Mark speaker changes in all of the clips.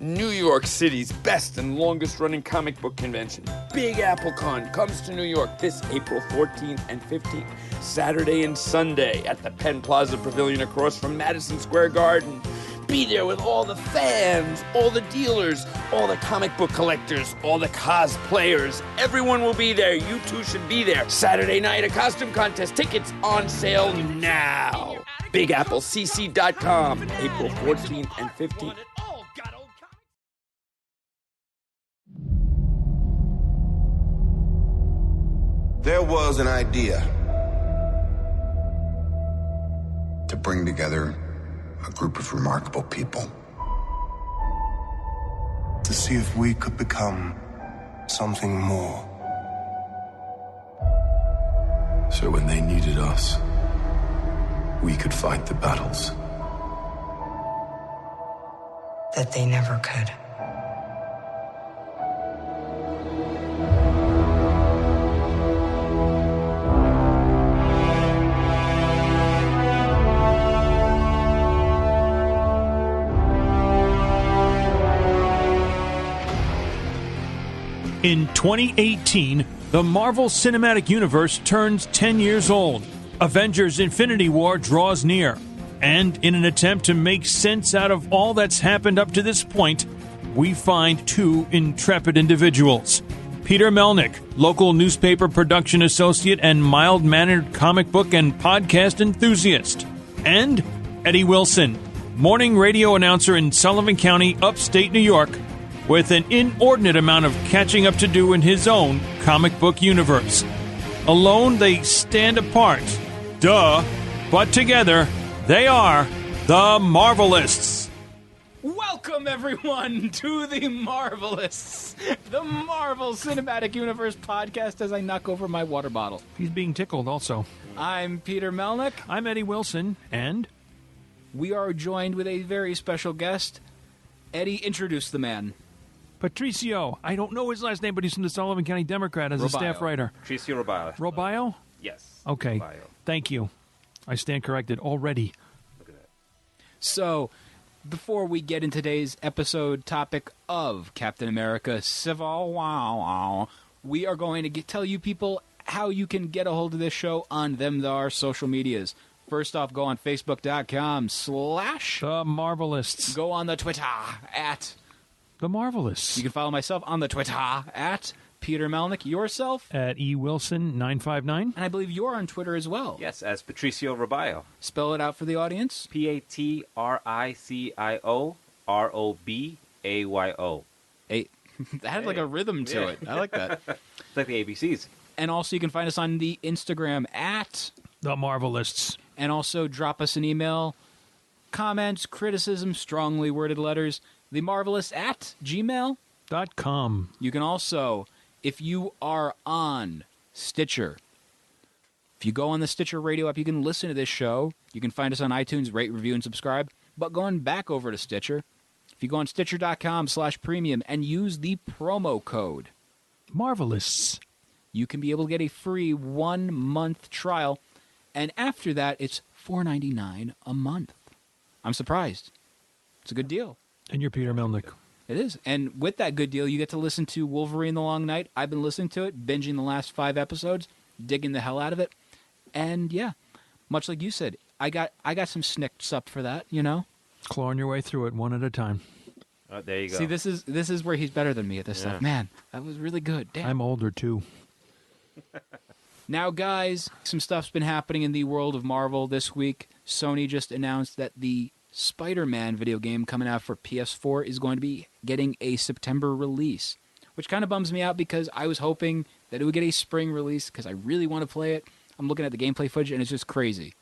Speaker 1: New York City's best and longest-running comic book convention, Big Apple Con, comes to New York this April 14th and 15th, Saturday and Sunday at the Penn Plaza Pavilion across from Madison Square Garden. Be there with all the fans, all the dealers, all the comic book collectors, all the cosplayers. Everyone will be there. You too should be there. Saturday night, a costume contest. Tickets on sale now. BigAppleCC.com, April 14th and 15th.
Speaker 2: There was an idea to bring together a group of remarkable people
Speaker 3: to see if we could become something more.
Speaker 4: So when they needed us, we could fight the battles
Speaker 5: that they never could.
Speaker 6: In 2018, the Marvel Cinematic Universe turns 10 years old. Avengers Infinity War draws near. And in an attempt to make sense out of all that's happened up to this point, we find two intrepid individuals. Peter Melnick, local newspaper production associate and mild-mannered comic book and podcast enthusiast. And Eddie Wilson, morning radio announcer in Sullivan County, upstate New York, with an inordinate amount of catching up to do in his own comic book universe. Alone, they stand apart. Duh. But together, they are the Marvelists.
Speaker 7: Welcome, everyone, to the Marvelists, the Marvel Cinematic Universe podcast as I knock over my water bottle.
Speaker 6: He's being tickled also.
Speaker 7: I'm Peter Melnick.
Speaker 6: I'm Eddie Wilson, and
Speaker 7: we are joined with a very special guest. Eddie, introduce the man.
Speaker 6: Patricio. I don't know his last name, but he's from the Sullivan County Democrat as a staff writer.
Speaker 8: Patricio Robayo.
Speaker 6: Robayo?
Speaker 8: Yes.
Speaker 6: Okay.
Speaker 8: Robayo.
Speaker 6: Thank you. I stand corrected already.
Speaker 8: Look at that.
Speaker 7: So, before we get into today's episode topic of Captain America Civil War, we are going to tell you people how you can get a hold of this show on our social medias. First off, go on Facebook.com/
Speaker 6: The Marvelists.
Speaker 7: Go on the Twitter at
Speaker 6: The Marvelists.
Speaker 7: You can follow myself on the Twitter at Peter Melnick, yourself
Speaker 6: at eWilson959.
Speaker 7: And I believe you're on Twitter as well.
Speaker 8: Yes, as Patricio Robayo.
Speaker 7: Spell it out for the audience.
Speaker 8: Patricio Robayo.
Speaker 7: That had like a rhythm to it. I like that.
Speaker 8: It's like the ABCs.
Speaker 7: And also you can find us on the Instagram at
Speaker 6: The Marvelists.
Speaker 7: And also drop us an email, comments, criticism, strongly worded letters, themarvelous@gmail.com. You can also, if you are on Stitcher, if you go on the Stitcher radio app, you can listen to this show. You can find us on iTunes, rate, review, and subscribe. But going back over to Stitcher, if you go on Stitcher.com/premium and use the promo code
Speaker 6: Marvelists,
Speaker 7: you can be able to get a free 1-month trial. And after that, it's $4.99 a month. I'm surprised. It's a good deal.
Speaker 6: And you're Peter Melnick.
Speaker 7: It is. And with that good deal, you get to listen to Wolverine the Long Night. I've been listening to it, binging the last 5 episodes, digging the hell out of it. And yeah, much like you said, I got some snicks up for that, you know?
Speaker 6: Clawing your way through it one at a time.
Speaker 8: Oh, there you go.
Speaker 7: See, this is where he's better than me at this stuff. Man, that was really good. Damn.
Speaker 6: I'm older, too.
Speaker 7: Now, guys, some stuff's been happening in the world of Marvel this week. Sony just announced that the Spider-Man video game coming out for PS4 is going to be getting a September release, which kind of bums me out because I was hoping that it would get a spring release because I really want to play it. I'm looking at the gameplay footage, and it's just crazy.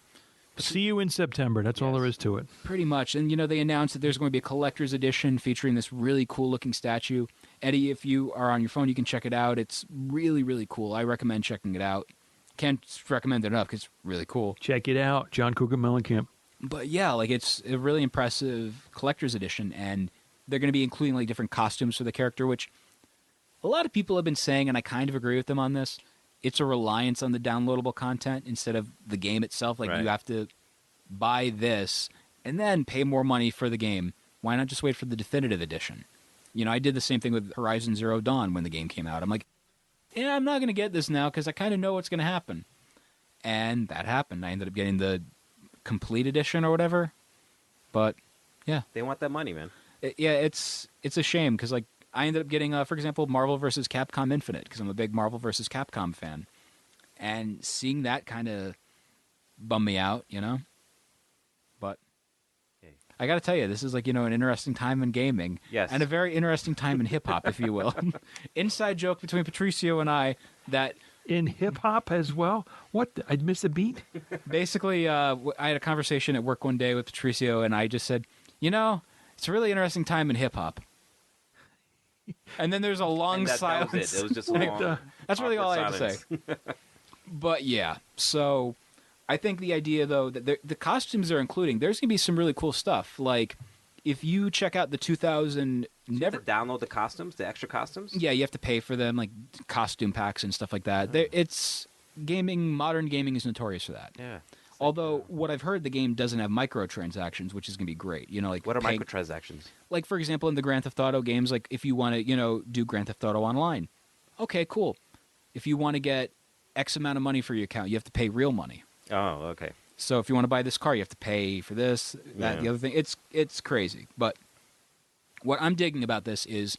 Speaker 6: See you in September. That's all there is to it.
Speaker 7: Pretty much. And, you know, they announced that there's going to be a collector's edition featuring this really cool-looking statue. Eddie, if you are on your phone, you can check it out. It's really, really cool. I recommend checking it out. Can't recommend it enough because it's really cool.
Speaker 6: Check it out. John Cougar Mellencamp.
Speaker 7: But, yeah, like, it's a really impressive collector's edition, and they're going to be including, like, different costumes for the character, which a lot of people have been saying, and I kind of agree with them on this. It's a reliance on the downloadable content instead of the game itself. Like, You have to buy this and then pay more money for the game. Why not just wait for the definitive edition? You know, I did the same thing with Horizon Zero Dawn when the game came out. I'm like, yeah, I'm not going to get this now because I kind of know what's going to happen. And that happened. I ended up getting the complete edition or whatever. But, yeah.
Speaker 8: They want that money, man.
Speaker 7: It's a shame because, like, I ended up getting, for example, Marvel vs. Capcom Infinite because I'm a big Marvel vs. Capcom fan. And seeing that kind of bummed me out, you know? But I got to tell you, this is like, you know, an interesting time in gaming.
Speaker 8: Yes.
Speaker 7: And a very interesting time in hip-hop, if you will. Inside joke between Patricio and I that...
Speaker 9: In hip-hop as well? What? I'd miss a beat?
Speaker 7: Basically, I had a conversation at work one day with Patricio, and I just said, you know, it's a really interesting time in hip-hop. And then there's a long silence.
Speaker 8: That was it. It was just a long,
Speaker 7: that's really all I had to say. But yeah, so I think the idea, though, that the costumes they're including, there's going to be some really cool stuff. Like, if you check out the 2000...
Speaker 8: You have to download the costumes, the extra costumes?
Speaker 7: Yeah, you have to pay for them, like costume packs and stuff like that. It's gaming, modern gaming is notorious for that.
Speaker 8: Yeah.
Speaker 7: Although, what I've heard, the game doesn't have microtransactions, which is going to be great. You know, like
Speaker 8: what are microtransactions?
Speaker 7: Like, for example, in the Grand Theft Auto games, like if you want to, you know, do Grand Theft Auto Online. Okay, cool. If you want to get X amount of money for your account, you have to pay real money.
Speaker 8: Oh, okay.
Speaker 7: So if you want to buy this car, you have to pay for this, that, the other thing. It's crazy. But what I'm digging about this is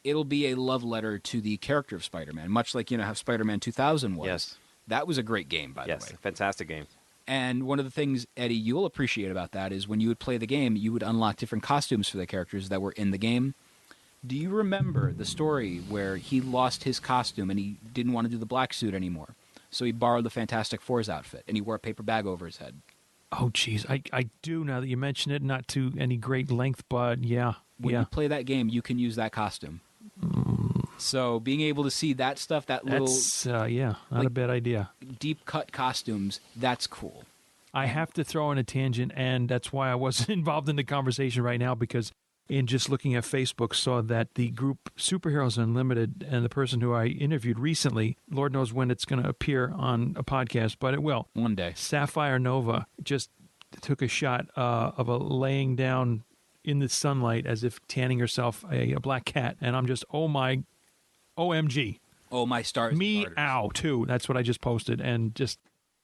Speaker 7: it'll be a love letter to the character of Spider-Man, much like, you know, how Spider-Man 2000 was.
Speaker 8: Yes.
Speaker 7: That was a great game, by the way.
Speaker 8: Yes, fantastic game.
Speaker 7: And one of the things, Eddie, you'll appreciate about that is when you would play the game, you would unlock different costumes for the characters that were in the game. Do you remember the story where he lost his costume and he didn't want to do the black suit anymore? So he borrowed the Fantastic Four's outfit, and he wore a paper bag over his head.
Speaker 9: Oh, jeez. I do, now that you mention it, not to any great length, but yeah.
Speaker 7: When you play that game, you can use that costume. So being able to see that stuff, not a bad idea. Deep cut costumes, that's cool.
Speaker 9: I have to throw in a tangent, and that's why I wasn't involved in the conversation right now, because in just looking at Facebook, saw that the group Superheroes Unlimited and the person who I interviewed recently, Lord knows when it's going to appear on a podcast, but it will.
Speaker 7: One day.
Speaker 9: Sapphire Nova just took a shot of a laying down in the sunlight as if tanning herself a black cat, and I'm just, oh my, OMG.
Speaker 7: Oh my stars
Speaker 9: Me,
Speaker 7: and garters.
Speaker 9: ow, too. That's what I just posted, and just,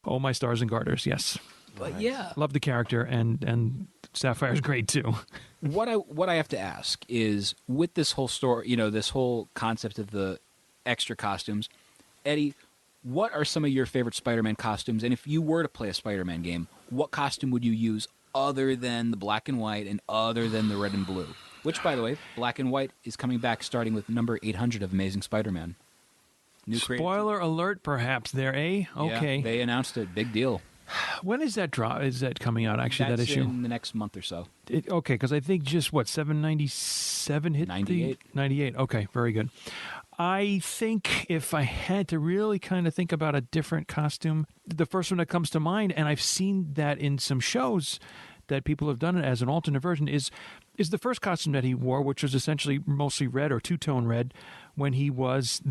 Speaker 9: oh my stars and garters, yes.
Speaker 7: But yeah.
Speaker 9: Love the character, and Sapphire's great, too.
Speaker 7: What I have to ask is, with this whole story, you know, this whole concept of the extra costumes, Eddie, what are some of your favorite Spider-Man costumes? And if you were to play a Spider-Man game, what costume would you use other than the black and white and other than the red and blue? Which, by the way, black and white is coming back starting with number 800 of Amazing Spider-Man.
Speaker 9: Spoiler alert, perhaps, there, eh? Okay.
Speaker 7: Yeah, they announced it. Big deal.
Speaker 9: When is that coming out, actually,
Speaker 7: That's
Speaker 9: that issue?
Speaker 7: in the next month or so.
Speaker 9: Okay, because I think just, 797 hit
Speaker 7: 98.
Speaker 9: 98, okay, very good. I think if I had to really kind of think about a different costume, the first one that comes to mind, and I've seen that in some shows that people have done it as an alternate version, is the first costume that he wore, which was essentially mostly red or two-tone red, when he was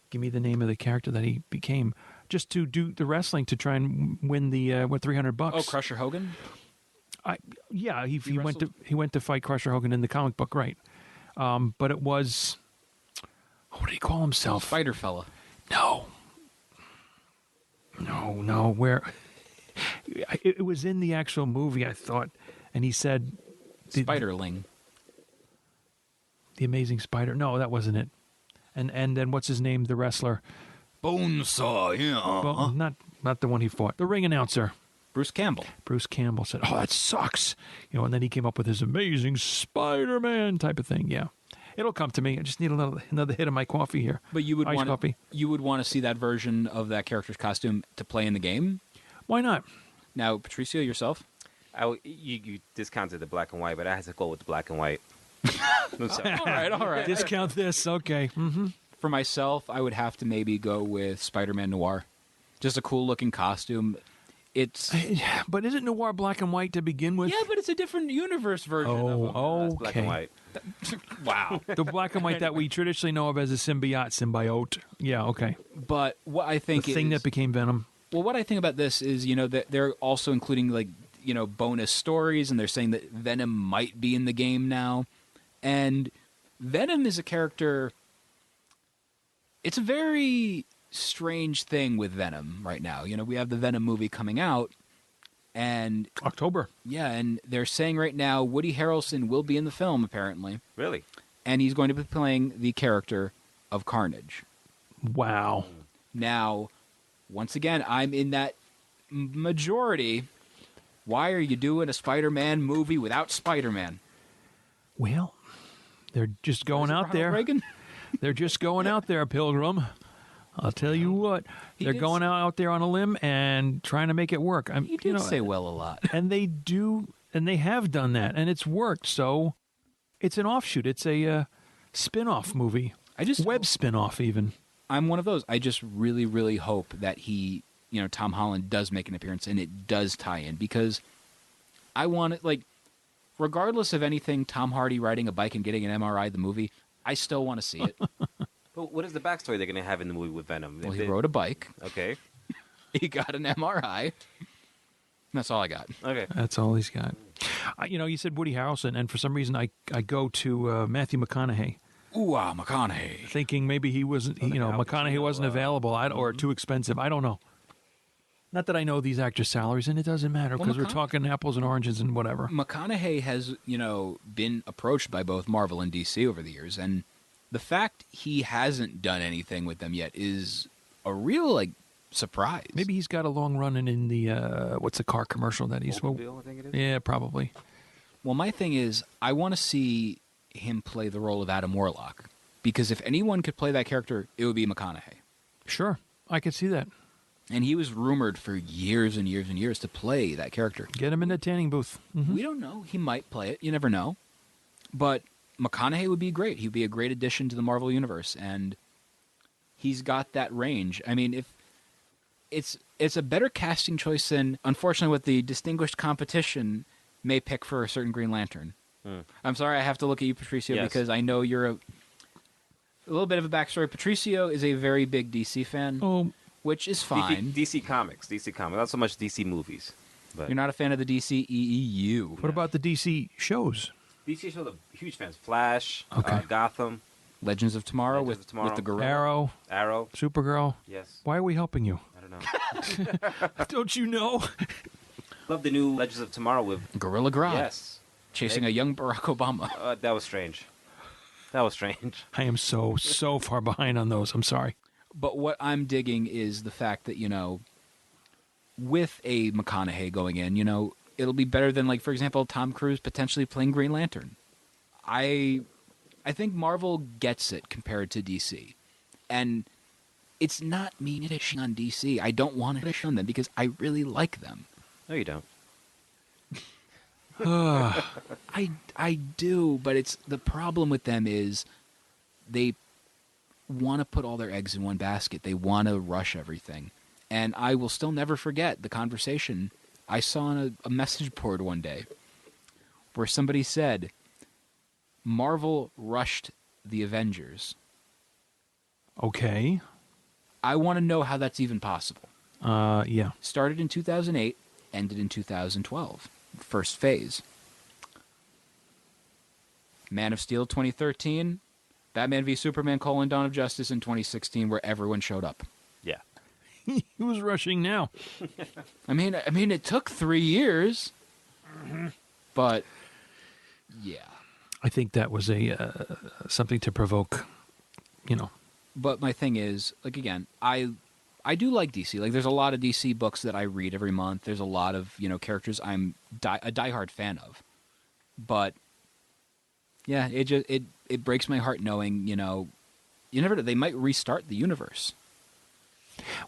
Speaker 9: give me the name of the character that he became, just to do the wrestling to try and win the $300.
Speaker 7: Oh, Crusher Hogan?
Speaker 9: He went to fight Crusher Hogan in the comic book, right? But it was, what did he call himself?
Speaker 7: Spider Fella.
Speaker 9: No. Where it was in the actual movie, I thought, and he said
Speaker 7: Spiderling.
Speaker 9: The Amazing Spider. No, that wasn't it. And then what's his name? The wrestler.
Speaker 1: Bonesaw, yeah.
Speaker 9: Not the one he fought. The ring announcer.
Speaker 7: Bruce Campbell.
Speaker 9: Bruce Campbell said, "Oh, that sucks." And then he came up with his Amazing Spider-Man type of thing. Yeah. It'll come to me. I just need another hit of my coffee here.
Speaker 7: But you would want to see that version of that character's costume to play in the game?
Speaker 9: Why not?
Speaker 7: Now, Patricio, yourself?
Speaker 8: You discounted the black and white, but I had to go with the black and white.
Speaker 7: All right.
Speaker 9: Discount this. Okay. Mm-hmm.
Speaker 7: For myself, I would have to maybe go with Spider-Man Noir. Just a cool-looking costume.
Speaker 9: But isn't Noir black and white to begin with?
Speaker 7: Yeah, but it's a different universe version of him.
Speaker 9: Okay.
Speaker 8: Black and white.
Speaker 7: Wow.
Speaker 9: The black and white that we traditionally know of as a symbiote. Yeah, okay.
Speaker 7: But what I think
Speaker 9: the thing that became Venom.
Speaker 7: Well, what I think about this is, that they're also including, bonus stories, and they're saying that Venom might be in the game now. And Venom is a character. It's a very strange thing with Venom right now. We have the Venom movie coming out, and
Speaker 9: October.
Speaker 7: Yeah, and they're saying right now Woody Harrelson will be in the film, apparently.
Speaker 8: Really?
Speaker 7: And he's going to be playing the character of Carnage.
Speaker 9: Wow.
Speaker 7: Now, once again, I'm in that majority. Why are you doing a Spider-Man movie without Spider-Man?
Speaker 9: Well, they're just going out there.
Speaker 7: Reagan?
Speaker 9: They're just going out there, Pilgrim. I'll tell you what. They're going out there on a limb and trying to make it work.
Speaker 7: He did say well a lot.
Speaker 9: And they do, and they have done that, and it's worked. So it's an offshoot. It's a spin-off movie. Web spin-off, even.
Speaker 7: I'm one of those. I just really, really hope that Tom Holland does make an appearance and it does tie in, because I want it, regardless of anything, Tom Hardy riding a bike and getting an MRI, the movie, I still want to see it.
Speaker 8: But what is the backstory they're going to have in the movie with Venom?
Speaker 7: Well, he rode a bike.
Speaker 8: Okay.
Speaker 7: He got an MRI. That's all I got.
Speaker 8: Okay.
Speaker 9: That's all he's got. You said Woody Harrelson, and for some reason I go to Matthew McConaughey.
Speaker 7: Ooh, McConaughey.
Speaker 9: Thinking maybe he wasn't, McConaughey wasn't available or too expensive. I don't know. Not that I know these actors' salaries, and it doesn't matter because we're talking apples and oranges and whatever.
Speaker 7: McConaughey has, been approached by both Marvel and DC over the years, and the fact he hasn't done anything with them yet is a real, surprise.
Speaker 9: Maybe he's got a long run in the, what's the car commercial that he's...
Speaker 8: Oldsmobile, I think it is?
Speaker 9: Yeah, probably.
Speaker 7: Well, my thing is, I want to see him play the role of Adam Warlock, because if anyone could play that character, it would be McConaughey.
Speaker 9: Sure, I could see that.
Speaker 7: And he was rumored for years and years and years to play that character.
Speaker 9: Get him in the tanning booth. Mm-hmm.
Speaker 7: We don't know. He might play it. You never know. But McConaughey would be great. He'd be a great addition to the Marvel Universe, and he's got that range. I mean, if it's a better casting choice than, unfortunately, what the distinguished competition may pick for a certain Green Lantern. I'm sorry, I have to look at you, Patricio, because I know you're a little bit of a backstory. Patricio is a very big DC fan, which is fine.
Speaker 8: DC Comics. Not so much DC movies. But
Speaker 7: you're not a fan of the DC EEU.
Speaker 9: What about the DC shows?
Speaker 8: DC shows are huge fans. Flash, Gotham.
Speaker 7: Legends of Tomorrow with the gorilla.
Speaker 8: Arrow.
Speaker 9: Supergirl.
Speaker 8: Yes.
Speaker 9: Why are we helping you?
Speaker 8: I don't know.
Speaker 9: Don't you know?
Speaker 8: Love the new Legends of Tomorrow with
Speaker 7: Gorilla Grodd.
Speaker 8: Yes.
Speaker 7: Chasing a young Barack Obama.
Speaker 8: That was strange. I
Speaker 9: am so far behind on those. I'm sorry.
Speaker 7: But what I'm digging is the fact that, with a McConaughey going in, it'll be better than, for example, Tom Cruise potentially playing Green Lantern. I think Marvel gets it compared to DC. And it's not me nitpicking on DC. I don't want to nitpick on them because I really like them.
Speaker 8: No, you don't.
Speaker 7: I do, but it's the problem with them is they want to put all their eggs in one basket. They want to rush everything. And I will still never forget the conversation I saw on a message board one day where somebody said, Marvel rushed the Avengers.
Speaker 9: Okay.
Speaker 7: I want to know how that's even possible.
Speaker 9: Yeah.
Speaker 7: Started in 2008, ended in 2012. First phase. Man of Steel 2013, Batman v Superman: Dawn of Justice in 2016, where everyone showed up.
Speaker 8: Yeah.
Speaker 9: Who's rushing now?
Speaker 7: I mean, it took 3 years, but yeah.
Speaker 9: I think that was a something to provoke,
Speaker 7: But my thing is, again, I do like DC. There's a lot of DC books that I read every month. There's a lot of, characters I'm a diehard fan of. But yeah, it breaks my heart knowing, you never know, they might restart the universe.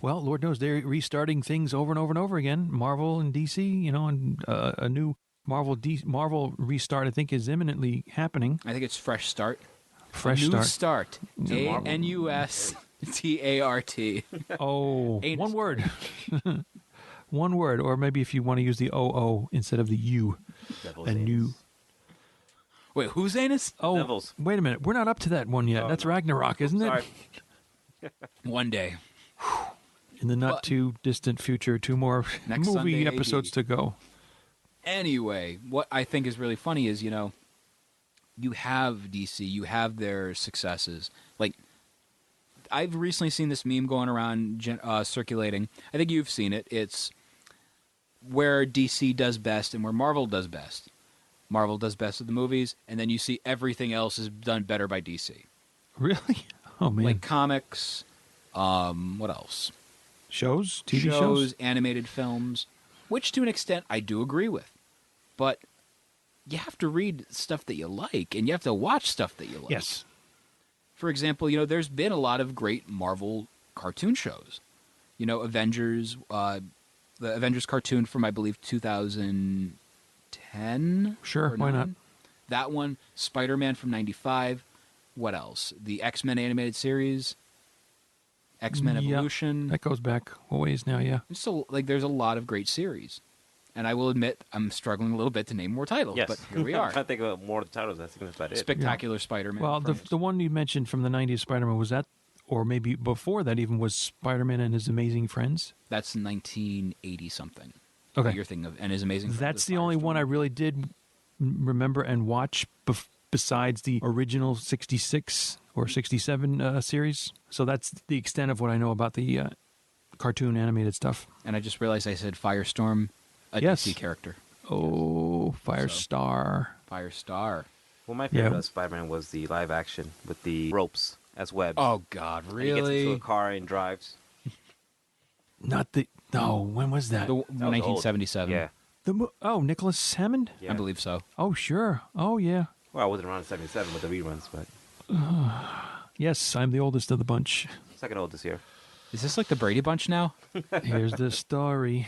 Speaker 9: Well, Lord knows they're restarting things over and over and over again. Marvel and DC, and a new Marvel restart, I think, is imminently happening.
Speaker 7: I think it's Fresh Start.
Speaker 9: Fresh
Speaker 7: New
Speaker 9: Start.
Speaker 7: ANUSTART.
Speaker 9: Oh, one word. One word, or maybe if you want to use the OO instead of the U.
Speaker 8: Devil's
Speaker 9: a new.
Speaker 7: Wait, whose anus?
Speaker 9: Oh,
Speaker 8: Devils.
Speaker 9: Wait a minute. We're not up to that one yet. That's Ragnarok, isn't it?
Speaker 7: One day.
Speaker 9: In the not too distant future, 2 more
Speaker 7: Next
Speaker 9: movie
Speaker 7: Sunday,
Speaker 9: episodes to go.
Speaker 7: Anyway, what I think is really funny is, you have DC, you have their successes. Like, I've recently seen this meme going around, circulating. I think you've seen it. It's where DC does best and where Marvel does best. Marvel does best with the movies, and then you see everything else is done better by DC.
Speaker 9: Really? Oh, man.
Speaker 7: Like comics, what else?
Speaker 9: Shows? TV shows?
Speaker 7: Animated films, which to an extent I do agree with. But you have to read stuff that you like, and you have to watch stuff that you like.
Speaker 9: Yes.
Speaker 7: For example, there's been a lot of great Marvel cartoon shows. Avengers, the Avengers cartoon from, I believe, 2010?
Speaker 9: Sure, why not?
Speaker 7: That one, Spider-Man from 95. What else? The X-Men animated series, X-Men Evolution.
Speaker 9: That goes back a ways now, yeah.
Speaker 7: So, there's a lot of great series. And I will admit, I'm struggling a little bit to name more titles,
Speaker 8: Yes.
Speaker 7: but here we are.
Speaker 8: I'm trying to think about more titles. I think that's about it.
Speaker 7: Spectacular Spider-Man.
Speaker 9: Well, the one you mentioned from the 90s, Spider-Man, was that, or maybe before that even, was Spider-Man and His Amazing Friends?
Speaker 7: That's 1980-something.
Speaker 9: Okay.
Speaker 7: You're thinking of, and His Amazing Friends.
Speaker 9: That's the only one I really did remember and watch besides the original 66 or 67 series. So that's the extent of what I know about the cartoon animated stuff.
Speaker 7: And I just realized I said Firestorm, a DC character.
Speaker 9: Oh, Firestar.
Speaker 7: Firestar.
Speaker 8: Well, my favorite of Spider-Man was the live action with the ropes as webs.
Speaker 7: Oh, God, really?
Speaker 8: And he gets into a car and drives.
Speaker 9: When was that?
Speaker 7: 1977.
Speaker 8: Yeah.
Speaker 9: Nicholas Hammond?
Speaker 8: Yeah.
Speaker 7: I believe so.
Speaker 9: Oh, sure. Oh, yeah.
Speaker 8: Well, I wasn't around in 77 with the reruns, but...
Speaker 9: Yes, I'm the oldest of the bunch.
Speaker 8: Second oldest here.
Speaker 7: Is this like the Brady Bunch now?
Speaker 9: Here's the story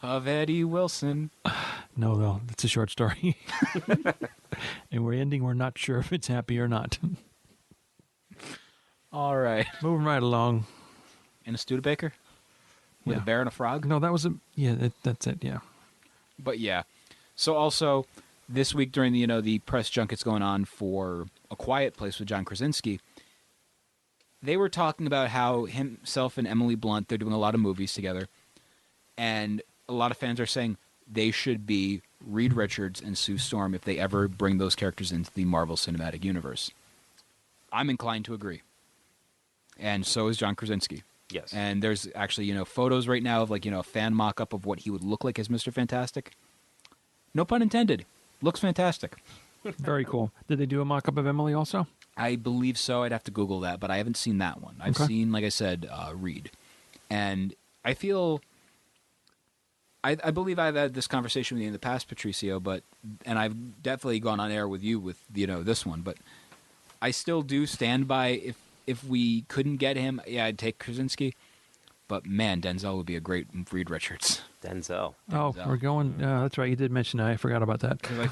Speaker 7: of Eddie Wilson.
Speaker 9: No, it's a short story. And we're not sure if it's happy or not.
Speaker 7: All right.
Speaker 9: Moving right along.
Speaker 7: And a Studebaker? With a bear and a frog?
Speaker 9: No, that was that's it, yeah.
Speaker 7: But yeah. So also, this week during the press junkets going on for A Quiet Place with John Krasinski, they were talking about how himself and Emily Blunt, they're doing a lot of movies together, and a lot of fans are saying they should be Reed Richards and Sue Storm if they ever bring those characters into the Marvel Cinematic Universe. I'm inclined to agree. And so is John Krasinski.
Speaker 8: Yes.
Speaker 7: And there's actually, photos right now of a fan mock-up of what he would look like as Mr. Fantastic. No pun intended. Looks fantastic.
Speaker 9: Very cool. Did they do a mock-up of Emily also?
Speaker 7: I believe so. I'd have to Google that, but I haven't seen that one. I've seen, like I said, Reed. And I feel... I believe I've had this conversation with you in the past, Patricio, and I've definitely gone on air with you with, this one, but I still do stand by if we couldn't get him, I'd take Krasinski. But, man, Denzel would be a great Reed Richards.
Speaker 8: Denzel.
Speaker 9: Oh, we're going... that's right. You did mention that. I forgot about that.
Speaker 7: Because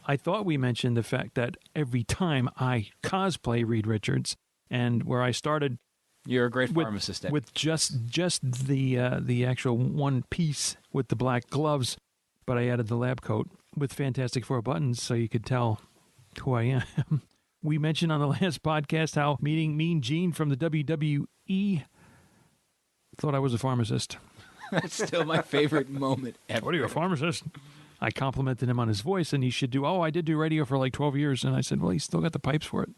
Speaker 9: I thought we mentioned the fact that every time I cosplay Reed Richards, and where I started...
Speaker 7: You're a great pharmacist, Ed.
Speaker 9: With just the actual one piece with the black gloves, but I added the lab coat with Fantastic Four buttons so you could tell who I am. We mentioned on the last podcast how meeting Mean Gene from the WWE thought I was a pharmacist.
Speaker 7: That's still my favorite moment ever.
Speaker 9: What are you, a pharmacist? I complimented him on his voice, and he should do, I did do radio for like 12 years. And I said, well, he's still got the pipes for it,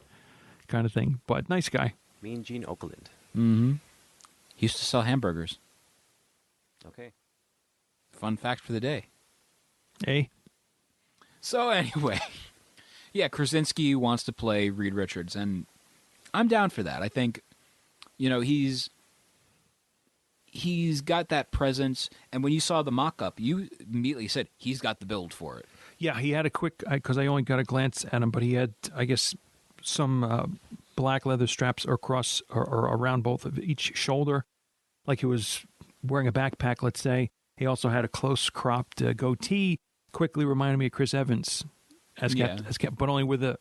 Speaker 9: kind of thing. But nice guy.
Speaker 8: Mean Gene Oakland.
Speaker 7: Mm-hmm. He used to sell hamburgers.
Speaker 8: Okay.
Speaker 7: Fun fact for the day.
Speaker 9: Hey.
Speaker 7: So anyway, Krasinski wants to play Reed Richards, and I'm down for that. I think, he's got that presence, and when you saw the mock-up, you immediately said he's got the build for it.
Speaker 9: Yeah, he had a quick, because I only got a glance at him, but he had, I guess, some black leather straps across or around both of each shoulder, like he was wearing a backpack, let's say. He also had a close-cropped goatee, quickly reminded me of Chris Evans, as kept, but only with a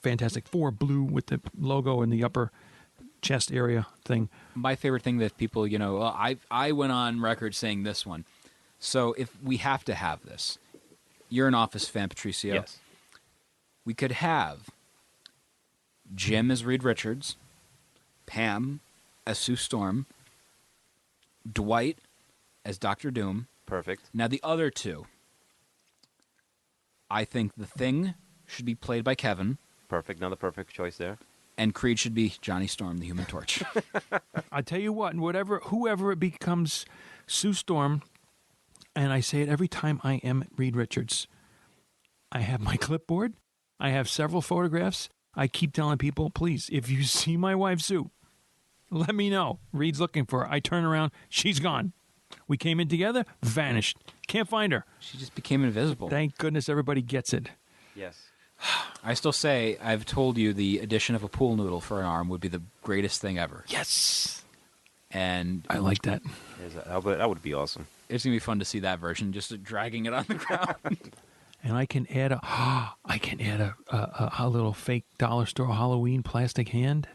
Speaker 9: Fantastic Four blue with the logo in the upper chest area thing.
Speaker 7: My favorite thing that people, I went on record saying this one. So if we have to have this, you're an Office fan, Patricio.
Speaker 8: Yes.
Speaker 7: We could have Jim as Reed Richards, Pam as Sue Storm, Dwight as Dr. Doom.
Speaker 8: Perfect.
Speaker 7: Now the other two, I think The Thing should be played by Kevin.
Speaker 8: Perfect. Another perfect choice there.
Speaker 7: And Creed should be Johnny Storm, the Human Torch.
Speaker 9: I tell you what, whoever it becomes Sue Storm, and I say it every time I am Reed Richards, I have my clipboard, I have several photographs. I keep telling people, please, if you see my wife Sue, let me know. Reed's looking for her. I turn around, she's gone. We came in together, vanished. Can't find her.
Speaker 7: She just became invisible.
Speaker 9: Thank goodness everybody gets it.
Speaker 8: Yes.
Speaker 7: I still say, I've told you the addition of a pool noodle for an arm would be the greatest thing ever.
Speaker 9: Yes.
Speaker 7: And
Speaker 9: I like that.
Speaker 8: That would be awesome.
Speaker 7: It's going to be fun to see that version, just dragging it on the ground.
Speaker 9: And I can add a little fake dollar store Halloween plastic hand.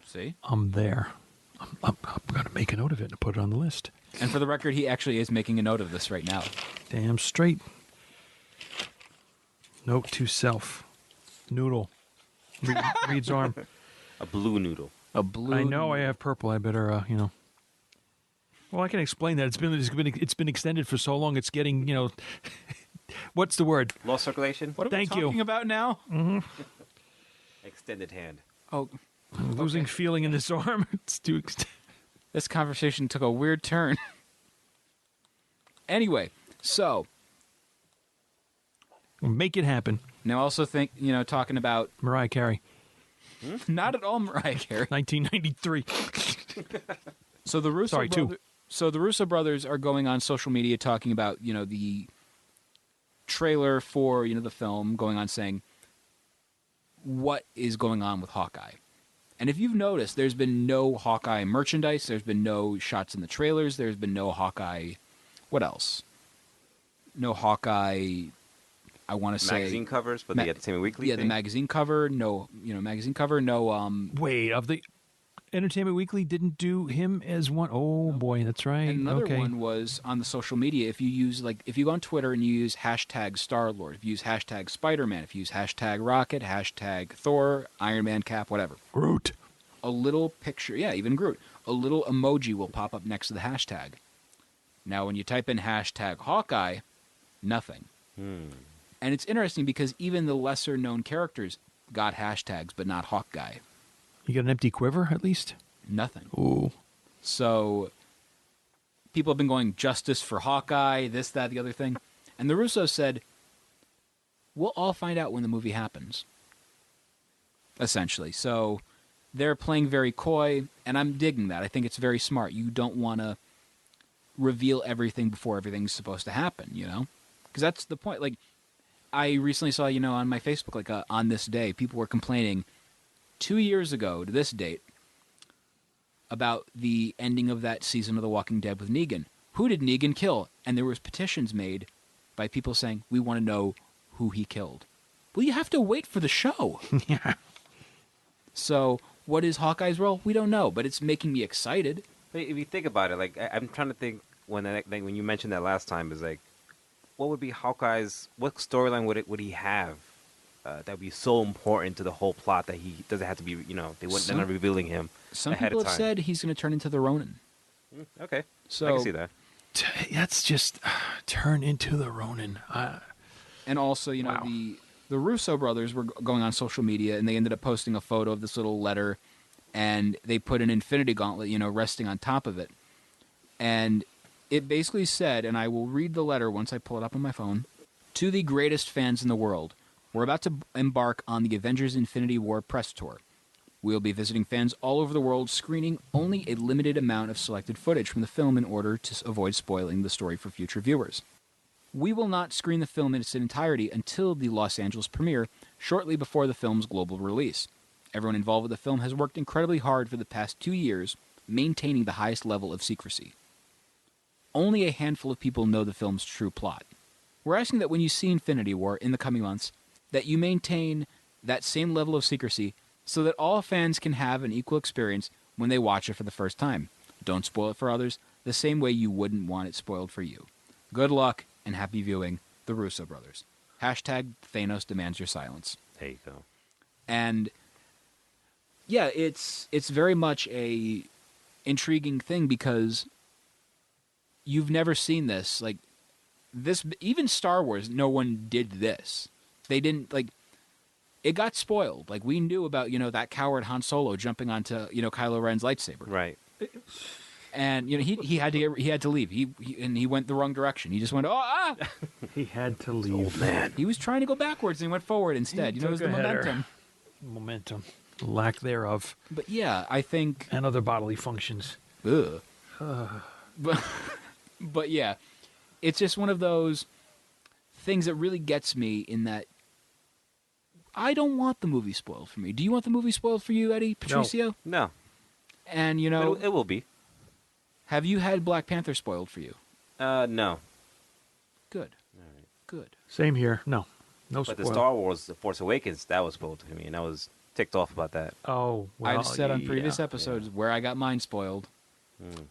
Speaker 7: See?
Speaker 9: I'm there. I'm going to make a note of it and put it on the list.
Speaker 7: And for the record, he actually is making a note of this right now.
Speaker 9: Damn straight. Note to self. Noodle. Reed's arm.
Speaker 8: A blue noodle.
Speaker 7: A blue.
Speaker 9: I know I have purple. I better, Well, I can explain that. It's been extended for so long. It's getting, what's the word?
Speaker 8: Lost circulation?
Speaker 7: What are we talking about now?
Speaker 9: Mm-hmm.
Speaker 8: Extended hand.
Speaker 7: Oh,
Speaker 9: I'm losing feeling in this arm. It's too extended.
Speaker 7: This conversation took a weird turn. Anyway, so
Speaker 9: make it happen.
Speaker 7: Now, also think, talking about
Speaker 9: Mariah Carey.
Speaker 7: Not at all Mariah Carey.
Speaker 9: 1993.
Speaker 7: So the Russo
Speaker 9: Sorry,
Speaker 7: brothers, so the Russo brothers are going on social media talking about, the trailer for, the film, going on saying what is going on with Hawkeye. And if you've noticed, there's been no Hawkeye merchandise, there's been no shots in the trailers, there's been no Hawkeye, what else? No Hawkeye, I want to say...
Speaker 8: Magazine covers for the Entertainment Weekly
Speaker 7: Yeah,
Speaker 8: thing?
Speaker 7: the magazine cover, no, magazine cover, no...
Speaker 9: Wait, of the Entertainment Weekly didn't do him as one? Oh, boy, that's right.
Speaker 7: And another
Speaker 9: okay.
Speaker 7: one was on the social media. If you go on Twitter and you use hashtag Star-Lord, if you use hashtag Spider-Man, if you use hashtag Rocket, hashtag Thor, Iron Man Cap, whatever.
Speaker 9: Groot.
Speaker 7: A little picture, yeah, even Groot. A little emoji will pop up next to the hashtag. Now, when you type in hashtag Hawkeye, nothing. And it's interesting because even the lesser-known characters got hashtags, but not Hawkeye.
Speaker 9: You got an empty quiver, at least?
Speaker 7: Nothing.
Speaker 9: Ooh.
Speaker 7: So people have been going justice for Hawkeye, this, that, the other thing. And the Russos said, we'll all find out when the movie happens. Essentially. So they're playing very coy, and I'm digging that. I think it's very smart. You don't want to reveal everything before everything's supposed to happen, Because that's the point. Like, I recently saw, on my Facebook, on this day, people were complaining 2 years ago to this date about the ending of that season of The Walking Dead with Negan. Who did Negan kill? And there was petitions made by people saying, we want to know who he killed. Well, you have to wait for the show.
Speaker 9: Yeah.
Speaker 7: So what is Hawkeye's role? We don't know, but it's making me excited.
Speaker 8: But if you think about it, I'm trying to think when you mentioned that last time, is what would be Hawkeye's, what storyline would he have that would be so important to the whole plot that he doesn't have to be, they're not revealing him
Speaker 7: Some
Speaker 8: ahead
Speaker 7: people
Speaker 8: of
Speaker 7: have
Speaker 8: time.
Speaker 7: said he's going to turn into the Ronin.
Speaker 8: Okay,
Speaker 7: So
Speaker 8: I can see that.
Speaker 9: That's just turn into the Ronin.
Speaker 7: And also,
Speaker 9: Wow.
Speaker 7: the Russo brothers were going on social media, and they ended up posting a photo of this little letter, and they put an Infinity Gauntlet, resting on top of it. And it basically said, and I will read the letter once I pull it up on my phone, to the greatest fans in the world, we're about to embark on the Avengers Infinity War press tour. We'll be visiting fans all over the world, screening only a limited amount of selected footage from the film in order to avoid spoiling the story for future viewers. We will not screen the film in its entirety until the Los Angeles premiere, shortly before the film's global release. Everyone involved with the film has worked incredibly hard for the past 2 years, maintaining the highest level of secrecy. Only a handful of people know the film's true plot. We're asking that when you see Infinity War in the coming months, that you maintain that same level of secrecy so that all fans can have an equal experience when they watch it for the first time. Don't spoil it for others the same way you wouldn't want it spoiled for you. Good luck and happy viewing, the Russo brothers. Hashtag Thanos demands your silence.
Speaker 8: There you go.
Speaker 7: And yeah, it's very much a intriguing thing because you've never seen this. Like, this, even Star Wars, no one did this. They didn't, like, it got spoiled. Like, we knew about, that coward Han Solo jumping onto, Kylo Ren's lightsaber.
Speaker 8: Right.
Speaker 7: And, he had to leave. He went the wrong direction. He just went,
Speaker 9: He had to leave.
Speaker 8: Man.
Speaker 7: He was trying to go backwards and he went forward instead. It was the momentum.
Speaker 9: Momentum. Lack thereof.
Speaker 7: But yeah, I think...
Speaker 9: And other bodily functions.
Speaker 7: Ugh. But yeah, it's just one of those things that really gets me in that I don't want the movie spoiled for me. Do you want the movie spoiled for you, Eddie? Patricio?
Speaker 8: No.
Speaker 7: And,
Speaker 8: It will be.
Speaker 7: Have you had Black Panther spoiled for you?
Speaker 8: No.
Speaker 7: Good. Good.
Speaker 9: Same here. No. No spoil.
Speaker 8: But the Star Wars The Force Awakens, that was spoiled to me, and I was ticked off about that.
Speaker 9: Oh, well,
Speaker 7: I've said on previous episodes where I got mine spoiled.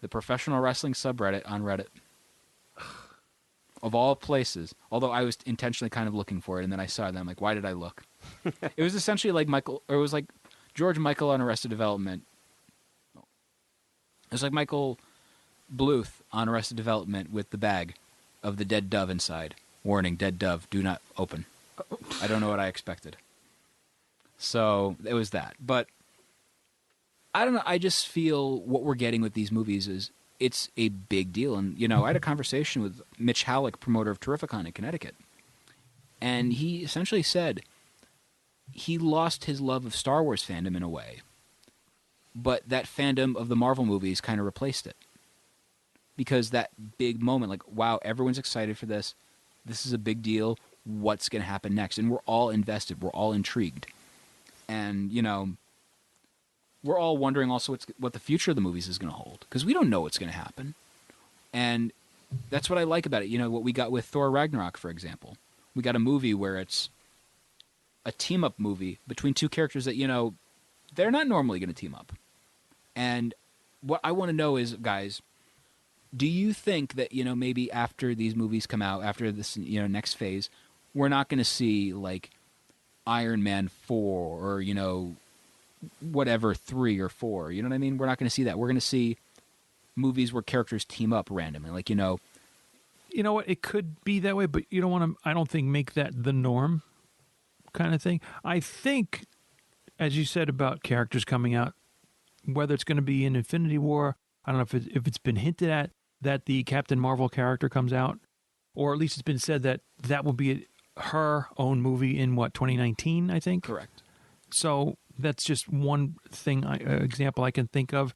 Speaker 7: The professional wrestling subreddit on Reddit. Of all places. Although I was intentionally kind of looking for it, and then I saw it, and I'm like, why did I look? It was essentially like George Michael on Arrested Development. It was like Michael Bluth on Arrested Development with the bag of the dead dove inside. Warning, dead dove, do not open. I don't know what I expected. So, it was that. But, I don't know, I just feel what we're getting with these movies is it's a big deal. And, I had a conversation with Mitch Halleck, promoter of Terrificon in Connecticut. And he essentially said he lost his love of Star Wars fandom in a way. But that fandom of the Marvel movies kind of replaced it. Because that big moment, like, wow, everyone's excited for this. This is a big deal. What's going to happen next? And we're all invested. We're all intrigued. And, we're all wondering also what the future of the movies is going to hold. Because we don't know what's going to happen. And that's what I like about it. What we got with Thor Ragnarok, for example. We got a movie where it's a team-up movie between two characters that, they're not normally going to team up. And what I want to know is, guys, do you think that, maybe after these movies come out, after this, next phase, we're not going to see, like, Iron Man 4 or, whatever, 3 or 4? You know what I mean? We're not going to see that. We're going to see movies where characters team up randomly. Like,
Speaker 9: You know what? It could be that way, but you don't want to, I don't think, make that the norm kind of thing. I think, as you said about characters coming out, whether it's going to be in Infinity War, I don't know if it's been hinted at that the Captain Marvel character comes out, or at least it's been said that will be her own movie in 2019, I think.
Speaker 7: Correct.
Speaker 9: So that's just one thing, example I can think of.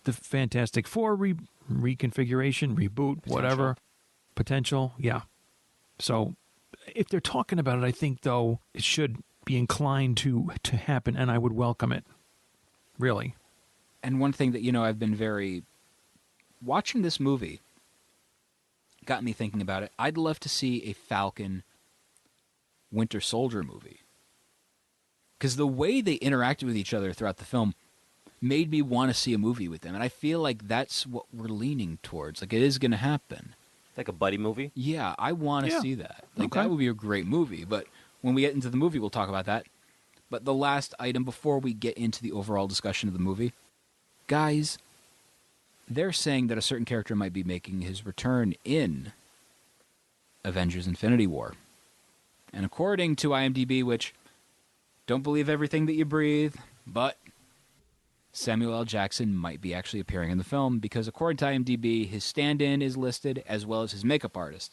Speaker 9: The Fantastic Four reconfiguration, reboot, whatever. Potential, yeah. So if they're talking about it, I think, though, it should be inclined to happen, and I would welcome it. Really.
Speaker 7: And one thing that, I've been very... Watching this movie got me thinking about it. I'd love to see a Falcon Winter Soldier movie. Because the way they interacted with each other throughout the film made me want to see a movie with them. And I feel like that's what we're leaning towards. Like, it is going to happen.
Speaker 8: Like a buddy movie?
Speaker 7: Yeah, I want to see that. Like, that would be a great movie. But when we get into the movie, we'll talk about that. But the last item before we get into the overall discussion of the movie, guys, they're saying that a certain character might be making his return in Avengers Infinity War. And according to IMDb, which, don't believe everything that you breathe, but Samuel L. Jackson might be actually appearing in the film because according to IMDb, his stand-in is listed as well as his makeup artist.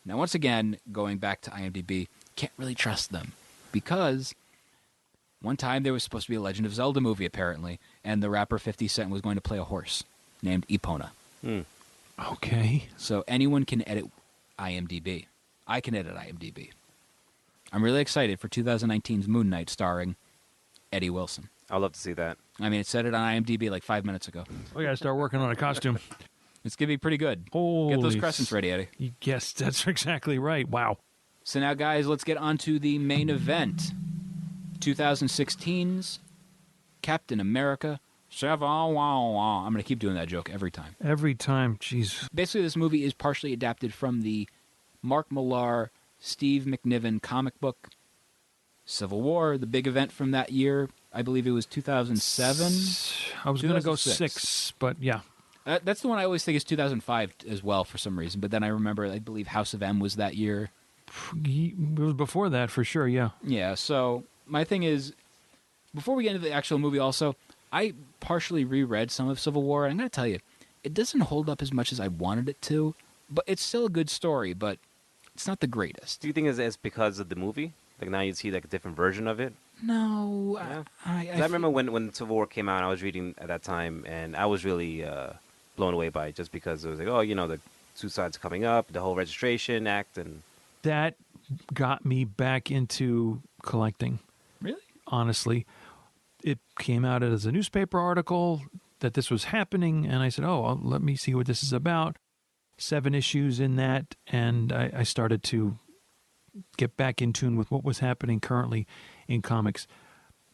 Speaker 7: Now, once again, going back to IMDb, can't really trust them because one time there was supposed to be a Legend of Zelda movie, apparently, and the rapper 50 Cent was going to play a horse named Epona.
Speaker 9: Okay.
Speaker 7: So anyone can edit IMDb. I can edit IMDb. I'm really excited for 2019's Moon Knight starring Eddie Wilson.
Speaker 8: I'd love to see that.
Speaker 7: I mean, it said it on IMDb like 5 minutes ago.
Speaker 9: We got to start working on a costume.
Speaker 7: It's going to be pretty good.
Speaker 9: Holy
Speaker 7: Get those crescents ready, Eddie.
Speaker 9: Yes, that's exactly right. Wow.
Speaker 7: So now, guys, let's get on to the main event. 2016's Captain America. I'm going to keep doing that joke every time.
Speaker 9: Every time, jeez.
Speaker 7: Basically, this movie is partially adapted from the Mark Millar, Steve McNiven comic book, Civil War, the big event from that year. I believe it was 2007.
Speaker 9: I was going to go 6, but yeah.
Speaker 7: That's the one I always think is 2005 as well for some reason. But then I remember, I believe House of M was that year.
Speaker 9: It was before that for sure. Yeah.
Speaker 7: Yeah. So my thing is, before we get into the actual movie, also, I partially reread some of Civil War, and I'm going to tell you, it doesn't hold up as much as I wanted it to. But it's still a good story, but it's not the greatest.
Speaker 8: Do you think it's because of the movie? Like now you see like a different version of it?
Speaker 7: No.
Speaker 8: Yeah.
Speaker 7: I
Speaker 8: remember when Civil War came out, I was reading at that time, and I was really blown away by it just because it was like, oh, the suicide's coming up, the whole registration act, and
Speaker 9: That got me back into collecting.
Speaker 7: Really?
Speaker 9: Honestly. It came out as a newspaper article that this was happening, and I said, well, let me see what this is about. 7 issues in that, and I started to get back in tune with what was happening currently in comics.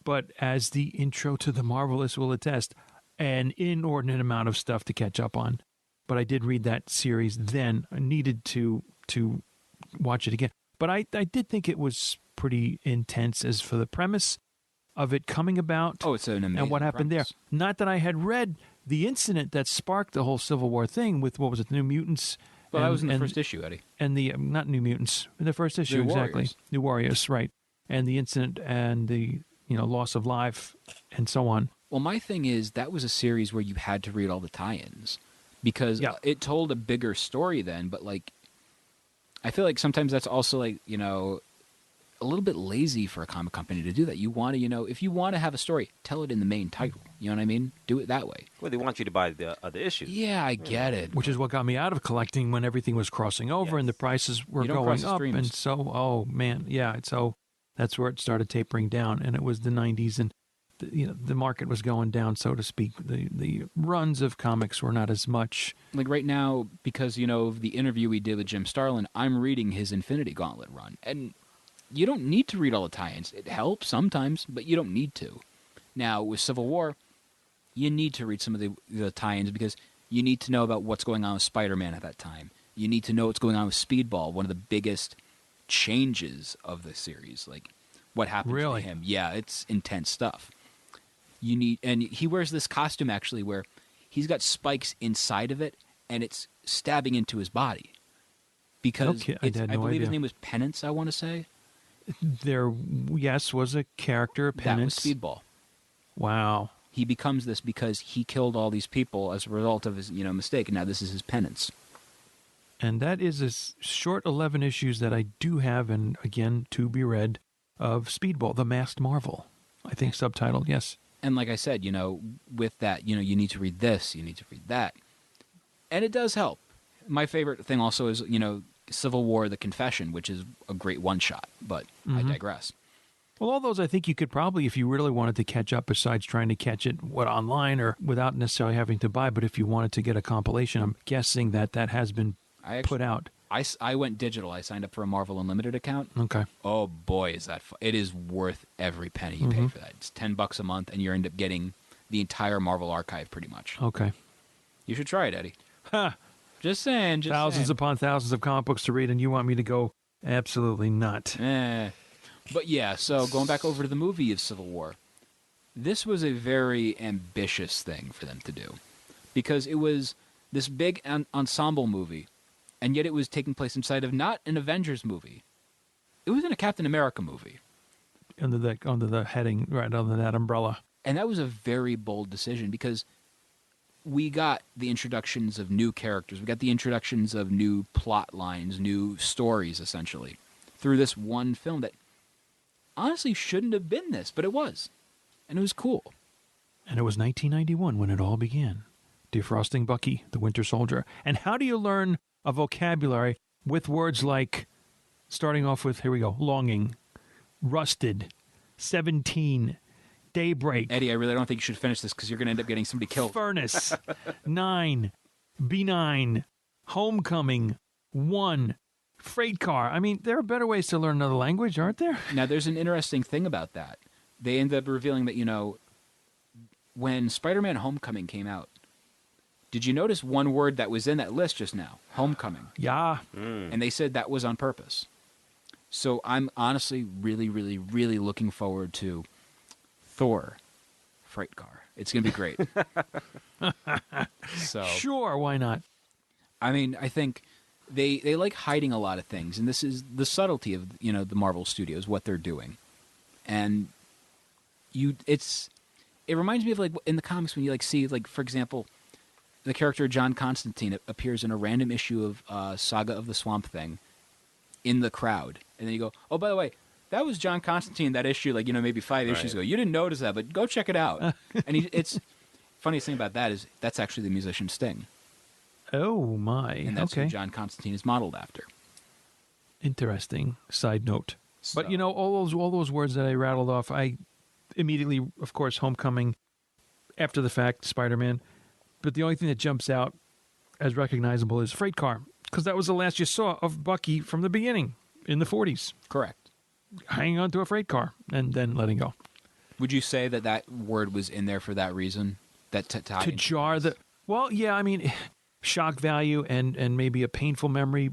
Speaker 9: But as the intro to the Marvelists will attest, an inordinate amount of stuff to catch up on. But I did read that series then. I needed to watch it again. But I did think it was pretty intense as for the premise of it coming about.
Speaker 7: Oh, it's an amazing
Speaker 9: and what happened
Speaker 7: premise.
Speaker 9: there. Not that I had read the incident that sparked the whole Civil War thing with, what was it, the New Mutants?
Speaker 7: Well, that was in the first issue, Eddie.
Speaker 9: And the, not New Mutants, in the first issue,
Speaker 7: New
Speaker 9: exactly.
Speaker 7: Warriors.
Speaker 9: New Warriors, right. And the incident and the, loss of life and so on.
Speaker 7: Well, my thing is that was a series where you had to read all the tie-ins because it told a bigger story then, but like I feel like sometimes that's also like, a little bit lazy for a comic company to do that. You want to, if you want to have a story, tell it in the main title. You know what I mean? Do it that way.
Speaker 8: well, they want you to buy the other issues.
Speaker 7: Yeah, I get it.
Speaker 9: Which is what got me out of collecting when everything was crossing over and the prices were
Speaker 7: You don't cross
Speaker 9: going
Speaker 7: the
Speaker 9: up.
Speaker 7: streams.
Speaker 9: And so, oh man, yeah. So that's where it started tapering down. And it was the 90s and the market was going down, so to speak. The runs of comics were not as much.
Speaker 7: Like right now, because, of the interview we did with Jim Starlin, I'm reading his Infinity Gauntlet run. And you don't need to read all the tie-ins. It helps sometimes, but you don't need to. Now, with Civil War, you need to read some of the tie-ins because you need to know about what's going on with Spider-Man at that time. You need to know what's going on with Speedball, one of the biggest changes of the series. Like, what happened to him. Yeah, it's intense stuff. And he wears this costume, actually, where he's got spikes inside of it, and it's stabbing into his body. Because I believe his name was Penance, I want to say.
Speaker 9: There, yes, was a character, Penance.
Speaker 7: That was Speedball.
Speaker 9: Wow.
Speaker 7: He becomes this because he killed all these people as a result of his, mistake, and now this is his penance.
Speaker 9: And that is a short 11 issues that I do have, and again, to be read, of Speedball, The Masked Marvel. I think subtitled, yes.
Speaker 7: And like I said, with that, you need to read this, you need to read that. And it does help. My favorite thing also is, Civil War, The Confession, which is a great one-shot, but I digress.
Speaker 9: Well, all those I think you could probably, if you really wanted to catch up, besides trying to catch it, online or without necessarily having to buy, but if you wanted to get a compilation, I'm guessing that has been put out.
Speaker 7: I went digital. I signed up for a Marvel Unlimited account.
Speaker 9: Okay.
Speaker 7: Oh, boy, is that fun. It is worth every penny you pay for that. It's $10 a month, and you end up getting the entire Marvel archive pretty much.
Speaker 9: Okay.
Speaker 7: You should try it, Eddie.
Speaker 9: Ha!
Speaker 7: Just saying.
Speaker 9: Thousands upon thousands of comic books to read, and you want me to go? Absolutely not.
Speaker 7: But yeah, so going back over to the movie of Civil War, this was a very ambitious thing for them to do. Because it was this big ensemble movie, and yet it was taking place inside of not an Avengers movie. It was in a Captain America movie.
Speaker 9: Under the heading, right, under that umbrella.
Speaker 7: And that was a very bold decision because we got the introductions of new characters. We got the introductions of new plot lines, new stories, essentially, through this one film that honestly shouldn't have been this, but it was. And it was cool.
Speaker 9: And it was 1991 when it all began. Defrosting Bucky, the Winter Soldier. And how do you learn a vocabulary with words like, starting off with, here we go, longing, rusted, 17, daybreak.
Speaker 7: Eddie, I really don't think you should finish this because you're going to end up getting somebody killed.
Speaker 9: Furnace, 9, B9, homecoming, 1, freight car. I mean, there are better ways to learn another language, aren't there?
Speaker 7: Now, there's an interesting thing about that. They ended up revealing that, when Spider-Man Homecoming came out, did you notice one word that was in that list just now? Homecoming.
Speaker 9: Yeah.
Speaker 7: And they said that was on purpose. So I'm honestly really, really, really looking forward to Thor freight car. It's going to be great. So
Speaker 9: Sure, why not?
Speaker 7: I mean, I think they like hiding a lot of things, and this is the subtlety of the Marvel Studios, what they're doing, and it reminds me of like in the comics when you like see like, for example, the character John Constantine appears in a random issue of Saga of the Swamp Thing in the crowd, and then you go, oh, by the way, that was John Constantine, that issue, like maybe 5 issues ago. You didn't notice that, but go check it out. And it's funniest thing about that is that's actually the musician Sting.
Speaker 9: Oh my!
Speaker 7: And that's who John Constantine is modeled after.
Speaker 9: Interesting side note.
Speaker 7: So.
Speaker 9: But all those words that I rattled off, I immediately, of course, Homecoming, after the fact, Spider-Man. But the only thing that jumps out as recognizable is freight car, because that was the last you saw of Bucky from the beginning in the 40s.
Speaker 7: Correct.
Speaker 9: Hanging on to a freight car and then letting go.
Speaker 7: Would you say that word was in there for that reason? That to
Speaker 9: jar the... Well, yeah, I mean, shock value and maybe a painful memory,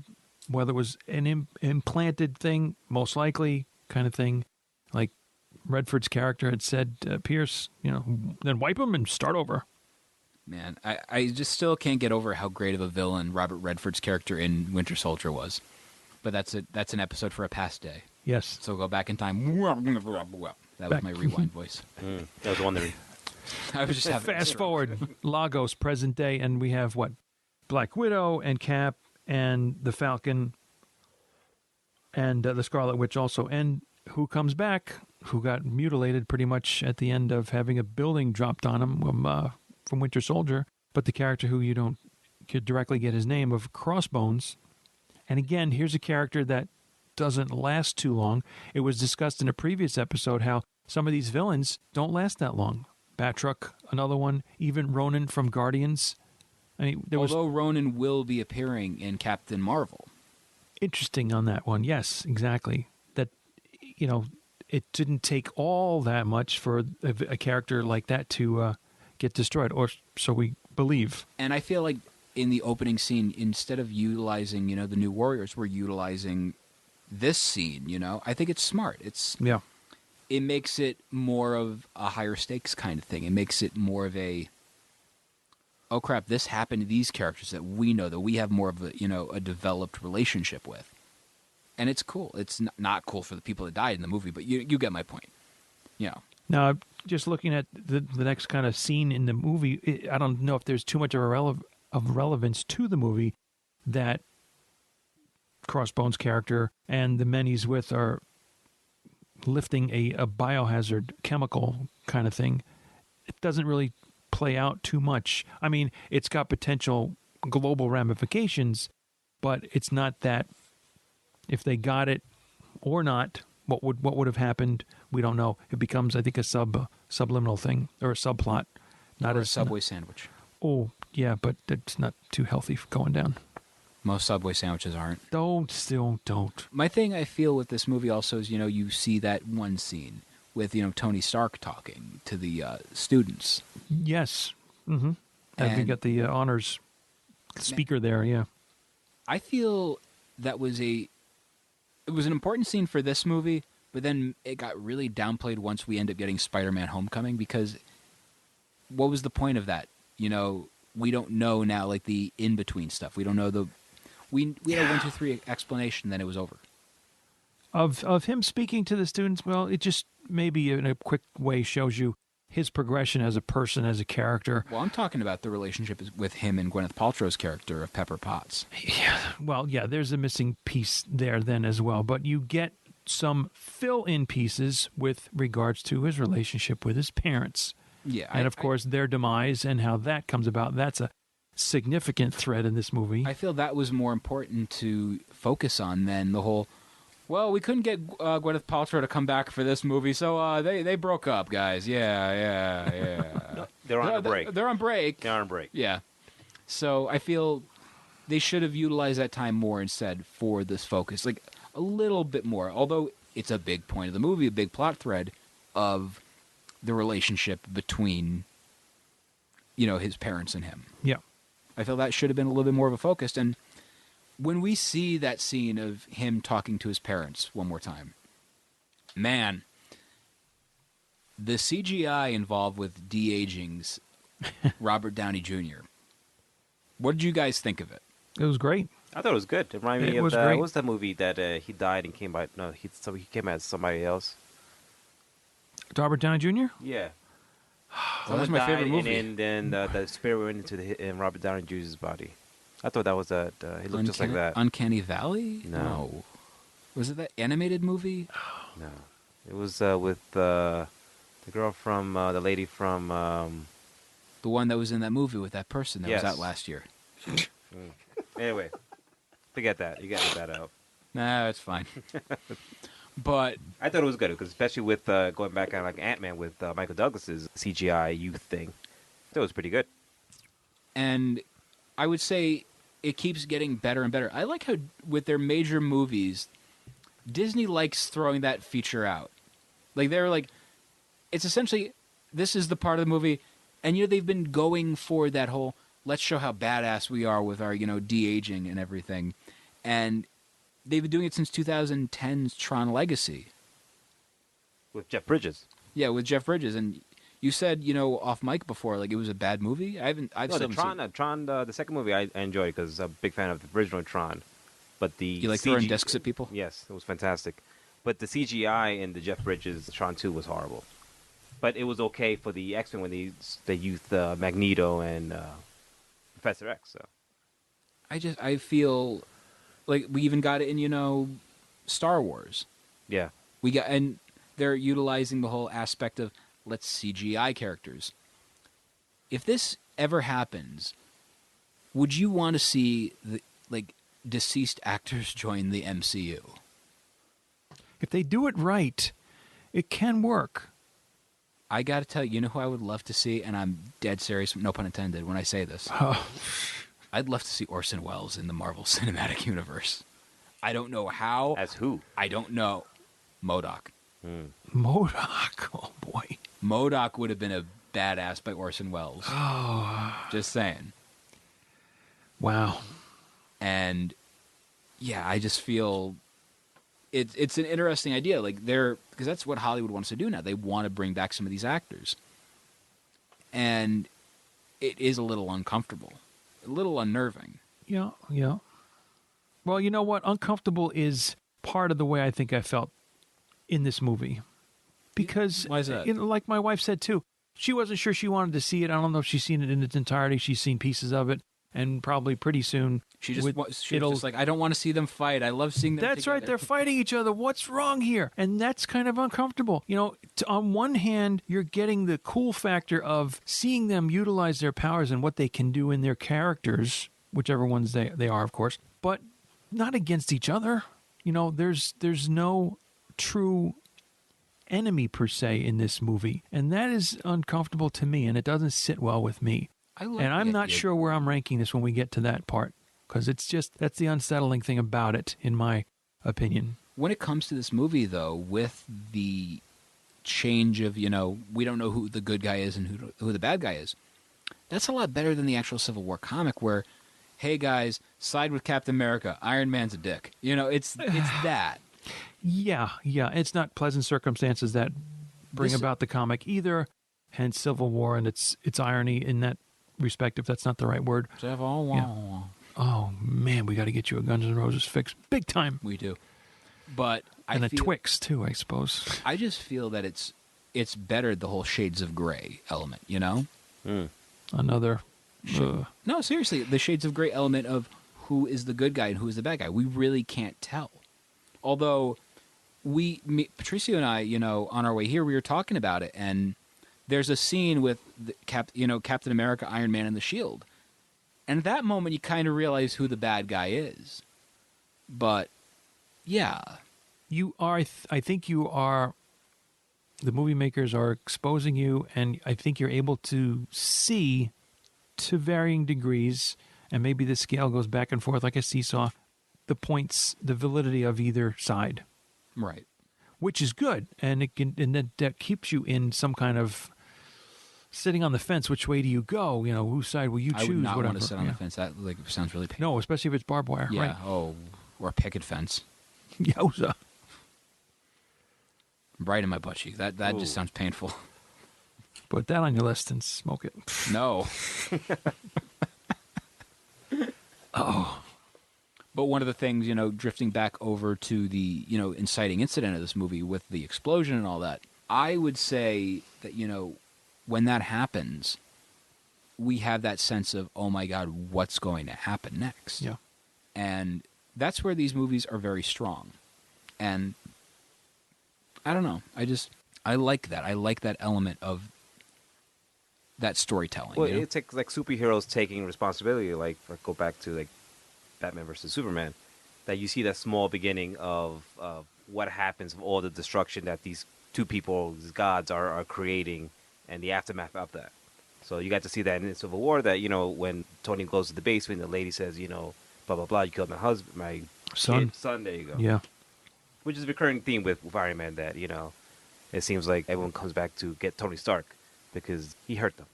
Speaker 9: whether it was an implanted thing, most likely kind of thing. Like Redford's character had said, Pierce, then wipe him and start over.
Speaker 7: Man, I just still can't get over how great of a villain Robert Redford's character in Winter Soldier was. But that's an episode for a past day.
Speaker 9: Yes.
Speaker 7: So go back in time. That was my rewind voice.
Speaker 8: I was wondering.
Speaker 7: I was just having
Speaker 9: fast forward Lagos present day, and we have what? Black Widow and Cap and the Falcon and the Scarlet Witch also. And who comes back? Who got mutilated pretty much at the end of having a building dropped on him from Winter Soldier, but the character who you don't directly get his name of Crossbones. And again, here's a character that doesn't last too long. It was discussed in a previous episode how some of these villains don't last that long. Batroc, another one, even Ronan from Guardians. I mean,
Speaker 7: although Ronan will be appearing in Captain Marvel.
Speaker 9: Interesting on that one. Yes, exactly. That, it didn't take all that much for a character like that to get destroyed, or so we believe.
Speaker 7: And I feel like in the opening scene, instead of utilizing, the New Warriors, we're utilizing this scene, I think it's smart. It makes it more of a higher stakes kind of thing. It makes it more of a, oh crap, this happened to these characters that we know, that we have more of a, a developed relationship with. And it's cool. It's not cool for the people that died in the movie, but you get my point.
Speaker 9: Now, just looking at the next kind of scene in the movie, I don't know if there's too much of relevance to the movie that Crossbones' character and the men he's with are lifting a biohazard chemical kind of thing. It doesn't really play out too much. I mean, it's got potential global ramifications, but it's not that if they got it or not, what would have happened, we don't know. It becomes, I think, a subliminal thing or a subplot. Not
Speaker 7: or a Subway sandwich.
Speaker 9: Oh, yeah, but it's not too healthy going down.
Speaker 7: Most Subway sandwiches aren't.
Speaker 9: Don't.
Speaker 7: My thing I feel with this movie also is, you see that one scene with, Tony Stark talking to the students.
Speaker 9: Yes. Mm-hmm. And we got the honors speaker there, yeah.
Speaker 7: I feel that it was an important scene for this movie, but then it got really downplayed once we end up getting Spider-Man Homecoming, because what was the point of that? We don't know now, like, the in-between stuff. We don't know we had a 1, 2, 3 explanation, then it was over.
Speaker 9: Of him speaking to the students, well, it just maybe in a quick way shows you his progression as a person, as a character.
Speaker 7: Well, I'm talking about the relationship with him and Gwyneth Paltrow's character of Pepper Potts.
Speaker 9: Yeah, well, yeah, there's a missing piece there then as well. But you get some fill-in pieces with regards to his relationship with his parents.
Speaker 7: Yeah.
Speaker 9: And, of course, their demise and how that comes about. That's a significant thread in this movie.
Speaker 7: I feel that was more important to focus on than the whole, well, we couldn't get Gwyneth Paltrow to come back for this movie, so they broke up, guys. Yeah.
Speaker 8: They're on break.
Speaker 7: They're on break.
Speaker 8: They're on break.
Speaker 7: Yeah. So I feel they should have utilized that time more instead for this focus, like a little bit more, although it's a big point of the movie, a big plot thread of the relationship between, his parents and him.
Speaker 9: Yeah.
Speaker 7: I feel that should have been a little bit more of a focus. And when we see that scene of him talking to his parents one more time, man, The CGI involved with de-aging's Robert Downey Jr. What did you guys think of it?
Speaker 9: It was great.
Speaker 8: I thought it was good. It reminded me
Speaker 9: It
Speaker 8: of
Speaker 9: was
Speaker 8: the,
Speaker 9: great.
Speaker 8: what was that movie that he died and came by? No, he came as somebody else.
Speaker 9: Robert Downey Jr.?
Speaker 8: Yeah.
Speaker 7: That was my favorite movie.
Speaker 8: And then the spirit went into in Robert Downey Jr.'s body. I thought that was that. He looked just like that.
Speaker 7: Uncanny Valley?
Speaker 8: No.
Speaker 7: Was it that animated movie?
Speaker 8: No. It was with the girl from, the lady from...
Speaker 7: The one that was in that movie with that person that was out last year.
Speaker 8: Anyway, forget that. You got that out.
Speaker 7: Nah, it's fine. But
Speaker 8: I thought it was good, because especially with going back on like Ant-Man with Michael Douglas's CGI youth thing. That was pretty good.
Speaker 7: And I would say it keeps getting better and better. I like how with their major movies, Disney likes throwing that feature out. Like they're like, it's essentially, this is the part of the movie, and they've been going for that whole, let's show how badass we are with our, de-aging and everything. And they've been doing it since 2010's Tron Legacy.
Speaker 8: With Jeff Bridges.
Speaker 7: Yeah, with Jeff Bridges. And you said, off mic before, like it was a bad movie. I've
Speaker 8: Tron, the second movie I enjoyed because I'm a big fan of the original Tron. But the
Speaker 7: you like throwing discs at people?
Speaker 8: Yes, it was fantastic. But the CGI in the Jeff Bridges Tron 2 was horrible. But it was okay for the X-Men when they used Magneto and Professor X. So
Speaker 7: I feel like we even got it in Star Wars.
Speaker 8: Yeah,
Speaker 7: and they're utilizing the whole aspect of let's CGI characters. If this ever happens, would you want to see deceased actors join the MCU?
Speaker 9: If they do it right, it can work.
Speaker 7: I got to tell you, who I would love to see, and I'm dead serious, no pun intended, when I say this. I'd love to see Orson Welles in the Marvel Cinematic Universe. I don't know how.
Speaker 8: As who?
Speaker 7: I don't know. MODOK.
Speaker 9: MODOK? Oh, boy.
Speaker 7: MODOK would have been a badass by Orson Welles.
Speaker 9: Oh.
Speaker 7: Just saying.
Speaker 9: Wow.
Speaker 7: And, yeah, I just feel... It's an interesting idea, because that's what Hollywood wants to do now. They want to bring back some of these actors, and it is a little uncomfortable, a little unnerving.
Speaker 9: Yeah. Well, you know what? Uncomfortable is part of the way I think I felt in this movie, because
Speaker 7: why is that?
Speaker 9: Like my wife said too, she wasn't sure she wanted to see it. I don't know if she's seen it in its entirety. She's seen pieces of it. And probably pretty soon,
Speaker 7: she was just like, I don't want to see them fight. I love seeing them
Speaker 9: That's
Speaker 7: together.
Speaker 9: right. They're fighting each other. What's wrong here? And that's kind of uncomfortable. On one hand, you're getting the cool factor of seeing them utilize their powers and what they can do in their characters, whichever ones they are, of course, but not against each other. There's no true enemy per se in this movie. And that is uncomfortable to me, and it doesn't sit well with me. And I'm not sure where I'm ranking this when we get to that part, because that's the unsettling thing about it, in my opinion.
Speaker 7: When it comes to this movie, though, with the change of, we don't know who the good guy is and who the bad guy is, that's a lot better than the actual Civil War comic where, hey, guys, side with Captain America, Iron Man's a dick. It's that.
Speaker 9: Yeah. It's not pleasant circumstances that bring about the comic either, hence Civil War, and it's irony in that respect, if that's not the right word.
Speaker 7: Yeah.
Speaker 9: Oh man, we got to get you a Guns N' Roses fix, big time.
Speaker 7: We do, but
Speaker 9: a Twix too, I suppose.
Speaker 7: I just feel that it's better the whole Shades of Grey element,
Speaker 9: Another.
Speaker 7: No, seriously, the Shades of Grey element of who is the good guy and who is the bad guy. We really can't tell. Although Patricio and I, on our way here, we were talking about it, and there's a scene with Captain America, Iron Man, and the Shield, and at that moment you kind of realize who the bad guy is. But yeah,
Speaker 9: you are. I think you are. The movie makers are exposing you, and I think you're able to see, to varying degrees, and maybe the scale goes back and forth like a seesaw, the points, the validity of either side,
Speaker 7: right? Which
Speaker 9: is good, and that keeps you in some kind of sitting on the fence. Which way do you go? Whose side will you choose?
Speaker 7: I would not
Speaker 9: whatever.
Speaker 7: want to sit on the fence. That sounds really painful.
Speaker 9: No, especially if it's barbed wire.
Speaker 7: Yeah.
Speaker 9: Right.
Speaker 7: Oh, or a picket fence.
Speaker 9: Yowza.
Speaker 7: Right in my butt cheek. That just sounds painful.
Speaker 9: Put that on your list and smoke it.
Speaker 7: No.
Speaker 9: Oh.
Speaker 7: But one of the things, drifting back over to the, inciting incident of this movie with the explosion and all that, I would say that, when that happens, we have that sense of, oh my God, what's going to happen next?
Speaker 9: Yeah.
Speaker 7: And that's where these movies are very strong. And I don't know. I like that. I like that element of that storytelling.
Speaker 8: Well, it's like superheroes taking responsibility. Like, go back to like Batman versus Superman, that you see that small beginning of what happens of all the destruction that these two people, these gods, are creating, and the aftermath of that. So you got to see that in Civil War. That when Tony goes to the basement, the lady says, blah blah blah. You killed my husband, my
Speaker 9: son.
Speaker 8: There you go.
Speaker 9: Yeah.
Speaker 8: Which is a recurring theme with Iron Man. That it seems like everyone comes back to get Tony Stark because he hurt them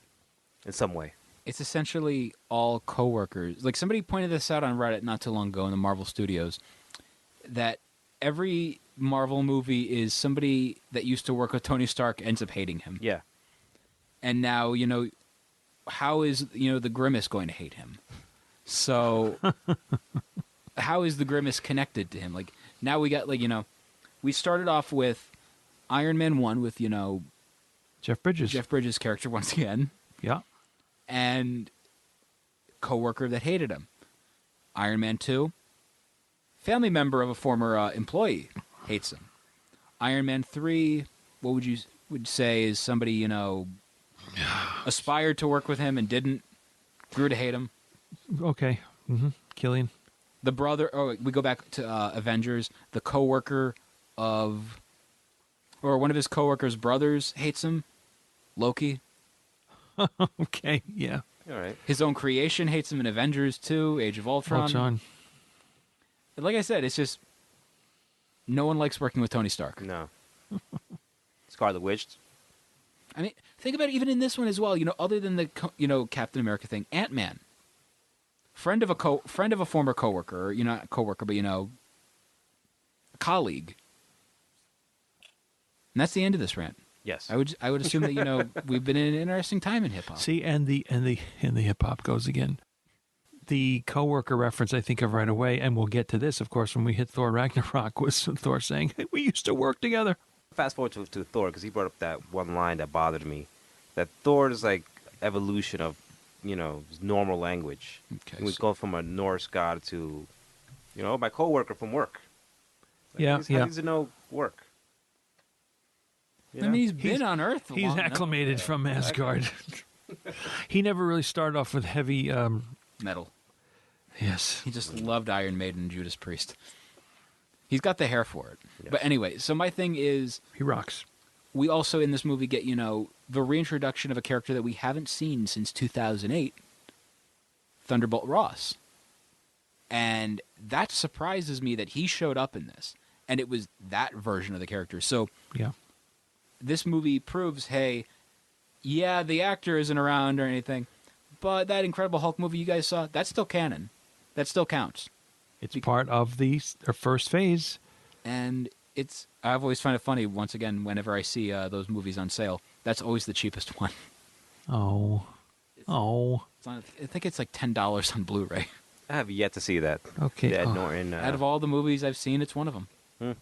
Speaker 8: in some way.
Speaker 7: It's essentially all coworkers. Like, somebody pointed this out on Reddit not too long ago in the Marvel Studios, that every Marvel movie is somebody that used to work with Tony Stark ends up hating him.
Speaker 8: Yeah.
Speaker 7: And now, how is, the Grimace going to hate him? So, how is the Grimace connected to him? Like, now we got, we started off with Iron Man 1 with,
Speaker 9: Jeff Bridges'
Speaker 7: character once again.
Speaker 9: Yeah.
Speaker 7: And coworker that hated him. Iron Man 2, family member of a former employee hates him. Iron Man 3, what would say is somebody, aspired to work with him and didn't, grew to hate him.
Speaker 9: Okay. Mm-hmm. Killian.
Speaker 7: The brother, we go back to Avengers, the coworker of, or one of his coworkers' brothers hates him, Loki.
Speaker 9: Okay, yeah.
Speaker 8: All right.
Speaker 7: His own creation hates him in Avengers 2, Age of Ultron. Like I said, it's just no one likes working with Tony Stark.
Speaker 8: No. Scarlet Witch.
Speaker 7: I mean, think about it even in this one as well. Other than the Captain America thing, Ant-Man, friend of a former coworker, or, not coworker, but a colleague. And that's the end of this rant.
Speaker 8: Yes.
Speaker 7: I would assume that we've been in an interesting time in hip hop.
Speaker 9: See, and the hip hop goes again. The coworker reference I think of right away, and we'll get to this, of course, when we hit Thor Ragnarok, was Thor saying, "Hey, we used to work together."
Speaker 8: Fast forward to Thor, because he brought up that one line that bothered me. That Thor is like evolution of normal language.
Speaker 7: Okay,
Speaker 8: We go from a Norse god to my coworker from work. Like,
Speaker 9: Yeah,
Speaker 8: how does he know work?
Speaker 7: I mean, he's been on Earth.
Speaker 9: He's
Speaker 7: long
Speaker 9: acclimated
Speaker 7: enough.
Speaker 9: from Asgard. He never really started off with heavy
Speaker 7: Metal.
Speaker 9: Yes.
Speaker 7: He just loved Iron Maiden and Judas Priest. He's got the hair for it.
Speaker 8: Yeah.
Speaker 7: But anyway, so my thing is,
Speaker 9: He rocks.
Speaker 7: we also in this movie get, the reintroduction of a character that we haven't seen since 2008, Thunderbolt Ross. And that surprises me that he showed up in this. And it was that version of the character. So
Speaker 9: Yeah.
Speaker 7: this movie proves, hey, yeah, the actor isn't around or anything, but that Incredible Hulk movie you guys saw, that's still canon. That still counts.
Speaker 9: It's part of the first phase.
Speaker 7: And I've always found it funny, once again, whenever I see those movies on sale, that's always the cheapest one.
Speaker 9: Oh.
Speaker 7: I think it's like $10 on Blu-ray.
Speaker 8: I have yet to see that.
Speaker 9: Okay.
Speaker 8: The Ed
Speaker 9: Oh.
Speaker 8: Norton.
Speaker 7: Out of all the movies I've seen, it's one of them.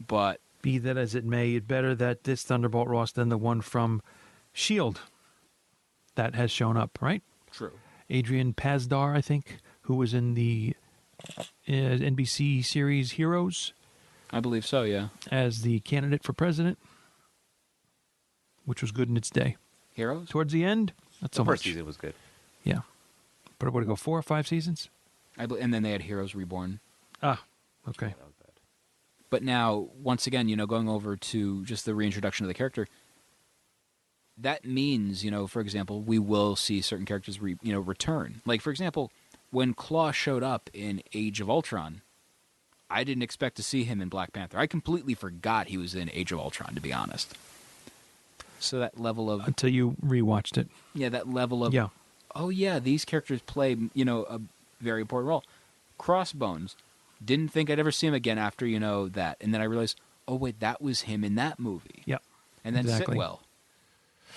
Speaker 7: But
Speaker 9: Be that as it may, it better that this Thunderbolt Ross than the one from S.H.I.E.L.D. that has shown up, right?
Speaker 7: true.
Speaker 9: Adrian Pasdar, I think, who was in the NBC series Heroes
Speaker 7: I believe so, yeah.
Speaker 9: as the candidate for president, which was good in its day.
Speaker 7: Heroes?
Speaker 9: Towards the end, not so
Speaker 8: The first
Speaker 9: much.
Speaker 8: season was good.
Speaker 9: Yeah. But it would go 4 or 5 seasons?
Speaker 7: And then they had Heroes Reborn.
Speaker 9: Ah, okay.
Speaker 8: That was bad.
Speaker 7: But now, once again, going over to just the reintroduction of the character, that means, for example, we will see certain characters, return. Like, for example, when Claw showed up in Age of Ultron, I didn't expect to see him in Black Panther. I completely forgot he was in Age of Ultron, to be honest. So that level of...
Speaker 9: Until you rewatched it.
Speaker 7: Yeah, that level of...
Speaker 9: Yeah.
Speaker 7: Oh, yeah, these characters play, a very important role. Crossbones. Didn't think I'd ever see him again after, that. And then I realized, oh, wait, that was him in that movie.
Speaker 9: Yeah.
Speaker 7: And then
Speaker 9: Exactly.
Speaker 7: Sitwell.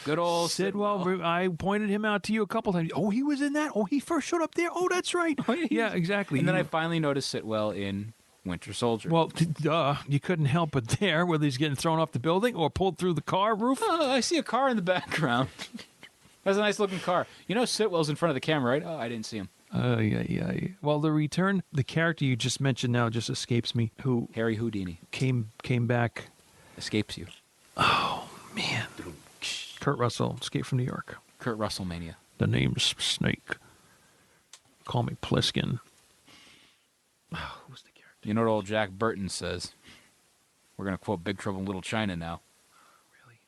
Speaker 7: Good old
Speaker 9: Sidwell, I pointed him out to you a couple times. Oh, he was in that? Oh, he first showed up there? Oh, that's right. Yeah, exactly.
Speaker 7: And then I finally noticed Sitwell in Winter Soldier.
Speaker 9: Well, duh, you couldn't help but there, whether he's getting thrown off the building or pulled through the car roof.
Speaker 7: Oh, I see a car in the background. That's a nice looking car. You know Sitwell's in front of the camera, right? Oh, I didn't see him.
Speaker 9: Yeah. Well, the character you just mentioned now just escapes me, who
Speaker 7: Harry Houdini.
Speaker 9: came back.
Speaker 7: Escapes you.
Speaker 9: Oh, man. Kurt Russell, Escape from New York.
Speaker 7: Kurt Russell mania.
Speaker 9: The name's Snake. Call me Pliskin. Oh, who's the character?
Speaker 7: You know what old Jack Burton says? We're going to quote Big Trouble in Little China now.
Speaker 9: Really?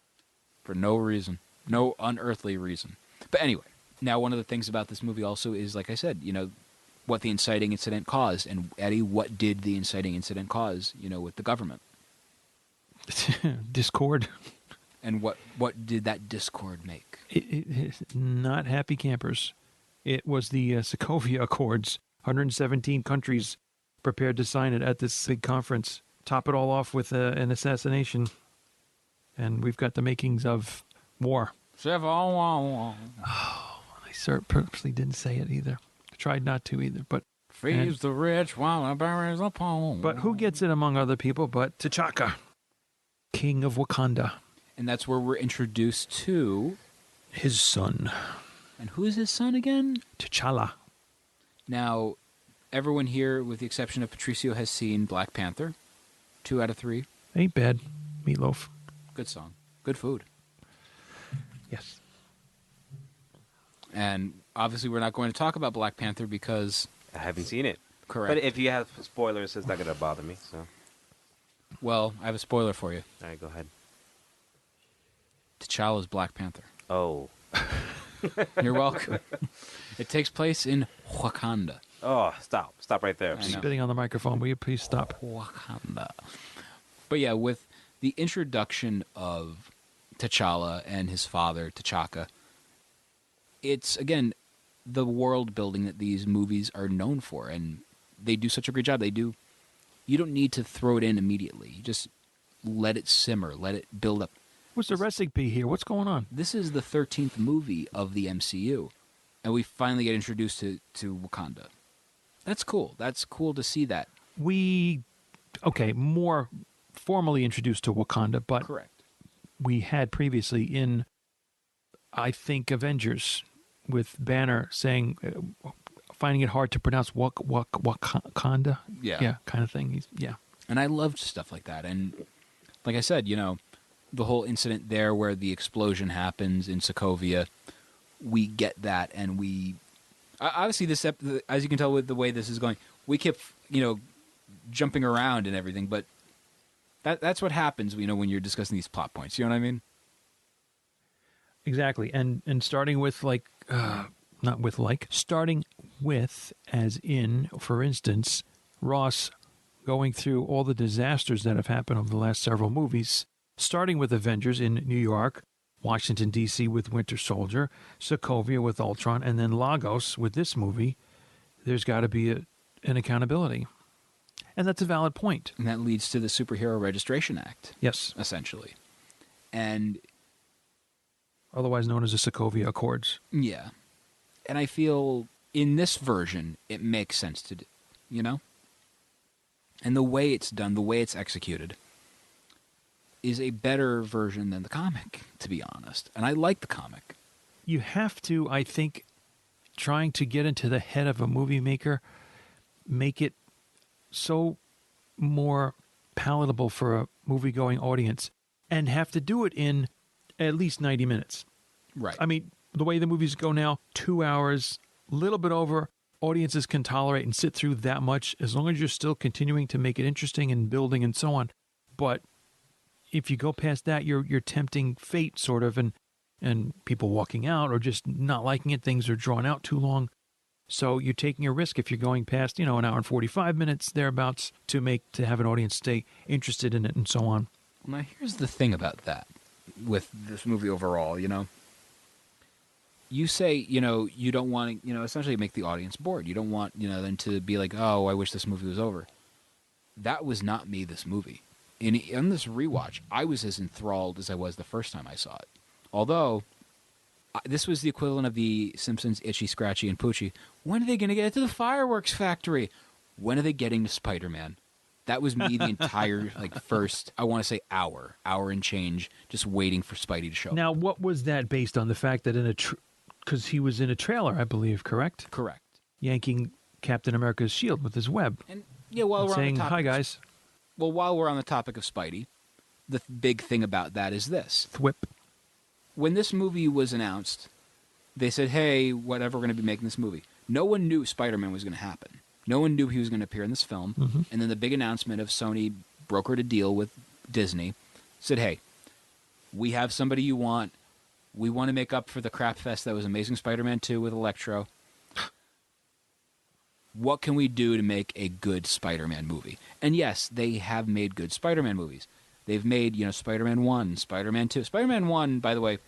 Speaker 7: For no reason. No unearthly reason. But anyway, now one of the things about this movie also is, like I said, what the inciting incident caused. And Eddie, what did the inciting incident cause, with the government?
Speaker 9: Discord.
Speaker 7: And what did that discord make?
Speaker 9: It's not happy campers. It was the Sokovia Accords. 117 countries prepared to sign it at this big conference. Top it all off with an assassination. And we've got the makings of war.
Speaker 7: Oh,
Speaker 9: I purposely didn't say it either. I tried not to either. But
Speaker 7: freeze the rich while the buries the poor.
Speaker 9: But who gets it among other people but T'Chaka, King of Wakanda.
Speaker 7: And that's where we're introduced to
Speaker 9: his son.
Speaker 7: And who is his son again?
Speaker 9: T'Challa.
Speaker 7: Now, everyone here, with the exception of Patricio, has seen Black Panther. 2 out of 3.
Speaker 9: Ain't bad. Meatloaf.
Speaker 7: Good song. Good food.
Speaker 9: Yes.
Speaker 7: And obviously we're not going to talk about Black Panther because
Speaker 8: I haven't seen it.
Speaker 7: Correct.
Speaker 8: But if you have spoilers, it's not going to bother me. So,
Speaker 7: well, I have a spoiler for you.
Speaker 8: All right, go ahead.
Speaker 7: T'Challa's Black Panther.
Speaker 8: Oh.
Speaker 7: You're welcome. It takes place in Wakanda.
Speaker 8: Oh, stop. Stop right there.
Speaker 9: Spitting on the microphone. Will you please stop?
Speaker 7: Wakanda. But yeah, with the introduction of T'Challa and his father, T'Chaka, it's, again, the world building that these movies are known for. And they do such a great job. You don't need to throw it in immediately. You just let it simmer. Let it build up.
Speaker 9: What's the recipe here? What's going on?
Speaker 7: This is the 13th movie of the MCU. And we finally get introduced to Wakanda. That's cool. That's cool to see that.
Speaker 9: More formally introduced to Wakanda, but
Speaker 7: correct.
Speaker 9: We had previously in, I think, Avengers, with Banner saying, finding it hard to pronounce Wakanda. Yeah, kind of thing.
Speaker 7: And I loved stuff like that. And like I said, the whole incident there where the explosion happens in Sokovia, we get that, and we obviously this, as you can tell with the way this is going, we keep jumping around and everything, but that's what happens, when you're discussing these plot points. You know what I mean?
Speaker 9: Exactly, and starting with starting with, as in, for instance, Ross going through all the disasters that have happened over the last several movies. Starting with Avengers in New York, Washington, D.C. with Winter Soldier, Sokovia with Ultron, and then Lagos with this movie, there's got to be an accountability. And that's a valid point.
Speaker 7: And that leads to the Superhero Registration Act.
Speaker 9: Yes.
Speaker 7: Essentially. And
Speaker 9: otherwise known as the Sokovia Accords.
Speaker 7: Yeah. And I feel in this version, it makes sense to do, And the way it's done, the way it's executed, is a better version than the comic, to be honest. And I like the comic.
Speaker 9: You have to, I think, trying to get into the head of a movie maker, make it so more palatable for a movie-going audience, and have to do it in at least 90 minutes.
Speaker 7: Right.
Speaker 9: I mean, the way the movies go now, 2 hours, a little bit over, audiences can tolerate and sit through that much, as long as you're still continuing to make it interesting and building and so on. But if you go past that, you're tempting fate, sort of, and people walking out or just not liking it. Things are drawn out too long. So you're taking a risk if you're going past, an hour and 45 minutes, thereabouts, to have an audience stay interested in it and so on.
Speaker 7: Now, here's the thing about that with this movie overall, You say, you don't want to, essentially make the audience bored. You don't want, them to be like, oh, I wish this movie was over. That was not me, this movie. in this rewatch, I was as enthralled as I was the first time I saw it. Although, this was the equivalent of the Simpsons Itchy, Scratchy, and Poochie. When are they going to get to the fireworks factory? When are they getting to Spider-Man? That was me the entire first, I want to say hour and change, just waiting for Spidey to show up.
Speaker 9: Now, what was that based on? The fact that because he was in a trailer, I believe, correct?
Speaker 7: Correct.
Speaker 9: Yanking Captain America's shield with his web.
Speaker 7: And while we're
Speaker 9: saying,
Speaker 7: on the topic,
Speaker 9: hi, guys.
Speaker 7: Well, while we're on the topic of Spidey, the big thing about that is this.
Speaker 9: Thwip.
Speaker 7: When this movie was announced, they said, hey, whatever, we're going to be making this movie. No one knew Spider-Man was going to happen. No one knew he was going to appear in this film.
Speaker 9: Mm-hmm.
Speaker 7: And then the big announcement of Sony brokered a deal with Disney, said, hey, we have somebody you want. We want to make up for the crap fest that was Amazing Spider-Man 2 with Electro. What can we do to make a good Spider-Man movie? And yes, they have made good Spider-Man movies. They've made, Spider-Man 1, Spider-Man 2. Spider-Man 1, by the way,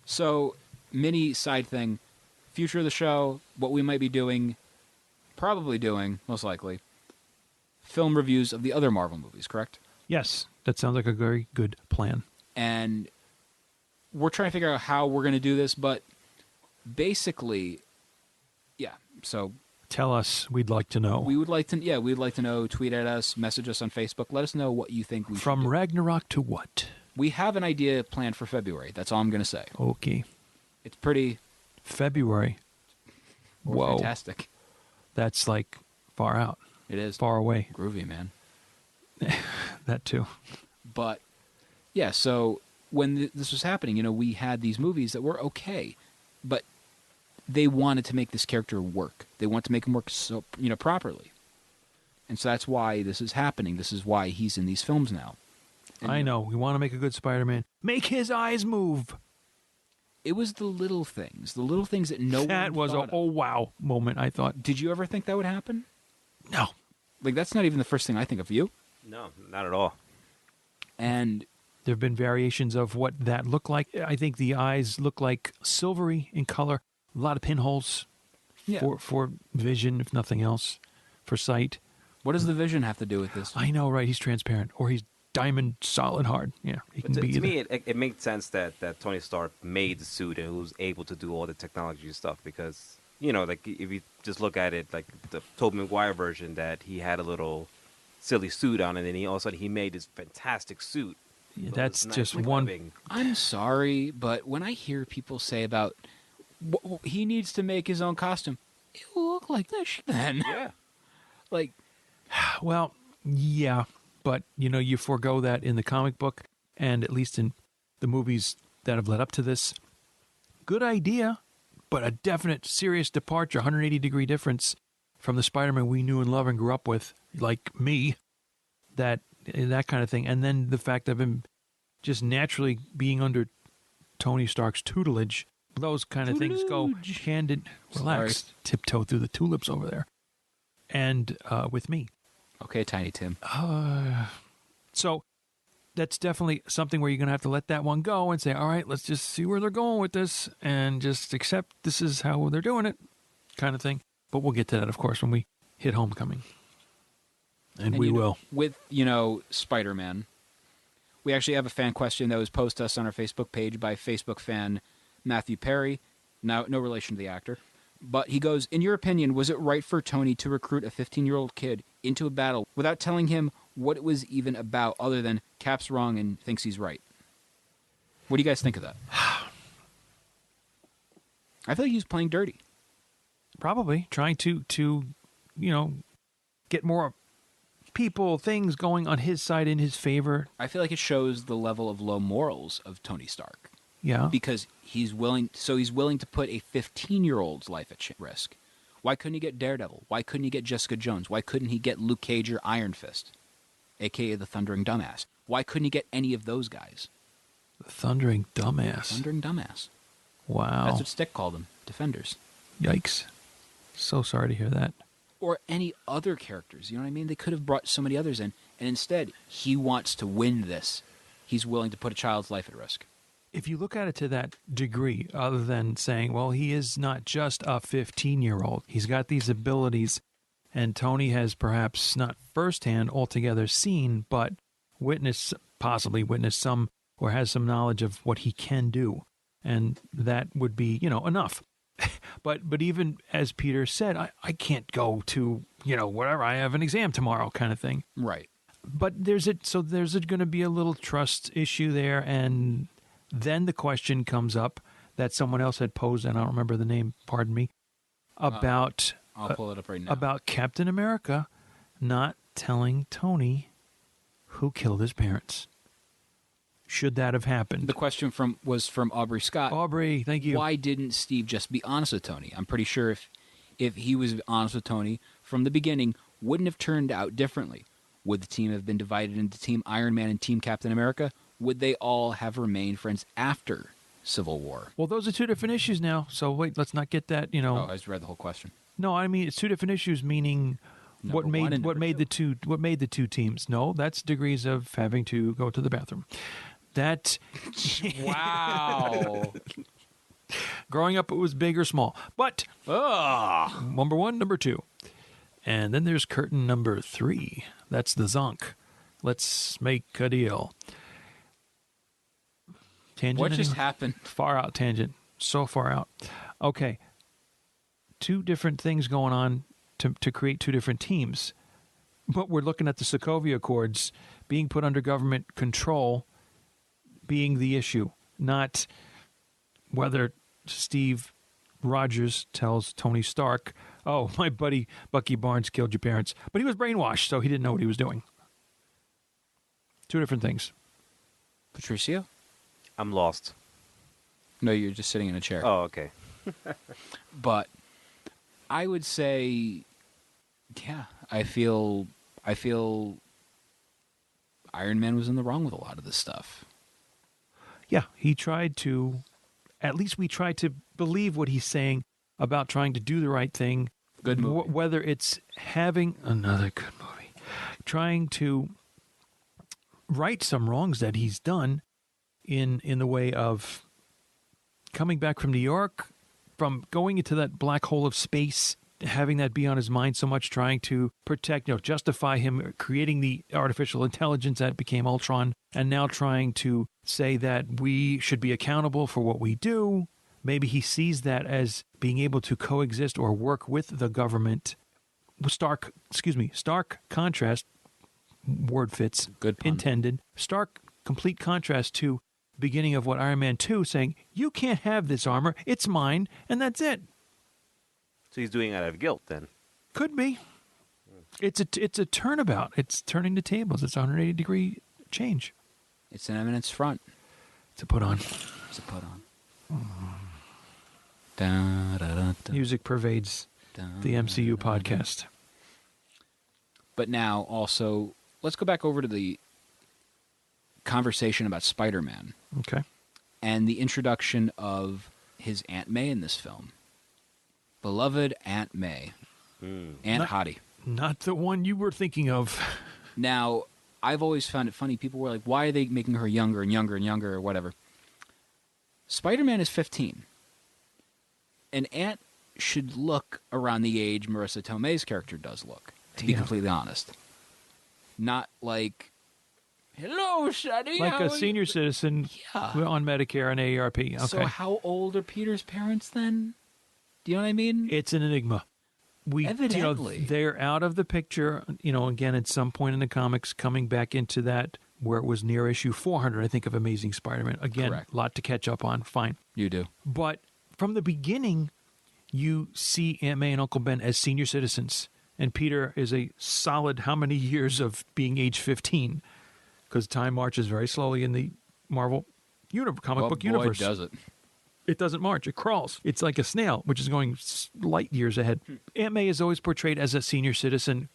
Speaker 7: so mini side thing, future of the show, what we might be doing, probably doing, most likely, film reviews of the other Marvel movies, correct?
Speaker 9: Yes, that sounds like a very good plan.
Speaker 7: And we're trying to figure out how we're going to do this, but basically, yeah, so...
Speaker 9: Tell us. We'd like to know.
Speaker 7: We'd like to know. Tweet at us, message us on Facebook. Let us know what you think we should
Speaker 9: From
Speaker 7: do.
Speaker 9: Ragnarok to what?
Speaker 7: We have an idea planned for February. That's all I'm going to say.
Speaker 9: Okay.
Speaker 7: It's pretty...
Speaker 9: February. Whoa.
Speaker 7: Fantastic.
Speaker 9: That's far out.
Speaker 7: It is.
Speaker 9: Far away.
Speaker 7: Groovy, man.
Speaker 9: That too.
Speaker 7: But, yeah, so when this was happening, we had these movies that were okay, but they wanted to make this character work. They want to make him work so properly. And so that's why this is happening. This is why he's in these films now. And
Speaker 9: I know. We want to make a good Spider-Man. Make his eyes move.
Speaker 7: It was the little things that no one
Speaker 9: That was
Speaker 7: thought
Speaker 9: a oh wow moment, I thought.
Speaker 7: Did you ever think that would happen?
Speaker 9: No.
Speaker 7: That's not even the first thing I think of. You?
Speaker 8: No, not at all.
Speaker 7: And
Speaker 9: there have been variations of what that looked like. I think the eyes look like silvery in color. A lot of pinholes for vision, if nothing else, for sight.
Speaker 7: What does the vision have to do with this?
Speaker 9: I know, right? He's transparent, or he's diamond solid hard. Yeah, he can be
Speaker 8: to
Speaker 9: either.
Speaker 8: me, it made sense that Tony Stark made the suit and was able to do all the technology stuff because, if you just look at it, like the Tobey Maguire version, that he had a little silly suit on, and then all of a sudden he made this fantastic suit.
Speaker 9: Yeah, that's just one.
Speaker 8: Living.
Speaker 7: I'm sorry, but when I hear people say about he needs to make his own costume, it will look like this then.
Speaker 8: Yeah.
Speaker 9: Well, yeah, but you forego that in the comic book, and at least in the movies that have led up to this. Good idea, but a definite serious departure, 180-degree difference from the Spider-Man we knew and loved and grew up with, like me, that kind of thing. And then the fact of him just naturally being under Tony Stark's tutelage, those kind of things go hand in... Relax.
Speaker 7: Sorry.
Speaker 9: Tiptoe through the tulips over there. And with me.
Speaker 7: Okay, Tiny Tim.
Speaker 9: So that's definitely something where you're going to have to let that one go and say, all right, let's just see where they're going with this and just accept this is how they're doing it kind of thing. But we'll get to that, of course, when we hit Homecoming. And we will.
Speaker 7: With, Spider-Man, we actually have a fan question that was posted to us on our Facebook page by Facebook fan Matthew Perry. Now, no relation to the actor. But he goes, in your opinion, was it right for Tony to recruit a 15-year-old kid into a battle without telling him what it was even about other than Cap's wrong and thinks he's right? What do you guys think of that? I feel like he was playing dirty.
Speaker 9: Probably trying to get more people, things going on his side in his favor.
Speaker 7: I feel like it shows the level of low morals of Tony Stark.
Speaker 9: Yeah.
Speaker 7: Because he's willing to put a 15-year-old's life at risk. Why couldn't he get Daredevil? Why couldn't he get Jessica Jones? Why couldn't he get Luke Cage or Iron Fist, a.k.a. the Thundering Dumbass? Why couldn't he get any of those guys?
Speaker 9: The Thundering Dumbass.
Speaker 7: Thundering Dumbass.
Speaker 9: Wow.
Speaker 7: That's what Stick called them, Defenders.
Speaker 9: Yikes. So sorry to hear that.
Speaker 7: Or any other characters, you know what I mean? They could have brought so many others in, and instead, he wants to win this. He's willing to put a child's life at risk.
Speaker 9: If you look at it to that degree, other than saying, well, he is not just a 15-year-old. He's got these abilities, and Tony has perhaps not firsthand altogether seen, but possibly witnessed some or has some knowledge of what he can do. And that would be, enough. But even as Peter said, I can't go to, whatever, I have an exam tomorrow kind of thing.
Speaker 7: Right.
Speaker 9: But there's going to be a little trust issue there. And then the question comes up that someone else had posed, and I don't remember the name, pardon me, about...
Speaker 7: I'll pull it up right now.
Speaker 9: About Captain America not telling Tony who killed his parents. Should that have happened?
Speaker 7: The question was from Aubrey Scott.
Speaker 9: Aubrey, thank you.
Speaker 7: Why didn't Steve just be honest with Tony? I'm pretty sure if he was honest with Tony from the beginning, wouldn't have turned out differently. Would the team have been divided into Team Iron Man and Team Captain America? Would they all have remained friends after Civil War?
Speaker 9: Well, those are two different issues now. So wait, let's not get that.
Speaker 7: Oh, I just read the whole question.
Speaker 9: No, I mean it's two different issues. Meaning, what made the two teams? No, that's degrees of having to go to the bathroom. That
Speaker 7: wow.
Speaker 9: Growing up, it was big or small, but number one, number two, and then there's curtain number 3. That's the zonk. Let's make a deal. Tangent.
Speaker 7: What just happened?
Speaker 9: Far out tangent. So far out. Okay. Two different things going on to create two different teams, but we're looking at the Sokovia Accords being put under government control being the issue, not whether Steve Rogers tells Tony Stark, oh, my buddy Bucky Barnes killed your parents, but he was brainwashed, so he didn't know what he was doing. Two different things.
Speaker 7: Patricio?
Speaker 8: I'm lost.
Speaker 7: No, you're just sitting in a chair.
Speaker 8: Oh, okay.
Speaker 7: But I would say, yeah, I feel Iron Man was in the wrong with a lot of this stuff.
Speaker 9: Yeah, he tried to, at least we try to believe what he's saying about trying to do the right thing.
Speaker 7: Good movie.
Speaker 9: Whether it's having another good movie, trying to right some wrongs that he's done in the way of coming back from New York, from going into that black hole of space, having that be on his mind so much, trying to protect, justify him creating the artificial intelligence that became Ultron, and now trying to say that we should be accountable for what we do. Maybe he sees that as being able to coexist or work with the government. Stark contrast, word fits,
Speaker 7: good pun.
Speaker 9: Intended. Stark, complete contrast to beginning of what Iron Man 2 saying, you can't have this armor, it's mine, and that's it.
Speaker 8: So he's doing it out of guilt then?
Speaker 9: Could be. It's a turnabout. It's turning the tables. It's a 180-degree change.
Speaker 7: It's an eminence front.
Speaker 9: It's a put on.
Speaker 7: It's a put on. Da, da, da, da.
Speaker 9: Music pervades the MCU podcast.
Speaker 7: But now also, let's go back over to the conversation about Spider-Man.
Speaker 9: Okay.
Speaker 7: And the introduction of his Aunt May in this film. Beloved Aunt May. Aunt Hottie.
Speaker 9: Not the one you were thinking of.
Speaker 7: Now, I've always found it funny. People were like, why are they making her younger and younger and younger or whatever? Spider-Man is 15. An aunt should look around the age Marisa Tomei's character does look, to be completely honest. Not like, hello, Shadi.
Speaker 9: Like a senior citizen on Medicare and AARP. Okay.
Speaker 7: So how old are Peter's parents then? Do you know what I mean?
Speaker 9: It's an enigma.
Speaker 7: Evidently.
Speaker 9: They're out of the picture, again, at some point in the comics, coming back into that where it was near issue 400, I think, of Amazing Spider-Man. Again,
Speaker 7: correct.
Speaker 9: A lot to catch up on. Fine.
Speaker 7: You do.
Speaker 9: But from the beginning, you see Aunt May and Uncle Ben as senior citizens. And Peter is a solid how many years of being age 15? Because time marches very slowly in the Marvel comic book universe.
Speaker 7: Boy, does it.
Speaker 9: It doesn't march. It crawls. It's like a snail, which is going light years ahead. Aunt May is always portrayed as a senior citizen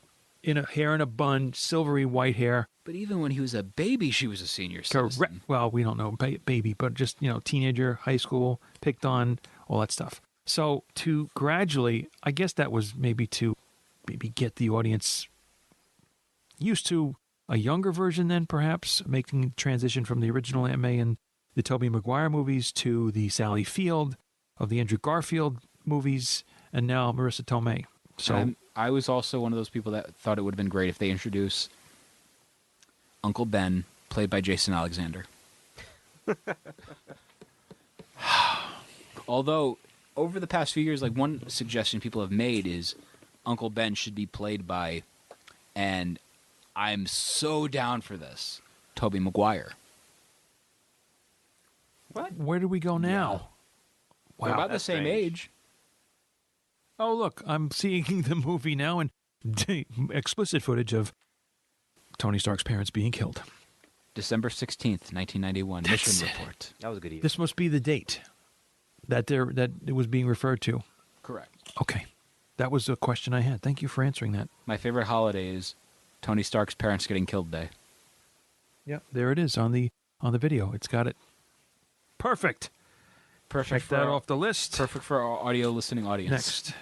Speaker 9: in a hair in a bun, silvery white hair.
Speaker 7: But even when he was a baby, she was a senior citizen.
Speaker 9: Correct. Well, we don't know baby, but just, teenager, high school, picked on, all that stuff. So to gradually, I guess that was maybe to get the audience used to a younger version then, perhaps, making the transition from the original Aunt May and the Tobey Maguire movies to the Sally Field of the Andrew Garfield movies, and now Marisa Tomei. So
Speaker 7: I was also one of those people that thought it would have been great if they introduce Uncle Ben, played by Jason Alexander. Although, over the past few years, like one suggestion people have made is Uncle Ben should be played by, and I'm so down for this, Tobey Maguire.
Speaker 8: What?
Speaker 9: Where do we go now?
Speaker 7: They're about the
Speaker 8: that's
Speaker 7: same
Speaker 8: strange.
Speaker 7: age.
Speaker 9: Oh, look, I'm seeing the movie now and explicit footage of Tony Stark's parents being killed.
Speaker 7: December 16th, 1991.
Speaker 9: That's
Speaker 7: Mission
Speaker 9: it.
Speaker 7: report.
Speaker 8: That was a good year.
Speaker 9: This must be the date that it was being referred to.
Speaker 7: Correct.
Speaker 9: Okay. That was a question I had. Thank you for answering that.
Speaker 7: My favorite holiday is Tony Stark's parents getting killed day.
Speaker 9: Yeah, there it is on the video. It's got it. Perfect.
Speaker 7: Perfect.
Speaker 9: Check that off the list.
Speaker 7: Perfect for our audio listening audience.
Speaker 9: Next.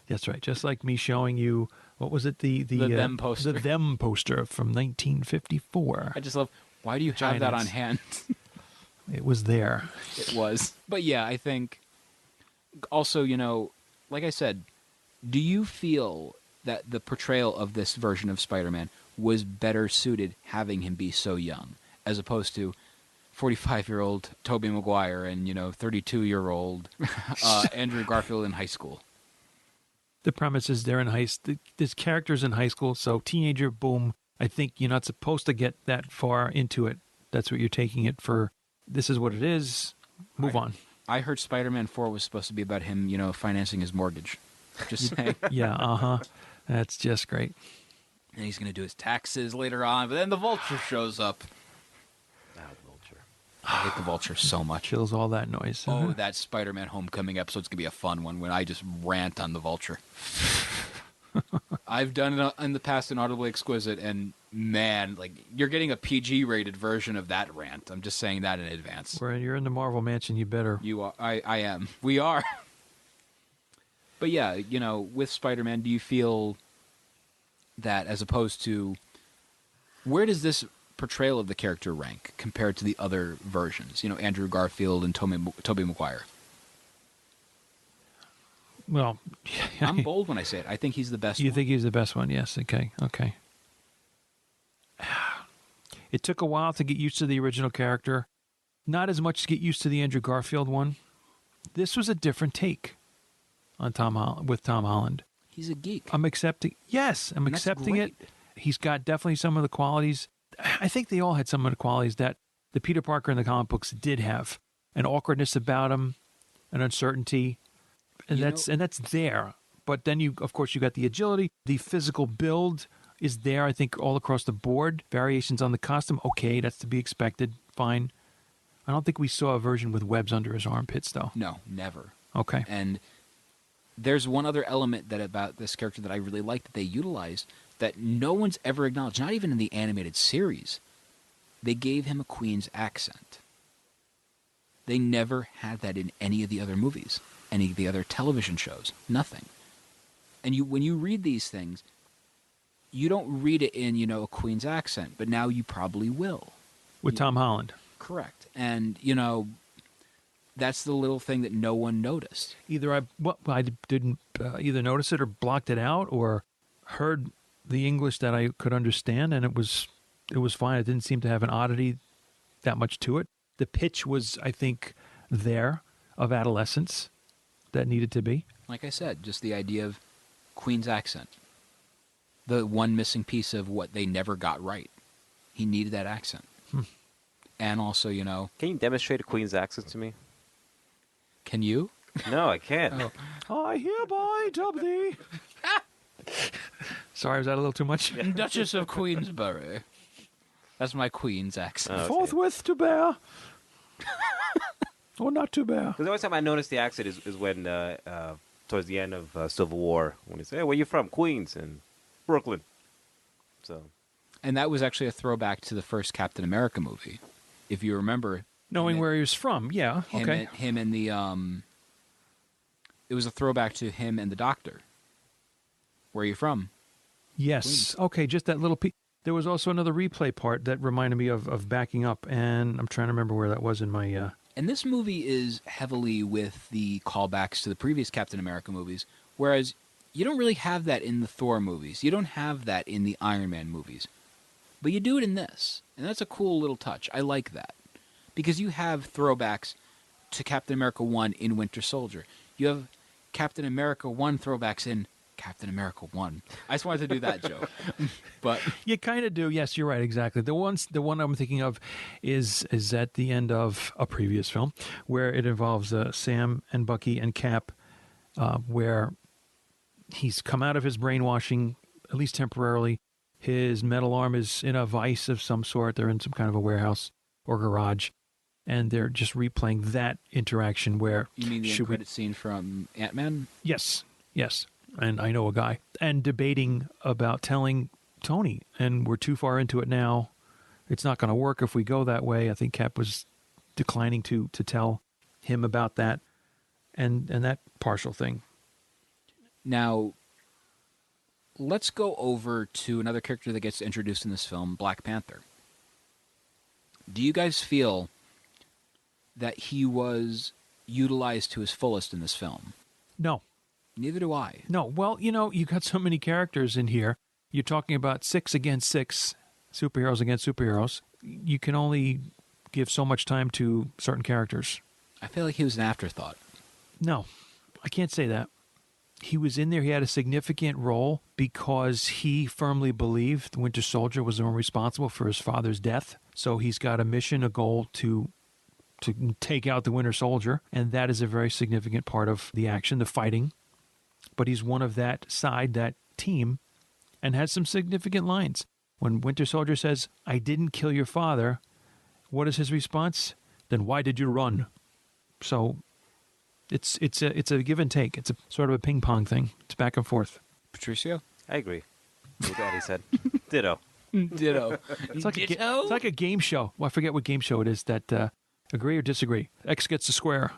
Speaker 9: That's right. Just like me showing you, what was it? The
Speaker 7: Them poster.
Speaker 9: The Them poster from 1954.
Speaker 7: I just love, why do you have that on hand?
Speaker 9: It was there.
Speaker 7: It was. But yeah, I think also, you know, like I said, do you feel that the portrayal of this version of Spider-Man was better suited having him be so young as opposed to 45-year-old Tobey Maguire and, 32-year-old Andrew Garfield in high school?
Speaker 9: The premise is they're in there's characters in high school, so teenager, boom. I think you're not supposed to get that far into it. That's what you're taking it for. This is what it is. Move on.
Speaker 7: I heard Spider-Man 4 was supposed to be about him, financing his mortgage. Just saying.
Speaker 9: Yeah, That's just great.
Speaker 7: And he's going to do his taxes later on, but then the Vulture shows up.
Speaker 8: Vulture.
Speaker 7: I hate the Vulture so much.
Speaker 9: Kills all that noise.
Speaker 7: Oh, that Spider-Man Homecoming episode's going to be a fun one when I just rant on the Vulture. I've done it in the past in Audibly Exquisite, and man, you're getting a PG-rated version of that rant. I'm just saying that in advance.
Speaker 9: When you're in the Marvel Mansion, you better.
Speaker 7: You are. I am. We are. But yeah, with Spider-Man, do you feel that as opposed to... Where does this portrayal of the character rank compared to the other versions? Andrew Garfield and Tobey Maguire.
Speaker 9: Well,
Speaker 7: I'm bold when I say it. I think he's the best
Speaker 9: You
Speaker 7: one.
Speaker 9: think he's the best one? Yes. Okay. It took a while to get used to the original character. Not as much to get used to the Andrew Garfield one. This was a different take on Tom Holland.
Speaker 7: He's a geek.
Speaker 9: I'm accepting. Yes, I'm
Speaker 7: And that's
Speaker 9: accepting it.
Speaker 7: great.
Speaker 9: He's got definitely some of the qualities. I think they all had some of the qualities that the Peter Parker in the comic books did have. An awkwardness about him, an uncertainty, and that's there. But then you got the agility, the physical build is there. I think all across the board, variations on the costume. Okay, that's to be expected. Fine. I don't think we saw a version with webs under his armpits, though.
Speaker 7: No, never.
Speaker 9: Okay.
Speaker 7: And there's one other element about this character that I really like that they utilized that no one's ever acknowledged, not even in the animated series. They gave him a Queen's accent. They never had that in any of the other movies, any of the other television shows. Nothing. And when you read these things, you don't read it in, a Queen's accent, but now you probably will.
Speaker 9: With Tom Holland.
Speaker 7: Correct. And, that's the little thing that no one noticed.
Speaker 9: Either I didn't either notice it or blocked it out or heard the English that I could understand, and it was fine. It didn't seem to have an oddity that much to it. The pitch was, I think, there of adolescence that needed to be.
Speaker 7: Like I said, just the idea of Queen's accent. The one missing piece of what they never got right. He needed that accent. And also,
Speaker 8: Can you demonstrate a Queen's accent to me?
Speaker 7: Can you?
Speaker 8: No, I can't.
Speaker 9: I hereby dub thee. Sorry, was that a little too much?
Speaker 7: Duchess of Queensberry. That's my Queen's accent.
Speaker 8: Okay.
Speaker 9: Forthwith to bear. Or not to bear.
Speaker 8: Because the only time I noticed the accent is when, towards the end of Civil War, when he said, "Hey, where you from?" Queens and Brooklyn. So.
Speaker 7: And that was actually a throwback to the first Captain America movie. If you remember.
Speaker 9: Knowing where he was from, yeah, okay.
Speaker 7: Him and the, it was a throwback to him and the Doctor. Where are you from?
Speaker 9: Yes,
Speaker 7: Queens.
Speaker 9: okay, just that little piece. There was also another replay part that reminded me of backing up, and I'm trying to remember where that was in my...
Speaker 7: And this movie is heavily with the callbacks to the previous Captain America movies, whereas You don't really have that in the Thor movies. You don't have that in the Iron Man movies. But you do it in this. And that's a cool little touch. I like that. Because you have throwbacks to Captain America 1 in Winter Soldier. You have Captain America 1 throwbacks in Captain America 1. I just wanted to do that joke. But
Speaker 9: you kind of do. Yes, you're right. Exactly. The one I'm thinking of is at the end of a previous film where it involves Sam and Bucky and Cap, where he's come out of his brainwashing, at least temporarily. His metal arm is in a vice of some sort. They're in some kind of a warehouse or garage, and they're just replaying that interaction where...
Speaker 7: You mean the credit scene from Ant-Man?
Speaker 9: Yes. And I know a guy. And debating about telling Tony, and we're too far into it now. It's not going to work if we go that way. I think Cap was declining to tell him about that and that partial thing.
Speaker 7: Now, let's go over to another character that gets introduced in this film, Black Panther. Do you guys feel that he was utilized to his fullest in this film?
Speaker 9: No.
Speaker 7: Neither do I.
Speaker 9: No. Well, you got so many characters in here. You're talking about 6 against 6, superheroes against superheroes. You can only give so much time to certain characters.
Speaker 7: I feel like he was an afterthought.
Speaker 9: No, I can't say that. He was in there. He had a significant role because he firmly believed Winter Soldier was the one responsible for his father's death. So he's got a mission, a goal to take out the Winter Soldier, and that is a very significant part of the action, the fighting. But he's one of that side, that team, and has some significant lines. When Winter Soldier says, "I didn't kill your father," what is his response? "Then why did you run?" So it's a give and take. It's a sort of a ping pong thing. It's back and forth.
Speaker 7: Patricio?
Speaker 8: I agree with what he said. Ditto.
Speaker 7: Ditto.
Speaker 9: It's like a game show. Well, I forget what game show it is that agree or disagree. X gets the square.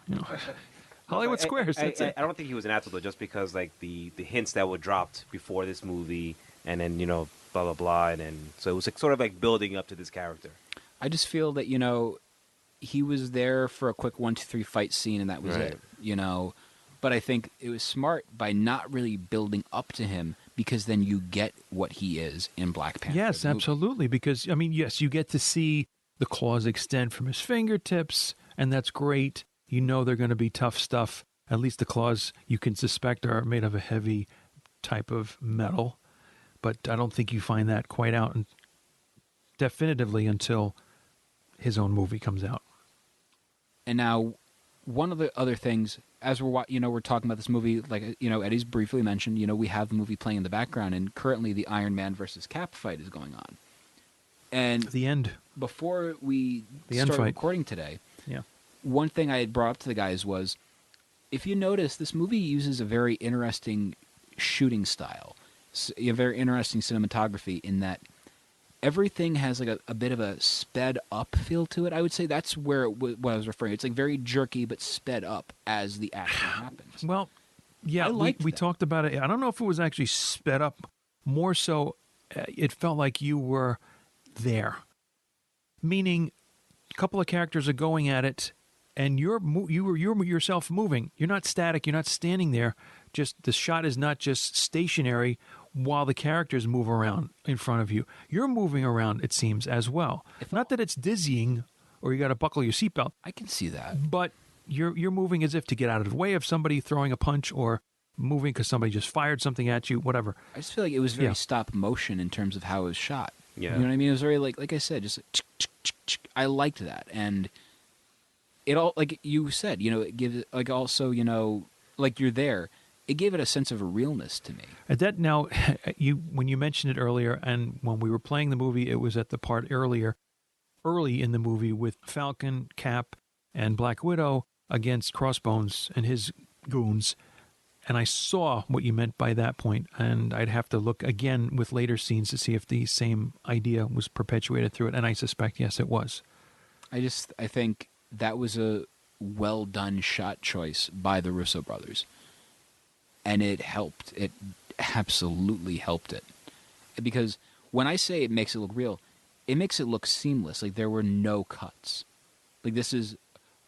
Speaker 9: Hollywood Squares.
Speaker 8: I don't think he was an afterthought just because like the hints that were dropped before this movie, and then blah blah blah, and then so it was like, sort of like building up to this character.
Speaker 7: I just feel that he was there for a quick 1, 2, 3 fight scene, and that was
Speaker 8: Right.
Speaker 7: it. But I think it was smart by not really building up to him, because then you get what he is in Black Panther.
Speaker 9: Yes,
Speaker 7: the movie.
Speaker 9: absolutely. Because yes, you get to see the claws extend from his fingertips, and that's great. They're going to be tough stuff. At least the claws you can suspect are made of a heavy type of metal. But I don't think you find that quite out definitively until his own movie comes out.
Speaker 7: And now, one of the other things, as we're talking about this movie, like Eddie's briefly mentioned, we have the movie playing in the background, and currently the Iron Man versus Cap fight is going on. And
Speaker 9: the end.
Speaker 7: Before we
Speaker 9: end
Speaker 7: started
Speaker 9: fight.
Speaker 7: recording today,
Speaker 9: Yeah.
Speaker 7: one thing I had brought up to the guys was, if you notice, this movie uses a very interesting shooting style, a very interesting cinematography in that everything has like a bit of a sped up feel to it. I would say that's where what I was referring. It's like very jerky but sped up as the action happens.
Speaker 9: Well, yeah, we talked about it. I don't know if it was actually sped up. More so, it felt like you were there. Meaning, a couple of characters are going at it, and you're yourself moving. You're not static. You're not standing there. Just the shot is not just stationary while the characters move around in front of you. You're moving around, it seems, as well. Not that it's dizzying or you got to buckle your seatbelt.
Speaker 7: I can see that.
Speaker 9: But you're moving as if to get out of the way of somebody throwing a punch, or moving because somebody just fired something at you, whatever.
Speaker 7: I just feel like it was very stop motion in terms of how it was shot.
Speaker 8: Yeah.
Speaker 7: You know what I mean? It was very like I said, just I liked that. And it all, like you said, it gives it, like, also, like you're there. It gave it a sense of a realness to me.
Speaker 9: At that now, when you mentioned it earlier, and when we were playing the movie, it was at the part early in the movie with Falcon, Cap, and Black Widow against Crossbones and his goons. And I saw what you meant by that point, and I'd have to look again with later scenes to see if the same idea was perpetuated through it, and I suspect, yes, it was.
Speaker 7: I think that was a well-done shot choice by the Russo brothers. And it helped. It absolutely helped it. Because when I say it makes it look real, it makes it look seamless. Like, there were no cuts. Like, this is,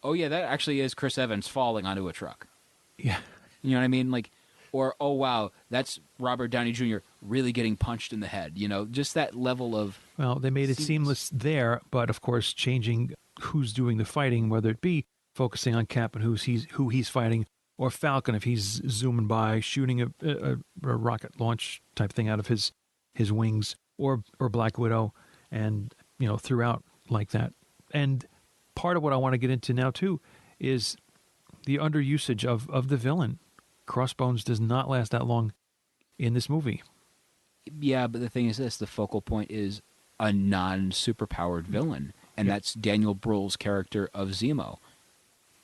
Speaker 7: oh yeah, that actually is Chris Evans falling onto a truck.
Speaker 9: Yeah.
Speaker 7: You know what I mean? Like, Or, oh, wow, that's Robert Downey Jr. really getting punched in the head. You know, just that level of...
Speaker 9: Well, they made it seamless there, but of course changing who's doing the fighting, whether it be focusing on Cap and who he's fighting, or Falcon if he's zooming by, shooting a rocket launch type thing out of his wings, or Black Widow, and, you know, throughout like that. And part of what I want to get into now, too, is the underusage of the villain. Crossbones does not last that long in this movie.
Speaker 7: Yeah, but the thing is this, the focal point is a non-superpowered villain, and that's Daniel Brühl's character of Zemo.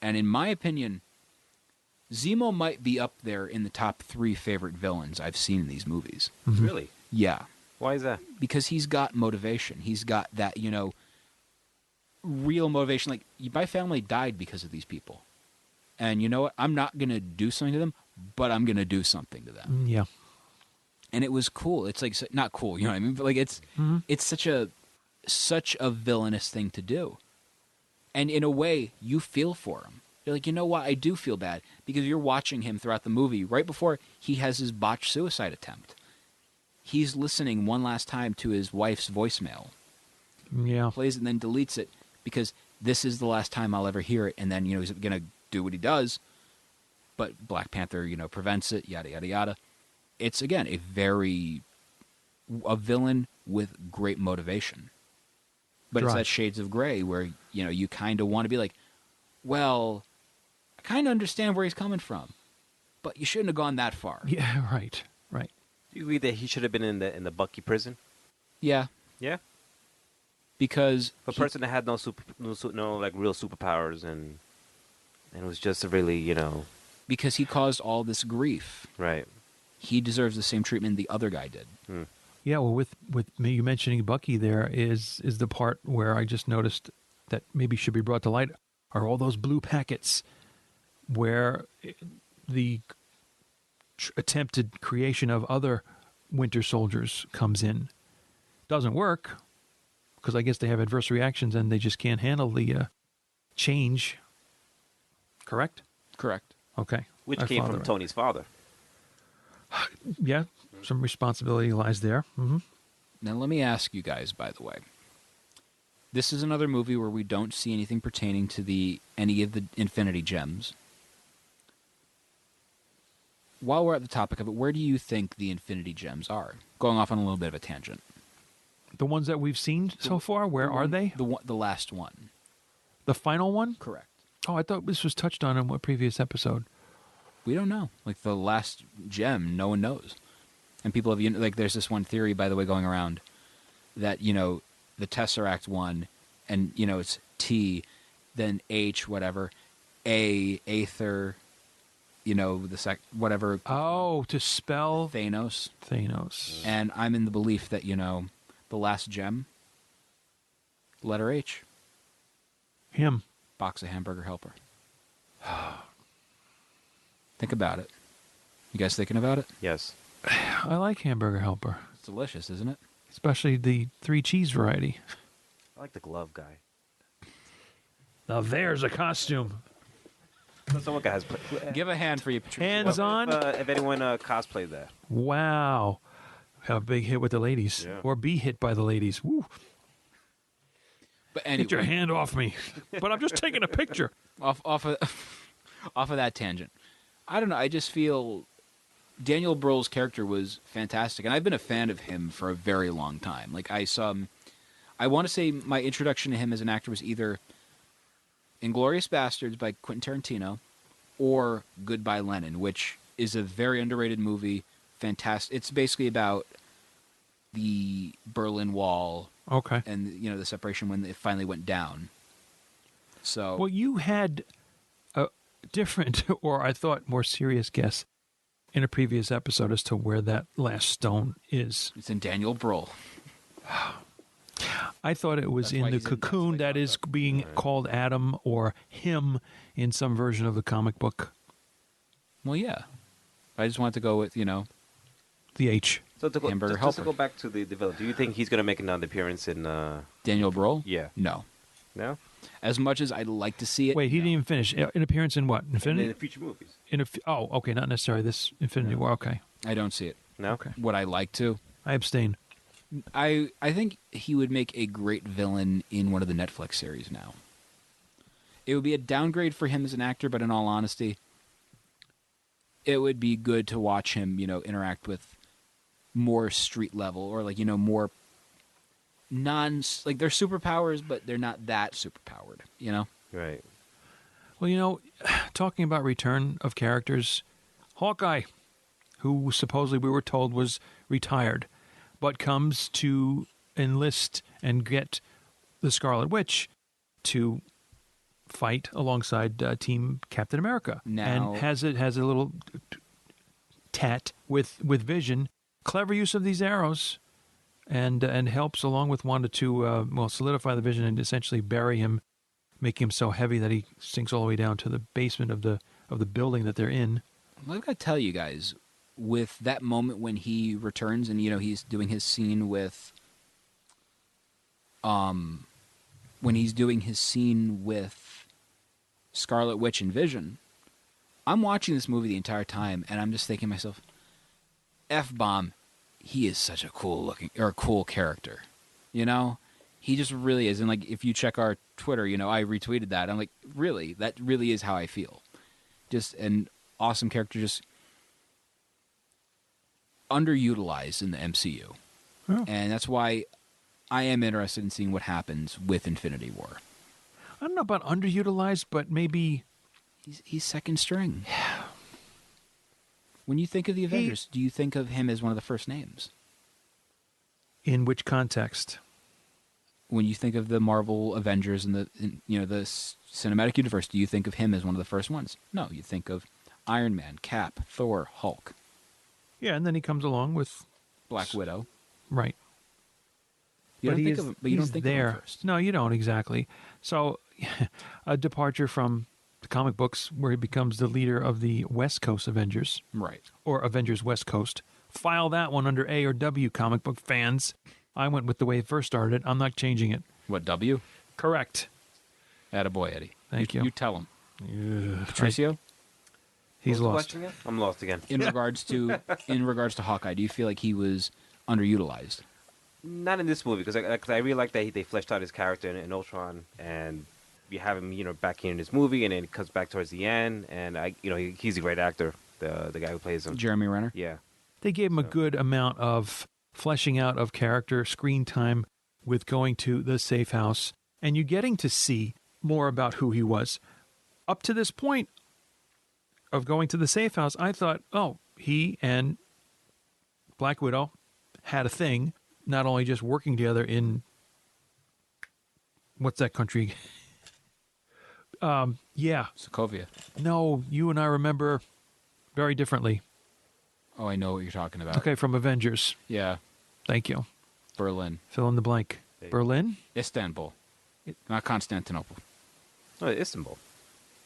Speaker 7: And in my opinion, Zemo might be up there in the top 3 favorite villains I've seen in these movies.
Speaker 9: Mm-hmm.
Speaker 8: Really?
Speaker 7: Yeah.
Speaker 8: Why is that?
Speaker 7: Because he's got motivation. He's got that, you know, real motivation. Like, my family died because of these people. And you know what? I'm not going to do something to them, but I'm going to do something to them.
Speaker 9: Yeah.
Speaker 7: And it was cool. It's like, not cool, you know what I mean? But like, it's such a villainous thing to do. And in a way, you feel for him. You're like, you know what? I do feel bad. Because you're watching him throughout the movie. Right before he has his botched suicide attempt, he's listening one last time to his wife's voicemail.
Speaker 9: Yeah.
Speaker 7: Plays it and then deletes it because this is the last time I'll ever hear it. And then, you know, he's going to do what he does. But Black Panther, you know, prevents it, yada, yada, yada. It's, again, a villain with great motivation. But it's that shades of gray where, you know, you kind of want to be like, well, I kind of understand where he's coming from, but you shouldn't have gone that far.
Speaker 9: Yeah, right.
Speaker 8: Do you agree that he should have been in the Bucky prison?
Speaker 7: Yeah.
Speaker 8: Yeah?
Speaker 7: Because
Speaker 8: a person that had no like real superpowers and was just really, you know...
Speaker 7: Because he caused all this grief.
Speaker 8: Right.
Speaker 7: He deserves the same treatment the other guy did.
Speaker 9: Yeah, well, with me, you mentioning Bucky there is the part where I just noticed that maybe should be brought to light are all those blue packets where the attempted creation of other Winter Soldiers comes in. Doesn't work because I guess they have adverse reactions and they just can't handle the change. Correct?
Speaker 7: Correct.
Speaker 9: Okay.
Speaker 8: Which came from Tony's father.
Speaker 9: Yeah, some responsibility lies there. Mm-hmm.
Speaker 7: Now, let me ask you guys, by the way. This is another movie where we don't see anything pertaining to any of the Infinity Gems. While we're at the topic of it, where do you think the Infinity Gems are? Going off on a little bit of a tangent.
Speaker 9: The ones that we've seen so far, where are they?
Speaker 7: The last one.
Speaker 9: The final one?
Speaker 7: Correct.
Speaker 9: Oh, I thought this was touched on in what previous episode?
Speaker 7: We don't know. Like, the last gem, no one knows. And people have, like, there's this one theory, by the way, going around that, you know, the Tesseract one, and, you know, it's T, then H, whatever, A, Aether, you know, whatever.
Speaker 9: Oh, to spell
Speaker 7: Thanos.
Speaker 9: And
Speaker 7: I'm in the belief that, you know, the last gem, letter H.
Speaker 9: Him.
Speaker 7: Box of Hamburger Helper. Think about it. You guys thinking about it?
Speaker 8: Yes.
Speaker 9: I like Hamburger Helper.
Speaker 7: It's delicious, isn't it?
Speaker 9: Especially the 3 cheese variety.
Speaker 8: I like the glove guy.
Speaker 9: Now there's a costume.
Speaker 8: Someone has
Speaker 7: Give a hand for you.
Speaker 9: Hands on.
Speaker 8: If anyone cosplayed that.
Speaker 9: Wow. Have a big hit with the ladies.
Speaker 8: Yeah.
Speaker 9: Or be hit by the ladies. Woo.
Speaker 7: But anyway,
Speaker 9: get your hand off me. But I'm just taking a picture.
Speaker 7: off of that tangent. I don't know. I just feel Daniel Brühl's character was fantastic, and I've been a fan of him for a very long time. Like, I want to say my introduction to him as an actor was either Inglourious Basterds by Quentin Tarantino or Goodbye Lenin, which is a very underrated movie. Fantastic. It's basically about the Berlin Wall.
Speaker 9: Okay.
Speaker 7: And, you know, the separation when it finally went down. So.
Speaker 9: Well, you had a different, or I thought more serious guess in a previous episode as to where that last stone is.
Speaker 7: It's in Daniel Brühl.
Speaker 9: I thought it was in the cocoon that is being called Adam or him in some version of the comic book.
Speaker 7: Well, yeah. I just wanted to go with, you know,
Speaker 9: the H.
Speaker 8: So to go,
Speaker 7: Hamburger
Speaker 8: just to
Speaker 7: Helper.
Speaker 8: go back to the villain, do you think he's going to make another appearance in...
Speaker 7: Daniel Brühl?
Speaker 8: Yeah.
Speaker 7: No.
Speaker 8: No?
Speaker 7: As much as I'd like to see it.
Speaker 9: Wait, he didn't even finish. An appearance in what? Infinity?
Speaker 8: In the future movies.
Speaker 9: Okay, not necessarily this Infinity War. Okay.
Speaker 7: I don't see it.
Speaker 8: No?
Speaker 9: Okay.
Speaker 7: Would I like to?
Speaker 9: I abstain.
Speaker 7: I think he would make a great villain in one of the Netflix series now. It would be a downgrade for him as an actor, but in all honesty, it would be good to watch him, interact with more street level or more they're superpowers, but they're not that superpowered,
Speaker 8: Right.
Speaker 9: Well, talking about return of characters, Hawkeye, who supposedly we were told was retired, but comes to enlist and get the Scarlet Witch to fight alongside Team Captain America, and has a little tat with Vision. Clever use of these arrows, and helps along with Wanda to solidify the Vision and essentially bury him, make him so heavy that he sinks all the way down to the basement of the building that they're in.
Speaker 7: Well, I've got to tell you guys, with that moment when he returns and he's doing his scene with Scarlet Witch and Vision, I'm watching this movie the entire time and I'm just thinking to myself, F-bomb, he is such a cool character. He just really is. And if you check our Twitter, I retweeted that. I'm like, really? That really is how I feel. Just an awesome character, just underutilized in the MCU.
Speaker 9: Oh.
Speaker 7: And that's why I am interested in seeing what happens with Infinity War.
Speaker 9: I don't know about underutilized, but maybe
Speaker 7: he's second string. Yeah. When you think of the Avengers, do you think of him as one of the first names?
Speaker 9: In which context?
Speaker 7: When you think of the Marvel Avengers and the cinematic universe, do you think of him as one of the first ones? No, you think of Iron Man, Cap, Thor, Hulk.
Speaker 9: Yeah, and then he comes along with
Speaker 7: Black Widow.
Speaker 9: Right.
Speaker 7: You don't think of him first.
Speaker 9: No, you don't exactly. So, a departure from the comic books where he becomes the leader of the West Coast Avengers.
Speaker 7: Right.
Speaker 9: Or Avengers West Coast. File that one under A or W, comic book fans. I went with the way it first started. I'm not changing it.
Speaker 7: What, W?
Speaker 9: Correct.
Speaker 7: Attaboy, Eddie.
Speaker 9: Thank you.
Speaker 7: You tell him. Patricio?
Speaker 9: He's lost.
Speaker 8: I'm lost again.
Speaker 7: In regards to Hawkeye, do you feel like he was underutilized?
Speaker 8: Not in this movie, because I really like that they fleshed out his character in Ultron, and you have him, back here in this movie, and then it comes back towards the end, and he's a great actor, the guy who plays him,
Speaker 7: Jeremy Renner.
Speaker 8: Yeah,
Speaker 9: they gave him a good amount of fleshing out of character, screen time with going to the safe house, and you getting to see more about who he was. Up to this point of going to the safe house, I thought, he and Black Widow had a thing. Not only just working together in, what's that country? Yeah.
Speaker 7: Sokovia.
Speaker 9: No, you and I remember very differently.
Speaker 7: Oh, I know what you're talking about.
Speaker 9: Okay, from Avengers.
Speaker 7: Yeah.
Speaker 9: Thank you.
Speaker 7: Berlin.
Speaker 9: Fill in the blank. Berlin?
Speaker 7: Istanbul. Not Constantinople.
Speaker 8: Oh, Istanbul.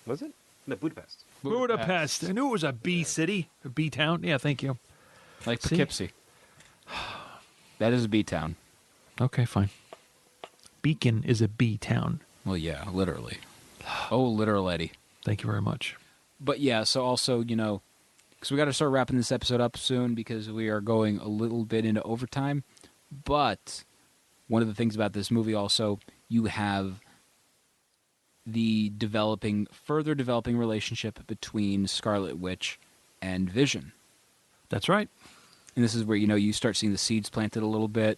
Speaker 8: Was it? No, Budapest.
Speaker 9: Budapest. I knew it was a B city, a B town. Yeah, thank you.
Speaker 7: Like Poughkeepsie. That is a B town.
Speaker 9: Okay, fine. Beacon is a B town.
Speaker 7: Well, yeah, literally. Oh, literal Eddie.
Speaker 9: Thank you very much.
Speaker 7: But yeah, so also, because we got to start wrapping this episode up soon because we are going a little bit into overtime. But one of the things about this movie also, you have the further developing relationship between Scarlet Witch and Vision.
Speaker 9: That's right.
Speaker 7: And this is where, you start seeing the seeds planted a little bit.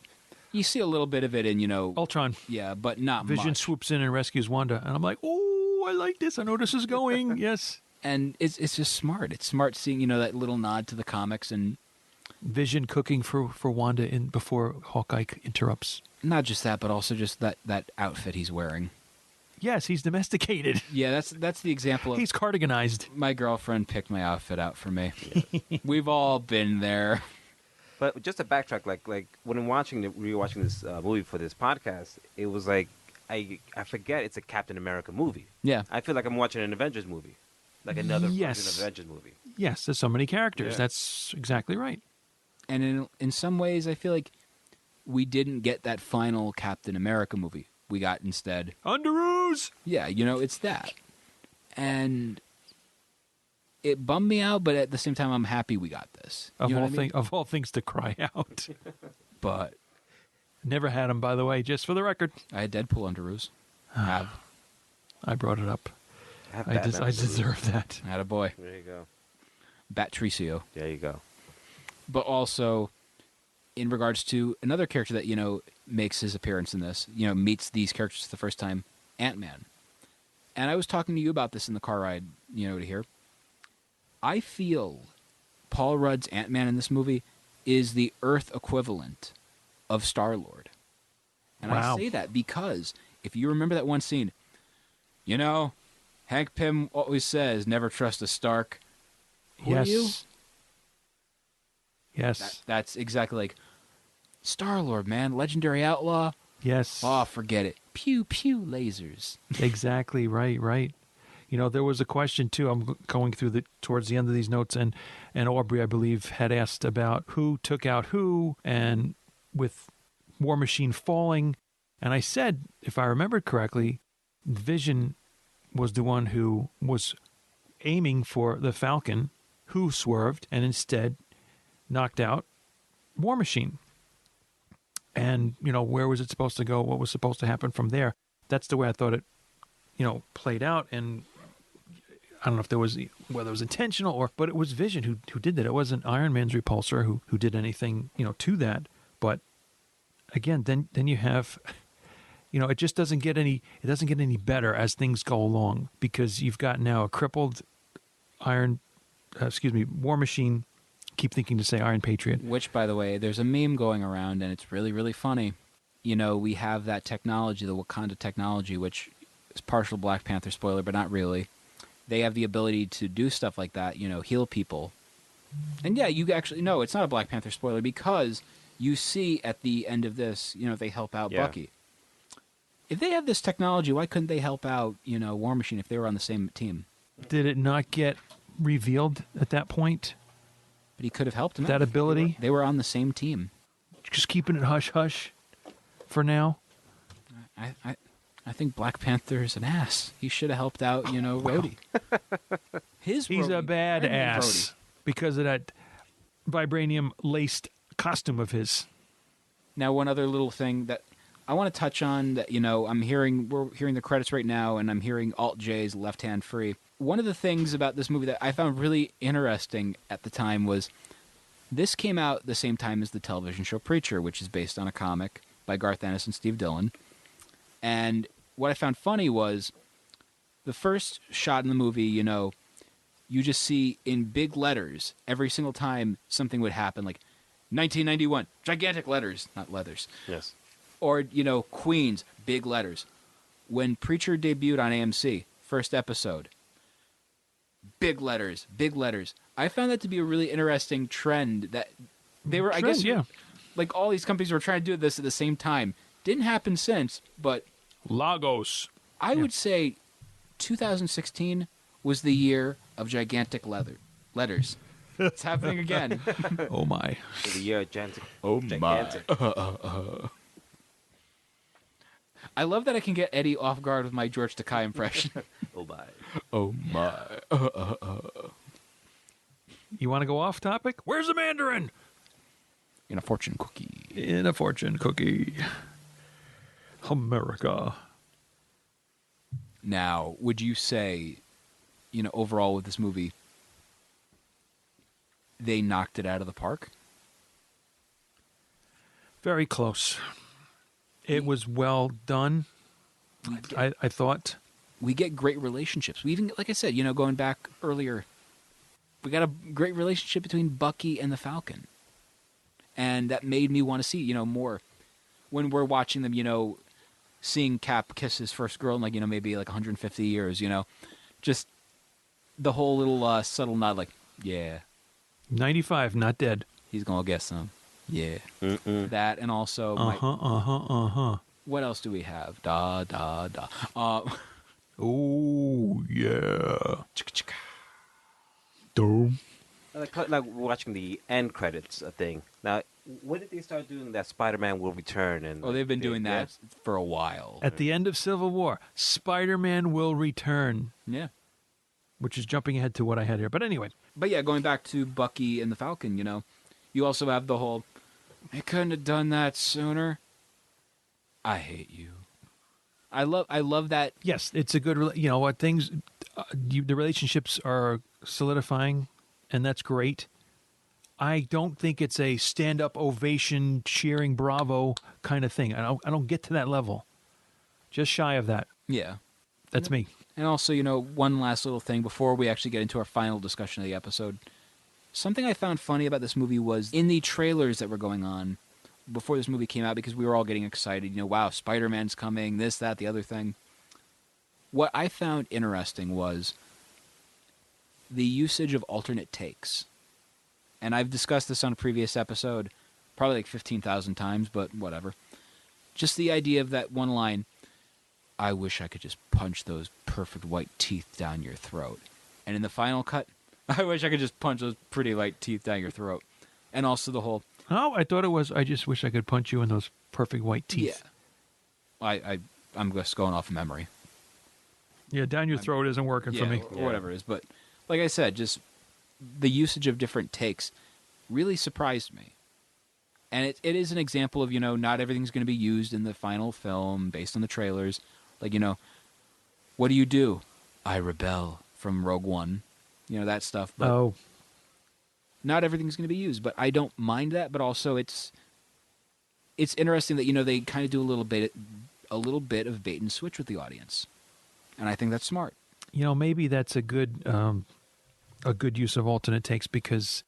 Speaker 7: You see a little bit of it in,
Speaker 9: Ultron.
Speaker 7: Yeah, but not
Speaker 9: Vision
Speaker 7: much.
Speaker 9: swoops in and rescues Wanda. And I'm like, oh, I like this. I know this is going. Yes.
Speaker 7: And it's just smart. It's smart seeing, that little nod to the comics and
Speaker 9: Vision cooking for Wanda before Hawkeye interrupts.
Speaker 7: Not just that, but also just that outfit he's wearing.
Speaker 9: Yes, he's domesticated.
Speaker 7: Yeah, that's the example of...
Speaker 9: He's cardiganized.
Speaker 7: My girlfriend picked my outfit out for me. Yeah. We've all been there.
Speaker 8: But just to backtrack, like when I'm rewatching this movie for this podcast, it was like I forget it's a Captain America movie.
Speaker 7: Yeah,
Speaker 8: I feel like I'm watching an Avengers movie, like another version of Avengers movie.
Speaker 9: Yes, there's so many characters.
Speaker 8: Yeah.
Speaker 9: That's exactly right.
Speaker 7: And in some ways, I feel like we didn't get that final Captain America movie. we got instead
Speaker 9: Underoos!
Speaker 7: Yeah, it's that. And it bummed me out, but at the same time, I'm happy we got this.
Speaker 9: Of all things to cry out.
Speaker 7: But
Speaker 9: never had them, by the way, just for the record.
Speaker 7: I had Deadpool Underoos. Have.
Speaker 9: I brought it up.
Speaker 8: I
Speaker 9: deserve that.
Speaker 7: Had a boy.
Speaker 8: There you go.
Speaker 7: Batricio.
Speaker 8: There you go.
Speaker 7: But also, in regards to another character that, makes his appearance in this, meets these characters for the first time, Ant-Man. And I was talking to you about this in the car ride, to here. I feel Paul Rudd's Ant-Man in this movie is the Earth equivalent of Star-Lord. And
Speaker 9: Wow.
Speaker 7: I say that because if you remember that one scene, Hank Pym always says, never trust a Stark. Who are you?
Speaker 9: Yes.
Speaker 7: That's exactly like Star-Lord, man. Legendary outlaw.
Speaker 9: Yes.
Speaker 7: Oh, forget it. Pew, pew, lasers.
Speaker 9: Exactly. Right. There was a question, too. I'm going through towards the end of these notes, and Aubrey, I believe, had asked about who took out who, and with War Machine falling. And I said, if I remembered correctly, Vision was the one who was aiming for the Falcon, who swerved and instead knocked out War Machine. And, where was it supposed to go? What was supposed to happen from there? That's the way I thought it, played out. And I don't know if whether it was intentional but it was Vision who did that. It wasn't Iron Man's repulsor who did anything, to that. But again, then you have, it just doesn't get any better as things go along, because you've got now a crippled War Machine. Keep thinking to say Iron Patriot.
Speaker 7: Which, by the way, there's a meme going around, and it's really, really funny. We have that technology, the Wakanda technology, which is partial Black Panther spoiler, but not really. They have the ability to do stuff like that, heal people. And yeah, you actually, no, it's not a Black Panther spoiler, because you see at the end of this, they help out Bucky. If they have this technology, why couldn't they help out, War Machine if they were on the same team?
Speaker 9: Did it not get revealed at that point?
Speaker 7: But he could have helped him
Speaker 9: that
Speaker 7: out.
Speaker 9: Ability?
Speaker 7: They were on the same team.
Speaker 9: Just keeping it hush-hush for now?
Speaker 7: I think Black Panther is an ass. He should have helped out, Rhodey.
Speaker 9: He's a bad ass because of that vibranium-laced costume of his.
Speaker 7: Now, one other little thing that I want to touch on that, we're hearing the credits right now, and I'm hearing Alt J's Left Hand Free. One of the things about this movie that I found really interesting at the time was this came out the same time as the television show Preacher, which is based on a comic by Garth Ennis and Steve Dillon. And what I found funny was the first shot in the movie, you just see in big letters every single time something would happen, like 1991, gigantic letters, not leathers.
Speaker 8: Yes.
Speaker 7: Or, Queens, big letters. When Preacher debuted on AMC, first episode, big letters, big letters. I found that to be a really interesting trend that they were, like all these companies were trying to do this at the same time. Didn't happen since, but
Speaker 9: Lagos.
Speaker 7: I would say 2016 was the year of gigantic letters. It's happening again.
Speaker 9: Oh my.
Speaker 8: The year of gigantic.
Speaker 7: Oh my. I love that I can get Eddie off guard with my George Takei impression.
Speaker 8: Oh my.
Speaker 7: Oh my.
Speaker 9: You want to go off topic? Where's the Mandarin?
Speaker 7: In a fortune cookie.
Speaker 9: In a fortune cookie. America.
Speaker 7: Now, would you say, overall with this movie, they knocked it out of the park?
Speaker 9: Very close. It was well done, I thought.
Speaker 7: We get great relationships. We even, like I said, going back earlier, we got a great relationship between Bucky and the Falcon. And that made me want to see, more. When we're watching them, seeing Cap kiss his first girl in, maybe 150 years, just the whole little subtle nod, like, yeah.
Speaker 9: 95, not dead.
Speaker 7: He's going to get some. Yeah. That, and also... What else do we have? Da, da, da.
Speaker 9: Oh, yeah. Doom.
Speaker 8: Like watching the end credits thing. Now, When did they start doing that Spider-Man will return? And
Speaker 7: Oh, they've been doing that for a while.
Speaker 9: At the end of Civil War, Spider-Man will return,
Speaker 7: Yeah.
Speaker 9: which is jumping ahead to what I had here. But anyway,
Speaker 7: But yeah, going back to Bucky and the Falcon, you also have the whole, they couldn't have done that sooner. I hate you. I love that.
Speaker 9: yes, it's a good. What things, the relationships are solidifying, and that's great. I don't think it's a stand-up ovation, cheering, bravo kind of thing. I don't get to that level. Just shy of that.
Speaker 7: Yeah.
Speaker 9: That's me.
Speaker 7: And also, one last little thing before we actually get into our final discussion of the episode. Something I found funny about this movie was in the trailers that were going on before this movie came out, because we were all getting excited. Wow, Spider-Man's coming, this, that, the other thing. What I found interesting was the usage of alternate takes. And I've discussed this on a previous episode, probably like 15,000 times, but whatever. Just the idea of that one line, I wish I could just punch those perfect white teeth down your throat. And in the final cut, I wish I could just punch those pretty white teeth down your throat. And also the whole...
Speaker 9: Oh, I thought it was, I just wish I could punch you in those perfect white teeth.
Speaker 7: Yeah. I'm just going off of memory.
Speaker 9: Yeah, down your throat isn't working for me.
Speaker 7: Or whatever it is. But like I said, just the usage of different takes really surprised me. And it is an example of, not everything's going to be used in the final film based on the trailers. Like, what do? I rebel from Rogue One. That stuff. But not everything's going to be used. But I don't mind that. But also it's interesting that, they kind of do a little bit of bait and switch with the audience. And I think that's smart.
Speaker 9: Maybe that's a good use of alternate takes, because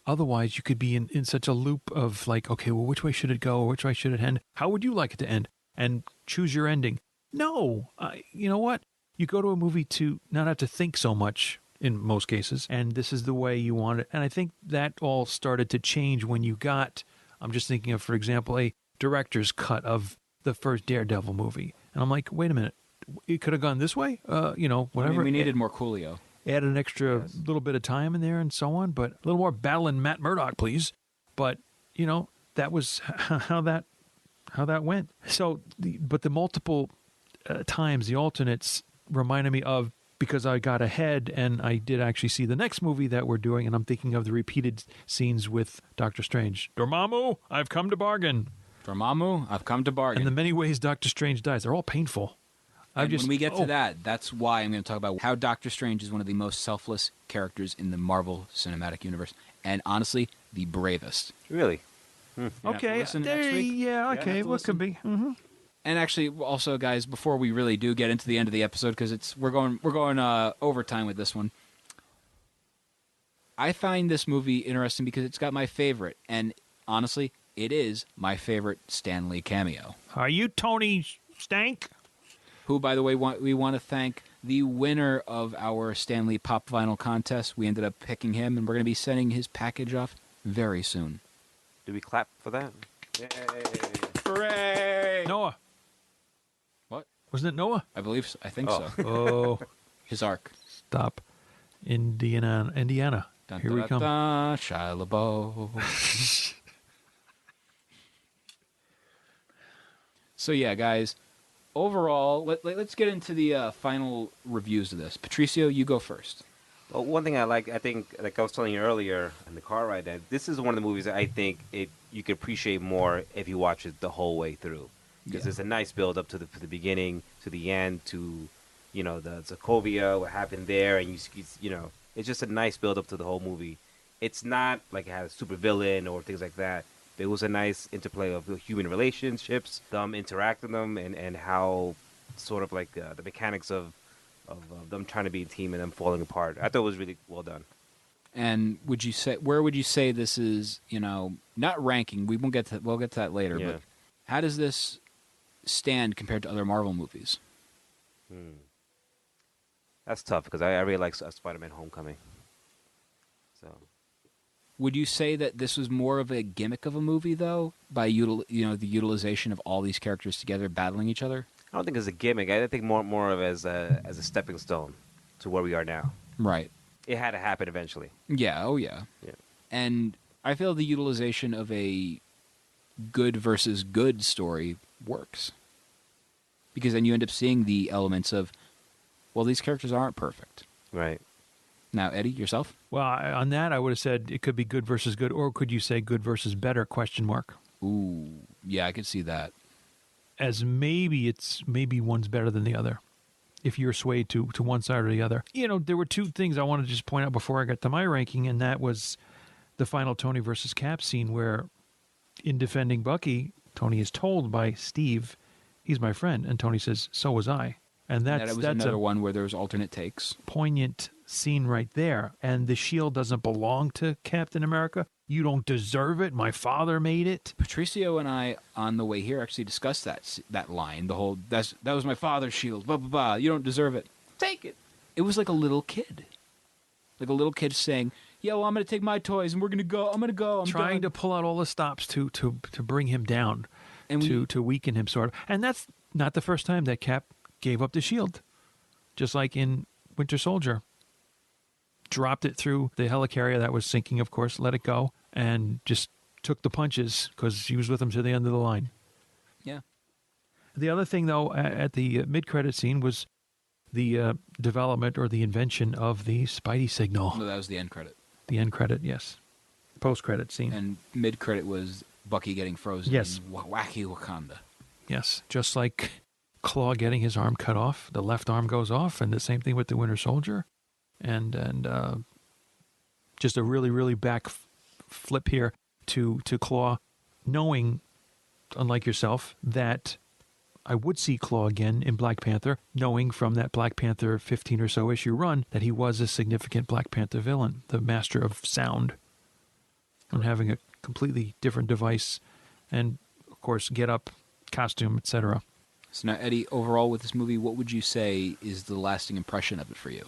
Speaker 9: otherwise you could be in such a loop of like, okay, well, which way should it go? Or which way should it end? How would you like it to end? And choose your ending. No, you know what? You go to a movie to not have to think so much in most cases, and this is the way you want it. And I think that all started to change when you got, I'm just thinking of, for example, a director's cut of the first Daredevil movie. And I'm like, wait a minute, it could have gone this way? Whatever.
Speaker 7: I mean, we needed more Coolio.
Speaker 9: Add an extra little bit of time in there and so on, but a little more battling Matt Murdock, please. But, that was how that went. So, but the multiple times, the alternates reminded me of, because I got ahead and I did actually see the next movie that we're doing, and I'm thinking of the repeated scenes with Doctor Strange. Dormammu, I've come to bargain.
Speaker 7: Dormammu, I've come to bargain.
Speaker 9: And the many ways Doctor Strange dies. They're all painful.
Speaker 7: When we get to that, that's why I'm going to talk about how Doctor Strange is one of the most selfless characters in the Marvel Cinematic Universe. And honestly, the bravest.
Speaker 8: Really?
Speaker 9: Okay. Okay. What could be? Mm-hmm.
Speaker 7: And actually, also, guys, before we really do get into the end of the episode, because we're going overtime with this one. I find this movie interesting because it's got my favorite, and honestly, it is my favorite Stan Lee cameo.
Speaker 9: Are you Tony Stank?
Speaker 7: Who, by the way, we want to thank the winner of our Stan Lee Pop Vinyl contest. We ended up picking him, and we're going to be sending his package off very soon.
Speaker 8: Do we clap for that? Yay!
Speaker 7: Hooray!
Speaker 9: Noah.
Speaker 7: What?
Speaker 9: Wasn't it Noah?
Speaker 7: I believe so. I think so.
Speaker 9: Oh.
Speaker 7: His arc.
Speaker 9: Stop. Indiana.
Speaker 7: Dun,
Speaker 9: Here
Speaker 7: dun,
Speaker 9: we come.
Speaker 7: Dun, Shia LaBeouf. So yeah, guys. Overall, let's get into the final reviews of this. Patricio, you go first.
Speaker 8: Well, one thing I think, like I was telling you earlier in the car ride, that this is one of the movies that I think you could appreciate more if you watch it the whole way through. Because it's a nice build up to the beginning, to the end, to the Sokovia, what happened there, and it's just a nice build up to the whole movie. It's not like it had a super villain or things like that. It was a nice interplay of the human relationships, them interacting them, and how sort of like the mechanics of them trying to be a team and them falling apart. I thought it was really well done.
Speaker 7: And where would you say this is? Not ranking. We'll get to that later.
Speaker 8: Yeah.
Speaker 7: But how does this stand compared to other Marvel movies?
Speaker 8: That's tough because I really like Spider-Man: Homecoming. So.
Speaker 7: Would you say that this was more of a gimmick of a movie, though, by the utilization of all these characters together battling each other?
Speaker 8: I don't think it's a gimmick. I think more of as a stepping stone to where we are now.
Speaker 7: Right.
Speaker 8: It had to happen eventually.
Speaker 7: Yeah. Oh, yeah.
Speaker 8: Yeah.
Speaker 7: And I feel the utilization of a good versus good story works. Because then you end up seeing the elements of, well, these characters aren't perfect.
Speaker 8: Right.
Speaker 7: Now, Eddie, yourself?
Speaker 9: Well, on that, I would have said it could be good versus good, or could you say good versus better, question mark?
Speaker 7: Ooh, yeah, I could see that.
Speaker 9: As maybe one's better than the other, if you're swayed to one side or the other. You know, there were two things I wanted to just point out before I got to my ranking, and that was the final Tony versus Cap scene where, in defending Bucky, Tony is told by Steve, he's my friend, and Tony says, so was I. And that's
Speaker 7: another one where there's alternate takes.
Speaker 9: Poignant scene right there. And the shield doesn't belong to Captain America. You don't deserve it. My father made it.
Speaker 7: Patricio and I, on the way here, actually discussed that line. The whole, that was my father's shield. Blah, blah, blah. You don't deserve it. Take it. It was like a little kid. Like a little kid saying, yeah, well, I'm going to take my toys and we're going to go. I'm going to go. I'm
Speaker 9: trying
Speaker 7: done.
Speaker 9: to pull out all the stops to bring him down, and to weaken him, sort of. And that's not the first time that Cap gave up the shield. Just like in Winter Soldier. Dropped it through the helicarrier that was sinking, of course, let it go, and just took the punches because he was with him to the end of the line.
Speaker 7: Yeah.
Speaker 9: The other thing, though, at the mid-credit scene was the development or the invention of the Spidey signal.
Speaker 7: No, that was the end credit.
Speaker 9: The end credit, yes. Post-credit scene.
Speaker 7: And mid-credit was Bucky getting frozen.
Speaker 9: Yes.
Speaker 7: In wacky Wakanda.
Speaker 9: Yes, just like Claw getting his arm cut off, the left arm goes off, and the same thing with the Winter Soldier. And just a really, really back flip here to Claw, knowing, unlike yourself, that I would see Claw again in Black Panther, knowing from that Black Panther 15 or so issue run that he was a significant Black Panther villain, the master of sound, and having a completely different device, and of course, get up, costume, etc.
Speaker 7: So now, Eddie, overall with this movie, what would you say is the lasting impression of it for you?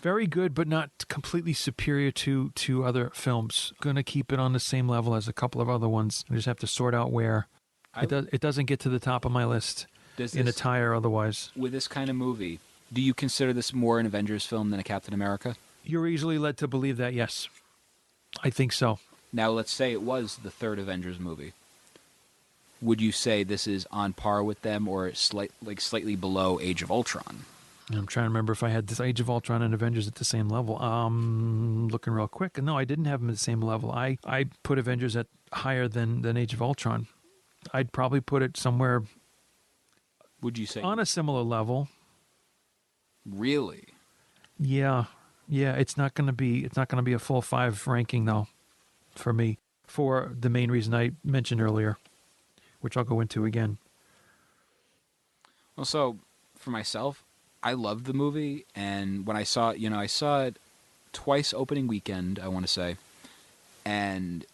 Speaker 9: Very good, but not completely superior to other films. Going to keep it on the same level as a couple of other ones. I just have to sort out where it doesn't get to the top of my list in a tie or otherwise.
Speaker 7: With this kind of movie, do you consider this more an Avengers film than a Captain America?
Speaker 9: You're easily led to believe that, yes. I think so.
Speaker 7: Now, let's say it was the third Avengers movie. Would you say this is on par with them or slightly below Age of Ultron?
Speaker 9: I'm trying to remember if I had this Age of Ultron and Avengers at the same level. Looking real quick. No, I didn't have them at the same level. I put Avengers at higher than Age of Ultron. I'd probably put it somewhere.
Speaker 7: Would you say
Speaker 9: on a similar level?
Speaker 7: Really?
Speaker 9: Yeah. It's not going to be a full 5 ranking though, for me, for the main reason I mentioned earlier, which I'll go into again.
Speaker 7: Well, so for myself, I loved the movie, and when I saw it, I saw it twice opening weekend, I want to say, and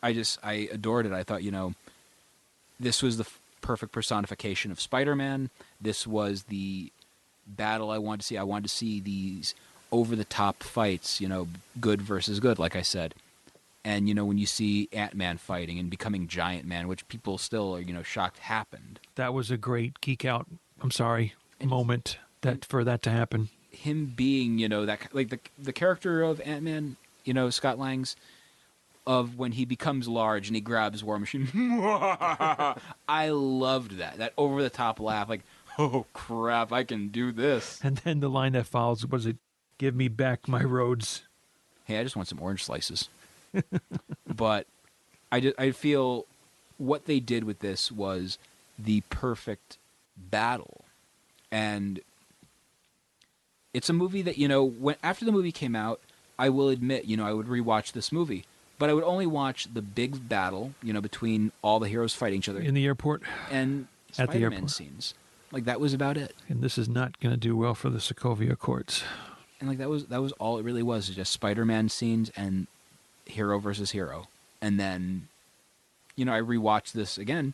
Speaker 7: I adored it. I thought, this was the perfect personification of Spider-Man. This was the battle I wanted to see. I wanted to see these over-the-top fights, good versus good, like I said. And, when you see Ant-Man fighting and becoming Giant Man, which people still are, shocked happened.
Speaker 9: That was a great geek out, moment for that to happen.
Speaker 7: Him being, that like the character of Ant-Man, Scott Lang's, of when he becomes large and he grabs War Machine. I loved that. That over-the-top laugh, like, oh, crap, I can do this.
Speaker 9: And then the line that follows, was it, give me back my roads.
Speaker 7: Hey, I just want some orange slices. But I feel what they did with this was the perfect battle. And it's a movie that, when after the movie came out, I will admit, I would rewatch this movie. But I would only watch the big battle, between all the heroes fighting each other.
Speaker 9: In the airport.
Speaker 7: And
Speaker 9: at the
Speaker 7: Spider-Man
Speaker 9: airport
Speaker 7: scenes. Like, that was about it.
Speaker 9: And this is not going to do well for the Sokovia Accords.
Speaker 7: And, that was all it really was. Just Spider-Man scenes and hero versus hero. And then, I rewatched this again,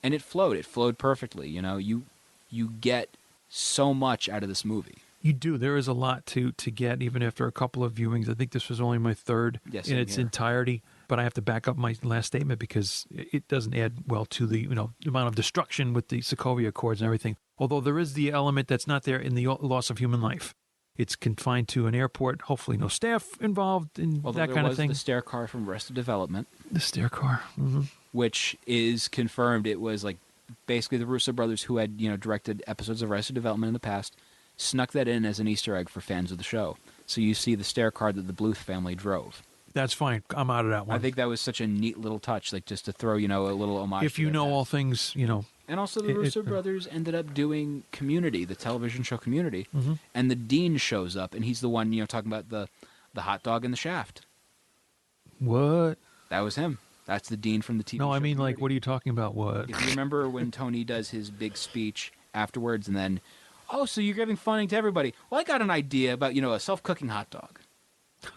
Speaker 7: and it flowed. It flowed perfectly. You get so much out of this movie. You
Speaker 9: do. There is a lot to get, even after a couple of viewings. I think this was only my third in its entirety. But I have to back up my last statement because it doesn't add well to the amount of destruction with the Sokovia Accords and everything. Although there is the element that's not there in the loss of human life. It's confined to an airport. Hopefully, no staff involved in
Speaker 7: Although
Speaker 9: that kind of thing.
Speaker 7: the stair car from Arrested Development,
Speaker 9: The stair car. Mm-hmm.
Speaker 7: which is confirmed. It was like basically the Russo brothers who had directed episodes of Arrested Development in the past snuck that in as an Easter egg for fans of the show. So you see the stair car that the Bluth family drove.
Speaker 9: That's fine. I'm out of that one.
Speaker 7: I think that was such a neat little touch, like just to throw a little homage.
Speaker 9: If
Speaker 7: to
Speaker 9: you
Speaker 7: their
Speaker 9: know
Speaker 7: past.
Speaker 9: all things,
Speaker 7: And also the Russo brothers ended up doing Community, the television show Community,
Speaker 9: Mm-hmm.
Speaker 7: and the dean shows up, and he's the one talking about the hot dog in the shaft.
Speaker 9: What?
Speaker 7: That was him. That's the dean from the TV show.
Speaker 9: No, I mean,
Speaker 7: Community.
Speaker 9: what are you talking about? What?
Speaker 7: If you remember when Tony does his big speech afterwards, and then, oh, so you're giving funding to everybody? Well, I got an idea about a self-cooking hot dog.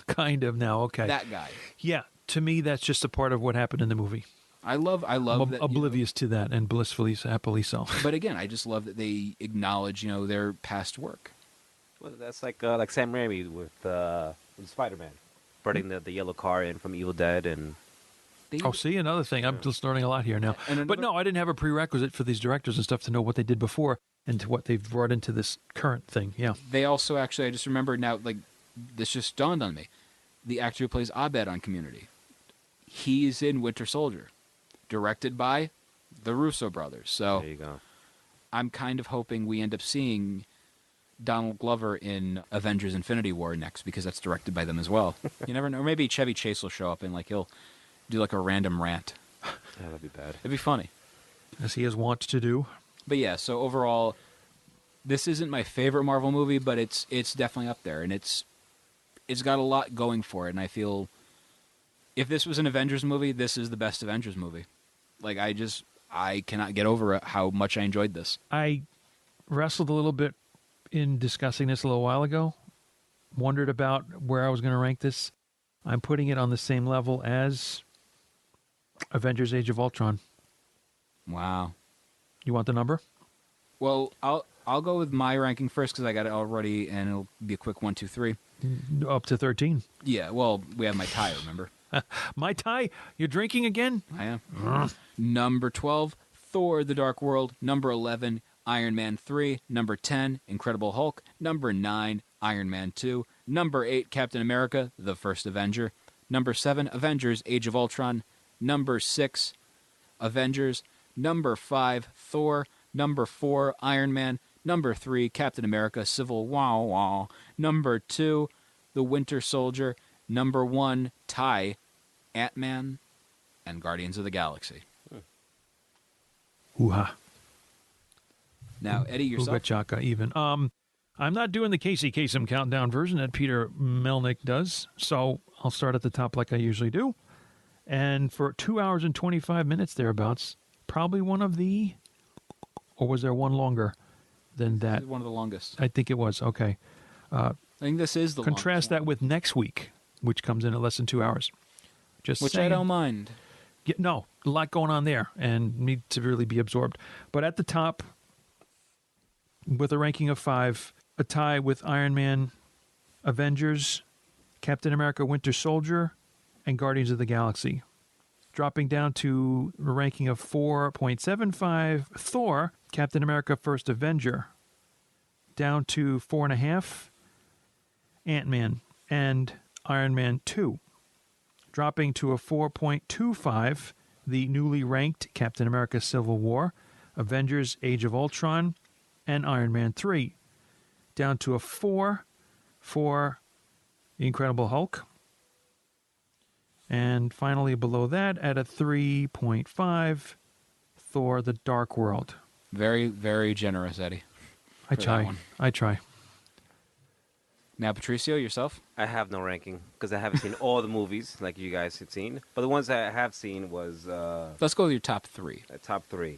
Speaker 9: Kind of now. Okay.
Speaker 7: That guy.
Speaker 9: Yeah. To me, that's just a part of what happened in the movie.
Speaker 7: I love
Speaker 9: I'm
Speaker 7: that.
Speaker 9: oblivious to that and blissfully, happily so.
Speaker 7: But again, I just love that they acknowledge their past work.
Speaker 8: Well, that's like Sam Raimi with Spider-Man, putting the yellow car in from Evil Dead, and
Speaker 9: Oh, see, another thing. I'm just learning a lot here now. But no, I didn't have a prerequisite for these directors and stuff to know what they did before and to what they've brought into this current thing. Yeah.
Speaker 7: They also actually, I just remember now, like, this just dawned on me. The actor who plays Abed on Community, he's in Winter Soldier, directed by the Russo brothers. So
Speaker 8: there you go.
Speaker 7: I'm kind of hoping we end up seeing Donald Glover in Avengers Infinity War next, because that's directed by them as well. You never know. Or maybe Chevy Chase will show up and he'll do like a random rant.
Speaker 8: Yeah, that'd be bad.
Speaker 7: It'd be funny.
Speaker 9: As he is wont to do.
Speaker 7: But yeah, so overall, this isn't my favorite Marvel movie, but it's definitely up there, and it's got a lot going for it, and I feel if this was an Avengers movie, this is the best Avengers movie. Like, I cannot get over how much I enjoyed this.
Speaker 9: I wrestled a little bit in discussing this a little while ago, wondered about where I was going to rank this. I'm putting it on the same level as Avengers Age of Ultron.
Speaker 7: Wow.
Speaker 9: You want the number?
Speaker 7: Well, I'll go with my ranking first because I got it already, and it'll be a quick 1, 2, 3.
Speaker 9: Up to 13.
Speaker 7: Yeah, well, we have my tie, remember?
Speaker 9: My tie? You're drinking again?
Speaker 7: I am. Number 12, Thor: The Dark World. Number 11, Iron Man 3. Number 10, Incredible Hulk. Number 9, Iron Man 2. Number 8, Captain America: The First Avenger. Number 7, Avengers: Age of Ultron. Number 6, Avengers. Number 5, Thor. Number 4, Iron Man. Number 3, Captain America: Civil War. Number 2, The Winter Soldier. Number 1, tie, Ant-Man and Guardians of the Galaxy.
Speaker 9: Hoo-ha.
Speaker 7: Now, Eddie, yourself?
Speaker 9: Chaka, even. I'm not doing the Casey Kasem countdown version that Peter Melnick does, so I'll start at the top like I usually do. And for 2 hours and 25 minutes thereabouts, probably one of the... Or was there one longer than that?
Speaker 7: One of the longest.
Speaker 9: I think it was. Okay.
Speaker 7: I think this is the
Speaker 9: Contrast that with next week, which comes in at less than 2 hours.
Speaker 7: Which I don't mind.
Speaker 9: Yeah, no, a lot going on there and need to really be absorbed. But at the top, with a ranking of 5, a tie with Iron Man, Avengers, Captain America: Winter Soldier, and Guardians of the Galaxy. Dropping down to a ranking of 4.75, Thor, Captain America: First Avenger. Down to 4.5, Ant-Man and Iron Man 2. Dropping to a 4.25, the newly ranked Captain America: Civil War, Avengers: Age of Ultron, and Iron Man 3. Down to a 4 for The Incredible Hulk. And finally below that at a 3.5, Thor: The Dark World.
Speaker 7: Very, very generous, Eddie.
Speaker 9: I try.
Speaker 7: Now, Patricio, yourself?
Speaker 8: I have no ranking because I haven't seen all the movies like you guys have seen. But the ones that I have seen was
Speaker 7: Let's go with your top 3.
Speaker 8: Top 3.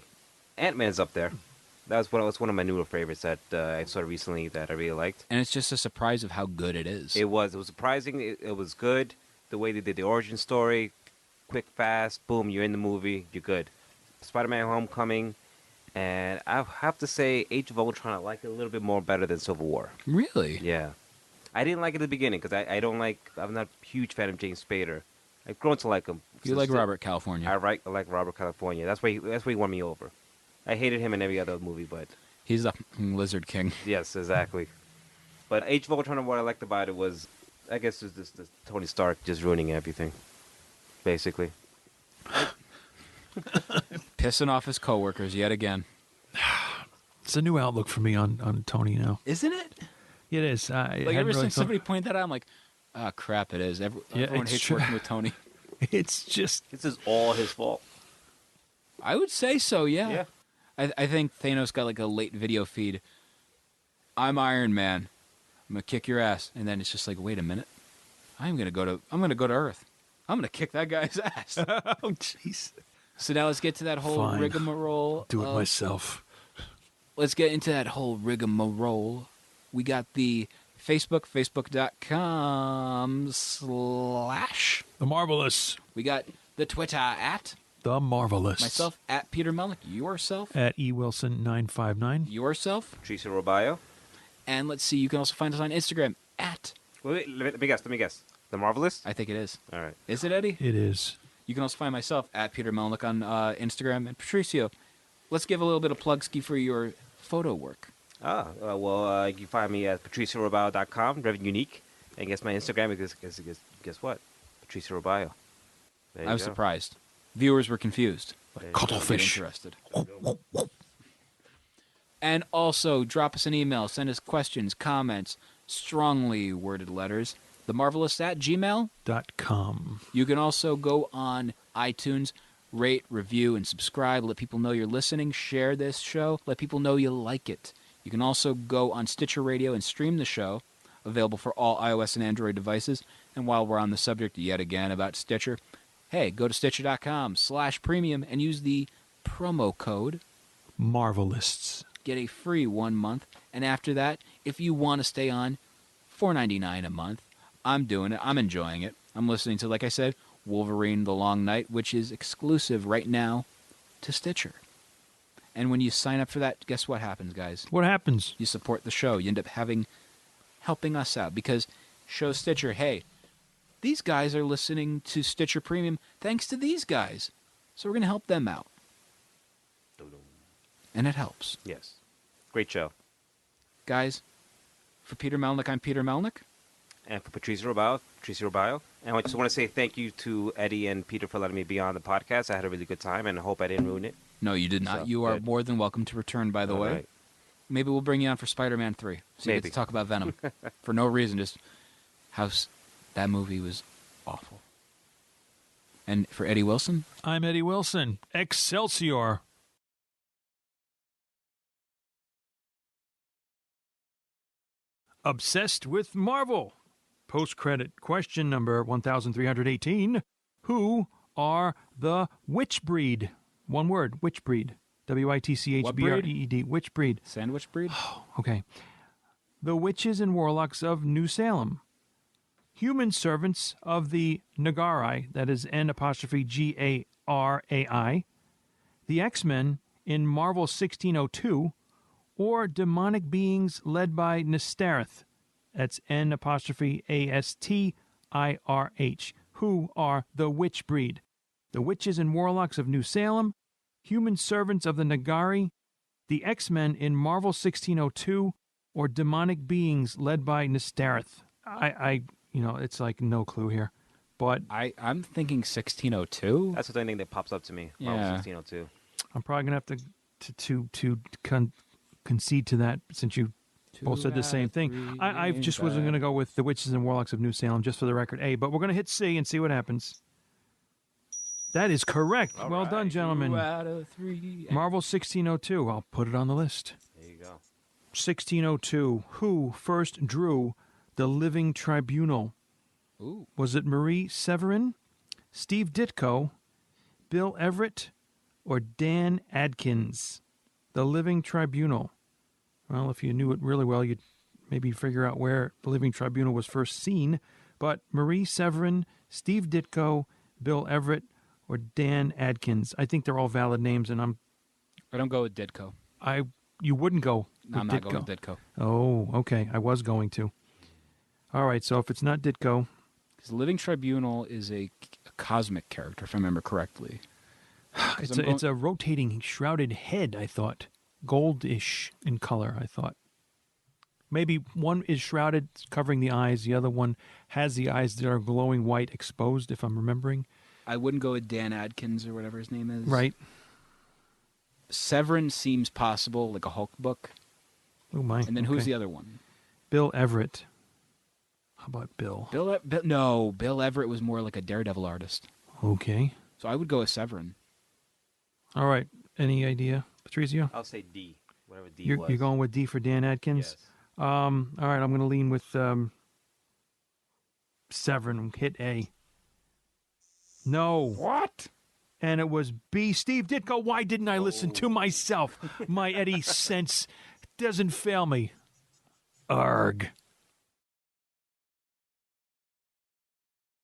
Speaker 8: Ant-Man's up there. That was one of my newer favorites that I saw recently that I really liked.
Speaker 7: And it's just a surprise of how good it is.
Speaker 8: It was surprising. It was good. The way they did the origin story, quick, fast, boom, you're in the movie, you're good. Spider-Man: Homecoming, and I have to say Age of Ultron, I like it a little bit more better than Civil War.
Speaker 7: Really?
Speaker 8: Yeah. I didn't like it at the beginning because I'm not a huge fan of James Spader. I've grown to like him.
Speaker 7: You like Robert California.
Speaker 8: I like Robert California. That's why he won me over. I hated him in every other movie, but...
Speaker 7: He's the Lizard King.
Speaker 8: Yes, exactly. But Age of Ultron, what I liked about it was, I guess, it's this Tony Stark just ruining everything, basically.
Speaker 7: Pissing off his coworkers yet again.
Speaker 9: It's a new outlook for me on Tony now.
Speaker 7: Isn't it?
Speaker 9: It is.
Speaker 7: Like ever since somebody pointed that out, I'm like, oh, crap, it is. Everyone hates working with Tony.
Speaker 9: It's just...
Speaker 8: This is all his fault.
Speaker 7: I would say so, yeah.
Speaker 8: Yeah.
Speaker 7: I think Thanos got like a late video feed. I'm Iron Man. I'm gonna kick your ass, and then it's just like, wait a minute. I'm gonna go to Earth. I'm gonna kick that guy's ass.
Speaker 9: Oh, jeez.
Speaker 7: So now let's get to that whole
Speaker 9: Fine.
Speaker 7: rigmarole.
Speaker 9: Do it myself.
Speaker 7: Let's get into that whole rigmarole. We got the Facebook, facebook.com/
Speaker 9: The Marvelists.
Speaker 7: We got the Twitter at
Speaker 9: The Marvelists.
Speaker 7: myself at Peter Melnick, yourself
Speaker 9: At ewilson959.
Speaker 7: yourself,
Speaker 8: Patricia Robayo.
Speaker 7: and let's see, you can also find us on Instagram at,
Speaker 8: Wait, let me guess. The Marvelists?
Speaker 7: I think it is.
Speaker 8: All right.
Speaker 7: Is it, Eddie?
Speaker 9: It is.
Speaker 7: You can also find myself at Peter Melnick on Instagram, and Patricio. Let's give a little bit of plug ski for your photo work.
Speaker 8: You can find me at patriciarobayo.com, very unique. And guess my Instagram is, guess what? Patricia Robayo.
Speaker 7: I was surprised. Viewers were confused.
Speaker 9: Cuttlefish.
Speaker 7: Get interested. And also, drop us an email. Send us questions, comments, strongly worded letters. themarvelists@gmail.com. You can also go on iTunes, rate, review, and subscribe. Let people know you're listening. Share this show. Let people know you like it. You can also go on Stitcher Radio and stream the show, available for all iOS and Android devices. And while we're on the subject yet again about Stitcher, hey, go to Stitcher.com/premium and use the promo code
Speaker 9: Marvelists.
Speaker 7: Get a free 1 month. And after that, if you want to stay on, $4.99 a month. I'm doing it. I'm enjoying it. I'm listening to, like I said, Wolverine: The Long Night, which is exclusive right now to Stitcher. And when you sign up for that, guess what happens, guys?
Speaker 9: What happens?
Speaker 7: You support the show. You end up helping us out because show Stitcher, hey, these guys are listening to Stitcher Premium thanks to these guys. So we're going to help them out. And it helps.
Speaker 8: Yes. Great show.
Speaker 7: Guys, for Peter Melnick, I'm Peter Melnick.
Speaker 8: And for Patricia Robayo. And I just want to say thank you to Eddie and Peter for letting me be on the podcast. I had a really good time, and I hope I didn't ruin it.
Speaker 7: No, you did not.
Speaker 8: So,
Speaker 7: you are
Speaker 8: good.
Speaker 7: more than welcome to return, by the
Speaker 8: All
Speaker 7: way.
Speaker 8: right.
Speaker 7: Maybe we'll bring you on for Spider-Man 3. So you get
Speaker 8: Maybe.
Speaker 7: to talk about Venom. For no reason, just how that movie was awful. And for Eddie Wilson?
Speaker 9: I'm Eddie Wilson. Excelsior. Obsessed with Marvel. Post-credit question number 1318. Who are the Witch Breed? One word, Witch Breed. W-I-T-C-H-B-R-E-E-D. Witch Breed.
Speaker 7: Sandwich Breed?
Speaker 9: Okay. The witches and warlocks of New Salem. Human servants of the Nagarai, that is N''G-A-R-A-I. The X-Men in Marvel 1602, or demonic beings led by Nestareth. That's N'Astirh. Who are the Witch Breed? The witches and warlocks of New Salem, human servants of the Nagari, the X-Men in Marvel 1602, or demonic beings led by Nestareth. It's like no clue here. But
Speaker 7: I'm thinking 1602.
Speaker 8: That's the only thing that pops up to me. Marvel
Speaker 7: Yeah.
Speaker 8: 1602.
Speaker 9: I'm probably going to have to concede to that since you both said the same thing. I just wasn't going to go with the witches and warlocks of New Salem, just for the record, A. But we're going to hit C and see what happens. That is correct.
Speaker 8: All
Speaker 9: well
Speaker 8: right.
Speaker 9: done, gentlemen.
Speaker 7: 2 out of 3.
Speaker 9: Marvel 1602. I'll put it on the list.
Speaker 8: There you go.
Speaker 9: 1602. Who first drew the Living Tribunal?
Speaker 7: Ooh.
Speaker 9: Was it Marie Severin, Steve Ditko, Bill Everett, or Dan Adkins? The Living Tribunal. Well, if you knew it really well, you'd maybe figure out where the Living Tribunal was first seen. But Marie Severin, Steve Ditko, Bill Everett, or Dan Adkins. I think they're all valid names, and
Speaker 7: I don't go with Ditko.
Speaker 9: you wouldn't go with
Speaker 7: No, I'm not
Speaker 9: Ditko.
Speaker 7: going with Ditko.
Speaker 9: Oh, okay. I was going to. All right, so if it's not Ditko,
Speaker 7: Because the Living Tribunal is a cosmic character, if I remember correctly.
Speaker 9: it's a rotating shrouded head, I thought. Goldish in color, I thought. Maybe one is shrouded, covering the eyes. The other one has the eyes that are glowing white exposed, if I'm remembering.
Speaker 7: I wouldn't go with Dan Adkins or whatever his name is.
Speaker 9: Right.
Speaker 7: Severin seems possible, like a Hulk book.
Speaker 9: Oh, my.
Speaker 7: And then who's the other one?
Speaker 9: Bill Everett. How about Bill?
Speaker 7: Bill Everett was more like a Daredevil artist.
Speaker 9: Okay.
Speaker 7: So I would go with Severin.
Speaker 9: All right. Any idea, Patrizio?
Speaker 8: I'll say D. Whatever D
Speaker 9: You're going with D for Dan Adkins?
Speaker 8: Yes.
Speaker 9: All right, I'm going to lean with Severin. Hit A. No.
Speaker 1: What?
Speaker 9: And it was B. Steve Ditko, why didn't I listen to myself? My Eddie sense doesn't fail me. Arg.